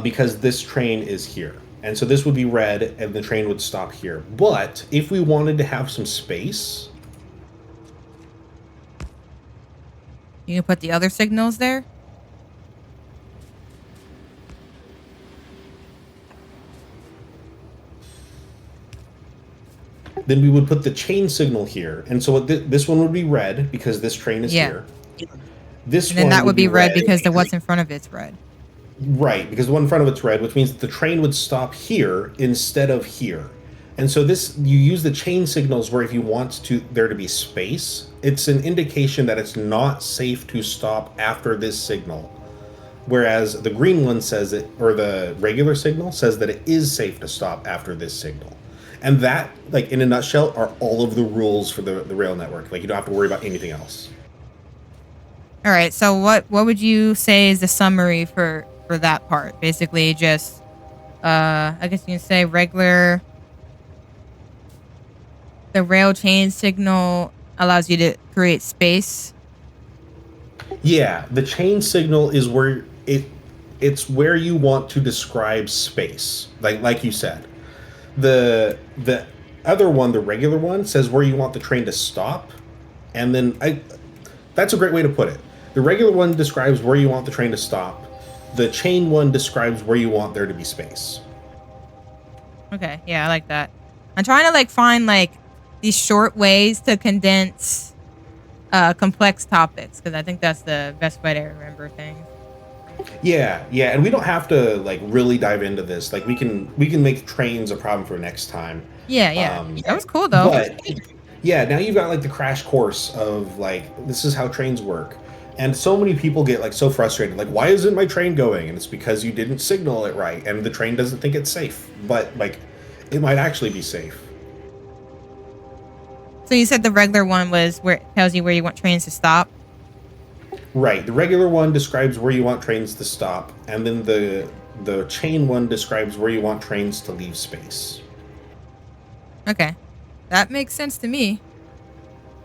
because this train is here. And so this would be red and the train would stop here. But if we wanted to have some space... You can put the other signals there? Then we would put the chain signal here. And so this one would be red because this train is here. This and then that would be red because the what's in front of it's red. Right, because the one in front of it's red, which means that the train would stop here instead of here. And so you use the chain signals where if you want there to be space, it's an indication that it's not safe to stop after this signal. Whereas the green one says it, or the regular signal says that it is safe to stop after this signal. And that, like in a nutshell, are all of the rules for the rail network. Like you don't have to worry about anything else. All right, so what would you say is the summary for that part? Basically just, I guess you can say regular, the rail chain signal allows you to create space. Yeah, the chain signal is where it's where you want to describe space, like you said. The other one, the regular one, says where you want the train to stop, and then that's a great way to put it. The regular one describes where you want the train to stop. The chain one describes where you want there to be space. Okay, yeah, I like that. I'm trying to find these short ways to condense complex topics because I think that's the best way to remember things. Yeah, and we don't have to really dive into this. Like we can make trains a problem for next time. Yeah. That was cool though. But yeah, now you've got the crash course of this is how trains work. And so many people get so frustrated, why isn't my train going? And it's because you didn't signal it right, and the train doesn't think it's safe. But it might actually be safe. So you said the regular one was where it tells you where you want trains to stop? Right. The regular one describes where you want trains to stop, and then the the chain one describes where you want trains to leave space. Okay. That makes sense to me.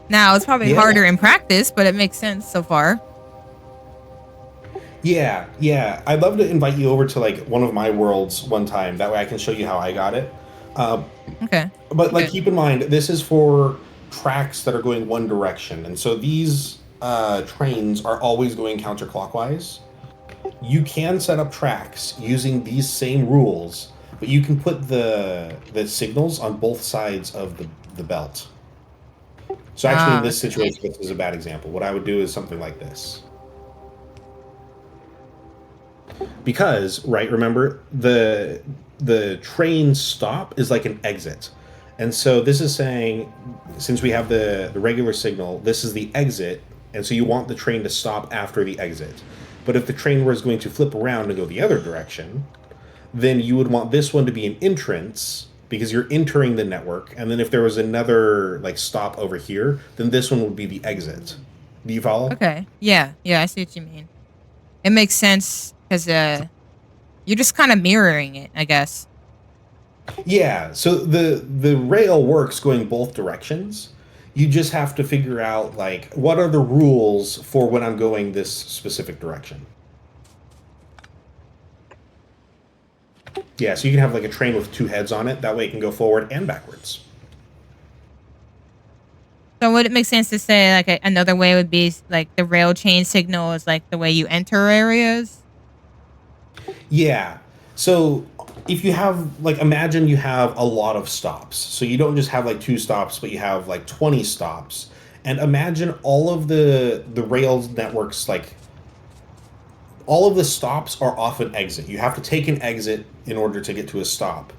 Now, it's probably Yeah. harder in practice, but it makes sense so far. Yeah. I'd love to invite you over to like one of my worlds one time. That way I can show you how I got it. Uh, Okay. but like, keep in mind, this is for tracks that are going one direction, and so these trains are always going counterclockwise. You can set up tracks using these same rules, but you can put the signals on both sides of the belt. So actually, in Ah, this okay. situation, this is a bad example. What I would do is something like this. Because, right, remember, the train stop is like an exit. And so this is saying, since we have the regular signal, this is the exit, and so you want the train to stop after the exit. But if the train was going to flip around and go the other direction, then you would want this one to be an entrance because you're entering the network. And then if there was another like stop over here, then this one would be the exit. Do you follow? Okay. Yeah. Yeah, I see what you mean. It makes sense because you're just kind of mirroring it, I guess. Yeah. So the rail works going both directions. You just have to figure out like what are the rules for when I'm going this specific direction. Yeah, so you can have like a train with two heads on it. That way it can go forward and backwards. So would it make sense to say like another way would be like the rail chain signal is like the way you enter areas? Yeah. So if you have like imagine you have a lot of stops. So you don't just have like two stops, but you have like 20 stops. And imagine all of the rails networks like all of the stops are off an exit. You have to take an exit in order to get to a stop.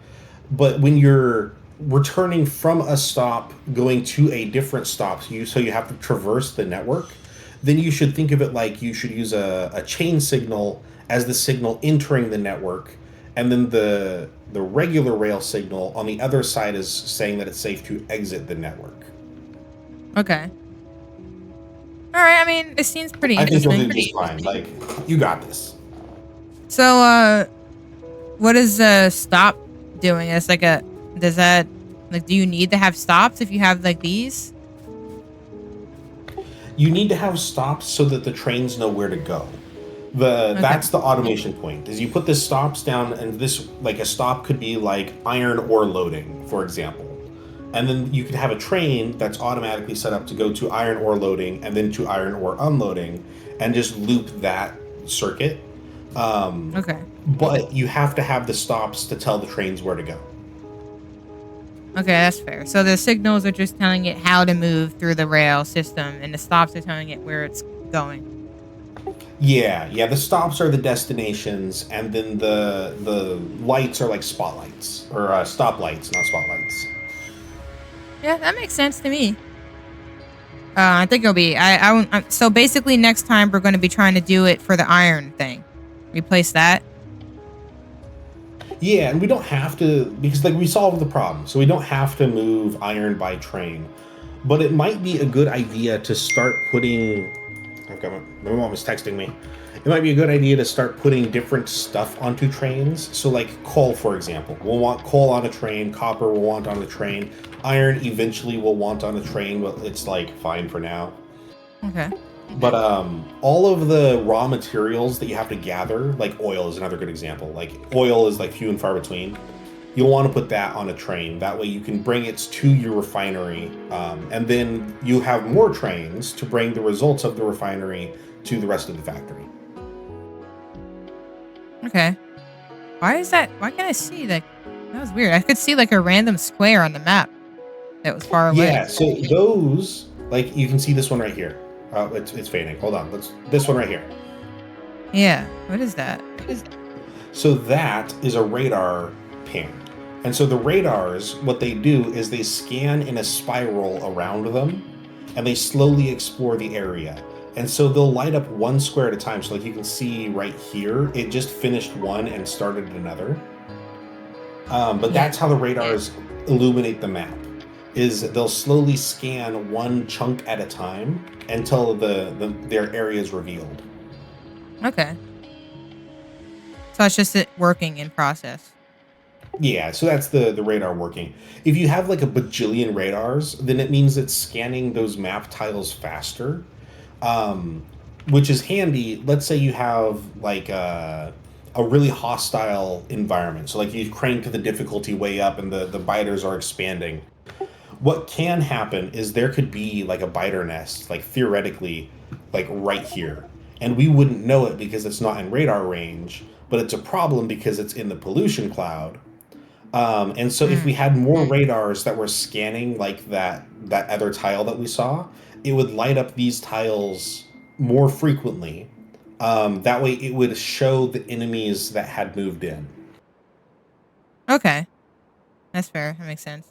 But when you're returning from a stop going to a different stop, so you have to traverse the network, then you should think of it like you should use a chain signal as the signal entering the network, and then the regular rail signal on the other side is saying that it's safe to exit the network. Okay. All right. I mean, it seems pretty I think you'll do interesting. just fine. Like, you got this. So, what is stop doing? It's like does that like do you need to have stops if you have like these? You need to have stops so that the trains know where to go. The Okay. That's the automation point. Is you put the stops down, and this like a stop could be like iron ore loading, for example, and then you could have a train that's automatically set up to go to iron ore loading and then to iron ore unloading, and just loop that circuit. Okay. But you have to have the stops to tell the trains where to go. Okay, that's fair. So the signals are just telling it how to move through the rail system, and the stops are telling it where it's going. Yeah. The stops are the destinations, and then the lights are like spotlights or stoplights, not spotlights. Yeah, that makes sense to me. I think it'll be. So basically, next time we're going to be trying to do it for the iron thing. Replace that. Yeah, and we don't have to because like we solved the problem, so we don't have to move iron by train. But it might be a good idea to start putting. Okay, my mom is texting me. It might be a good idea to start putting different stuff onto trains. So like coal, for example, we'll want coal on a train. Copper we'll want on a train. Iron eventually we'll want on a train, but it's like fine for now. Okay. But all of the raw materials that you have to gather, like oil is another good example. Like oil is like few and far between. You'll want to put that on a train. That way you can bring it to your refinery, and then you have more trains to bring the results of the refinery to the rest of the factory. Okay. Why is that? Why can't I see that? That was weird. I could see like a random square on the map that was far away. Yeah, so those, like you can see this one right here. It's fading. Hold on. This one right here. Yeah. What is that? So that is a radar ping. And so the radars, what they do is they scan in a spiral around them, and they slowly explore the area. And so they'll light up one square at a time. So like you can see right here, it just finished one and started another. But that's how the radars illuminate the map. Is they'll slowly scan one chunk at a time until their area is revealed. Okay. So it's just it working in process. Yeah, so that's the radar working. If you have like a bajillion radars, then it means it's scanning those map tiles faster, um, which is handy. Let's say you have like a really hostile environment. So like you crank the difficulty way up and the biters are expanding. What can happen is there could be like a biter nest, like theoretically, like right here. And we wouldn't know it because it's not in radar range, but it's a problem because it's in the pollution cloud. And so if we Mm. had more radars that were scanning like that other tile that we saw, it would light up these tiles more frequently. That way it would show the enemies that had moved in. Okay, that's fair. That makes sense.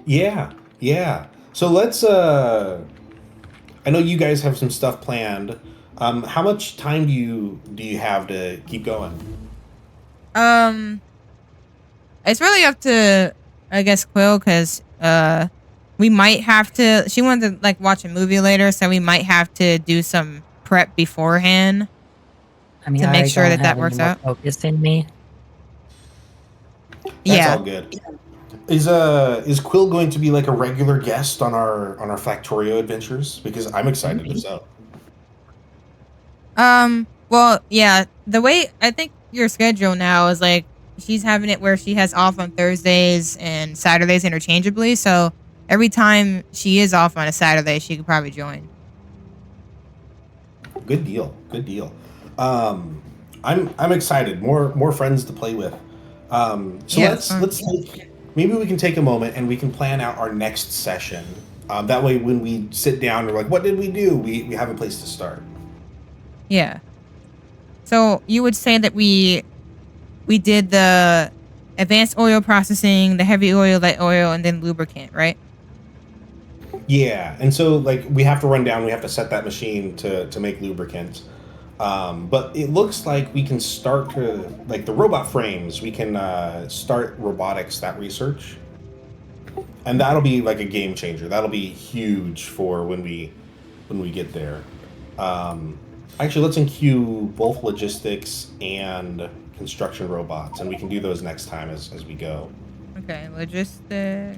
Yeah, yeah. So let's I know you guys have some stuff planned. How much time do you have to keep going? Um, it's really up to, I guess, Quill, because we might have to. She wanted to like watch a movie later, so we might have to do some prep beforehand I mean, to make I sure don't that have that any works more out. focus in me. That's Yeah. all good. Is Quill going to be like a regular guest on our Factorio adventures? Because I'm excited Maybe. as so. Well, yeah. The way I think your schedule now is like she's having it where she has off on Thursdays and Saturdays interchangeably. So every time she is off on a Saturday, she could probably join. Good deal. Good deal. Um, I'm excited. More friends to play with. So Yeah, it's let's fun. let's take, maybe we can take a moment and we can plan out our next session. That way, when we sit down, we're like, "What did we do?" We have a place to start. Yeah. So you would say that we did the advanced oil processing, the heavy oil, light oil, and then lubricant, right? Yeah, and so like we have to run down. We have to set that machine to make lubricant. But it looks like we can start to like the robot frames. We can start robotics that research, and that'll be like a game changer. That'll be huge for when we get there. Um, Actually, let's include both logistics and construction robots, and we can do those next time as we go. Okay, logistic,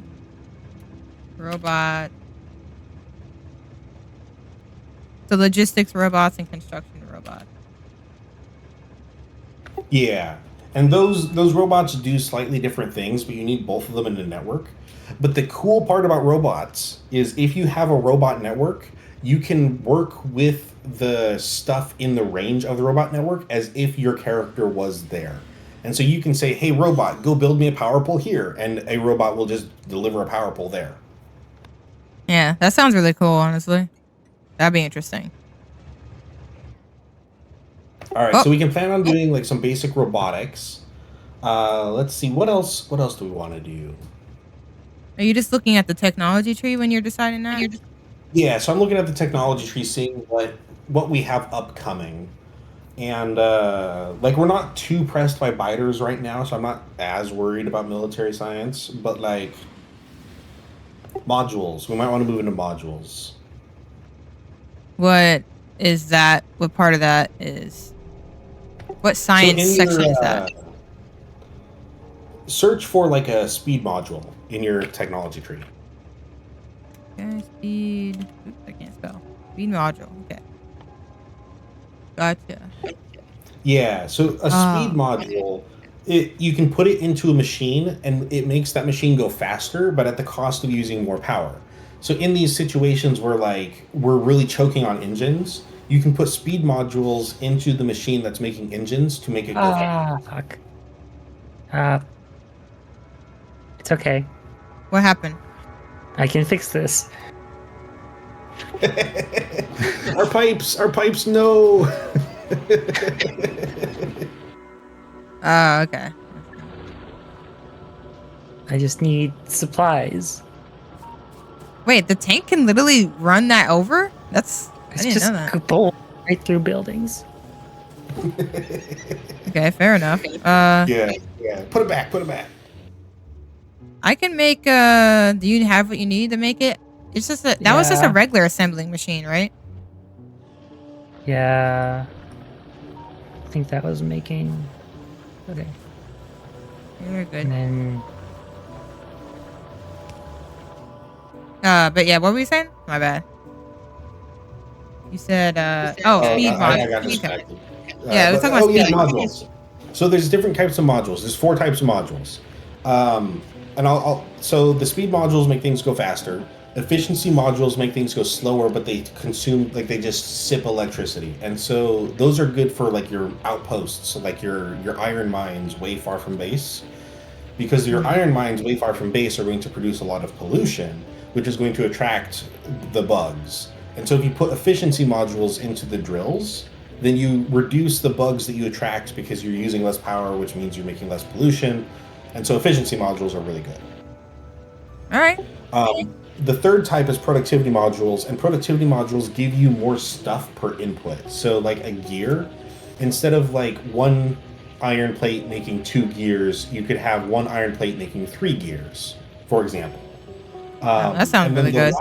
robot. So logistics robots and construction robots. Yeah, and those robots do slightly different things, but you need both of them in the network. But the cool part about robots is if you have a robot network, you can work with the stuff in the range of the robot network as if your character was there. And so you can say, "Hey, robot, go build me a power pole here," and a robot will just deliver a power pole there. Yeah, that sounds really cool, honestly. That'd be interesting. All right, Oh, so we can plan on doing like some basic robotics. Let's see what else. What else do we want to do? are you just looking at the technology tree when you're deciding that? Yeah, so I'm looking at the technology tree, seeing what we have upcoming, and like we're not too pressed by biters right now, so I'm not as worried about military science. But like modules, we might want to move into modules. What is that? What part of that is? What So science in your section is that? search for like a speed module in your technology tree. Okay, speed. Oops, I can't spell. Speed module. Okay. Gotcha. Yeah, so a speed Ah. module, you can put it into a machine and it makes that machine go faster, but at the cost of using more power. So in these situations where like we're really choking on engines, you can put speed modules into the machine that's making engines to make it go faster. Ah, fuck. Uh, it's okay. What happened? I can fix this. Our pipes, no. Oh, okay. I just need supplies. Wait, the tank can literally run that over? I It's didn't just know that. bolt right through buildings. Okay, fair enough. Yeah, yeah. Put it back. Put it back. I can make do you have what you need to make it? It's just that was just a Yeah. regular assembling machine, right? Yeah. think that was making. Okay. You're good. And then But yeah, what were you saying? My bad. You said, speed mod. I got Okay. distracted. Yeah, we're talking about speed modules. So there's different types of modules. There's 4 types of modules. So the speed modules make things go faster. Efficiency modules make things go slower, but they consume, like, they just sip electricity. And so those are good for like your outposts, so like your iron mines way far from base. Because your iron mines way far from base are going to produce a lot of pollution, which is going to attract the bugs. And so if you put efficiency modules into the drills, then you reduce the bugs that you attract because you're using less power, which means you're making less pollution. And so efficiency modules are really good. All right. The third type is productivity modules, and productivity modules give you more stuff per input. So like a gear, instead of like 1 iron plate making 2 gears, you could have 1 iron plate making 3 gears, for example. That sounds really good.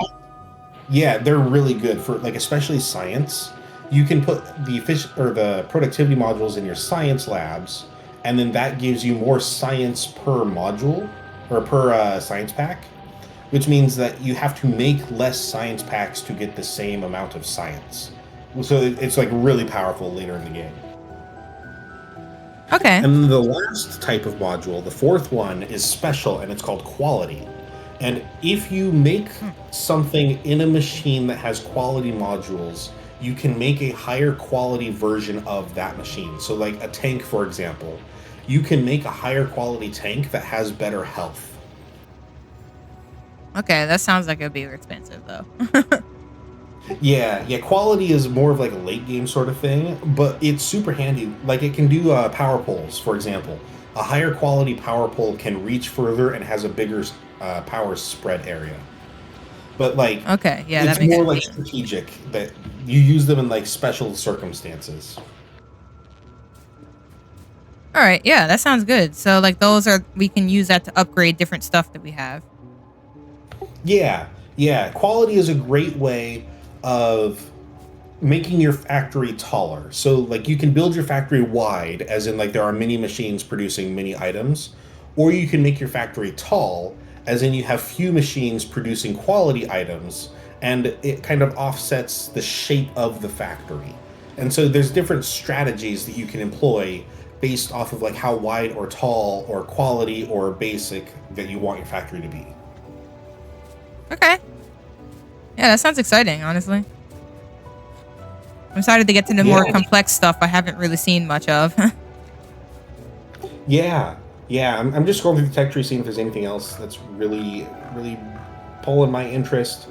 Yeah, they're really good for, like, especially science. You can put the productivity modules in your science labs, and then that gives you more science per module or per science pack, which means that you have to make less science packs to get the same amount of science. So it's like really powerful later in the game. Okay. And the last type of module, the 4th one, is special, and it's called quality. And if you make something in a machine that has quality modules, you can make a higher quality version of that machine. So like a tank, for example, you can make a higher quality tank that has better health. Okay, that sounds like it'd be expensive though. Yeah, quality is more of like a late game sort of thing, but it's super handy. Like it can do power poles, for example. A higher quality power pole can reach further and has a bigger power spread area. But like, okay, yeah, it's that makes more sense. like strategic, that you use them in like special circumstances. All right, yeah, that sounds good. So like we can use that to upgrade different stuff that we have. Yeah. Quality is a great way of making your factory taller. So like you can build your factory wide, as in like there are many machines producing many items, or you can make your factory tall, as in you have few machines producing quality items, and it kind of offsets the shape of the factory. And so there's different strategies that you can employ based off of like how wide or tall or quality or basic that you want your factory to be. Okay. Yeah, that sounds exciting, honestly. I'm excited to get to the more complex stuff I haven't really seen much of. Yeah. I'm just scrolling through the tech tree, seeing if there's anything else that's really pulling my interest.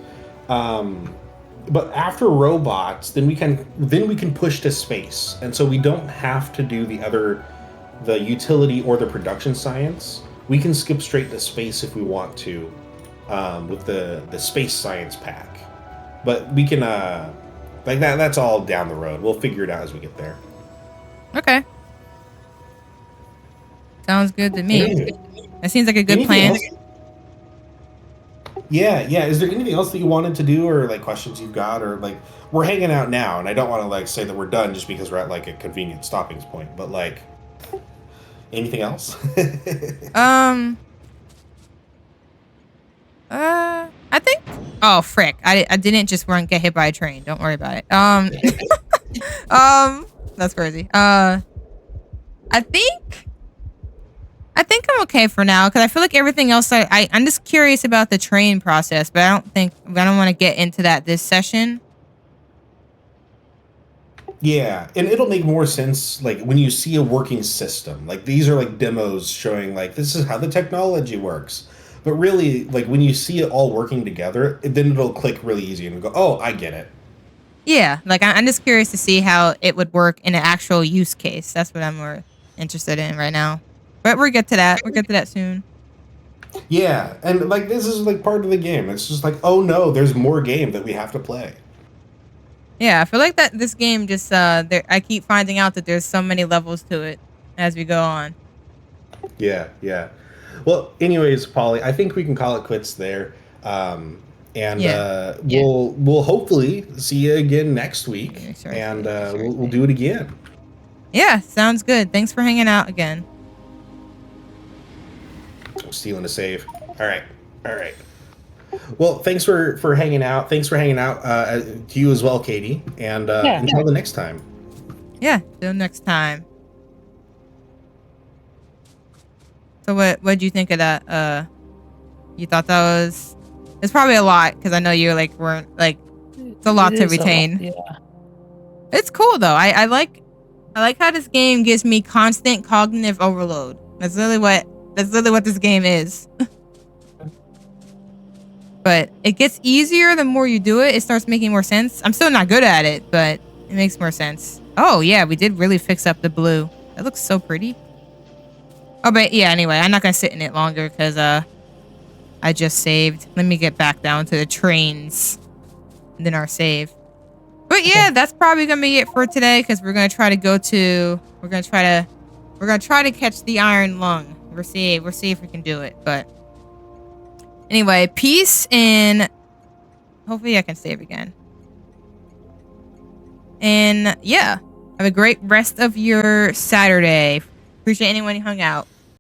But after robots, then we can push to space, and so we don't have to do the utility or the production science. We can skip straight to space if we want to, with the space science pack. But we can like that. That's all down the road. We'll figure it out as we get there. Okay. Sounds good to me. That seems like a good plan. Yeah. Is there anything else that you wanted to do, or like questions you've got, or like we're hanging out now, and I don't want to like say that we're done just because we're at like a convenient stopping point, but like anything else? I think. Oh frick! I didn't just get hit by a train. Don't worry about it. That's crazy. I think I'm okay for now, because I feel like everything else. I'm just curious about the train process, but I don't want to get into that this session. Yeah, and it'll make more sense like when you see a working system. Like these are like demos showing like this is how the technology works. But really, like when you see it all working together, then it'll click really easy and go, "Oh, I get it." Yeah, like I'm just curious to see how it would work in an actual use case. That's what I'm more interested in right now. But we'll get to that. We'll get to that soon. Yeah, and like this is like part of the game. It's just like, oh no, there's more game that we have to play. Yeah, I feel like that this game just I keep finding out that there's so many levels to it as we go on. Yeah. Well, anyways, Polly, I think we can call it quits there. We'll hopefully see you again next week, and we'll do it again. Yeah, sounds good. Thanks for hanging out again. I'm stealing a save. All right. All right. Well, thanks for hanging out. Thanks for hanging out to you as well, Katie. And Yeah. until the next time. Yeah, till next time. So what'd you think of that? You thought that was it's probably a lot because I know you like weren't like it's a lot It to is a lot, retain. yeah. It's cool though. I like how this game gives me constant cognitive overload. That's literally what this game is. But it gets easier the more you do it. It starts making more sense. I'm still not good at it, but it makes more sense. Oh yeah, we did really fix up the blue. That looks so pretty. Oh, but yeah, anyway, I'm not gonna sit in it longer because I just saved. Let me get back down to the trains and then our save. But yeah, that's probably gonna be it for today because we're gonna try to catch the iron lung. We'll see if we can do it. But anyway, peace and hopefully I can save again. And yeah, have a great rest of your Saturday. Appreciate anyone who hung out.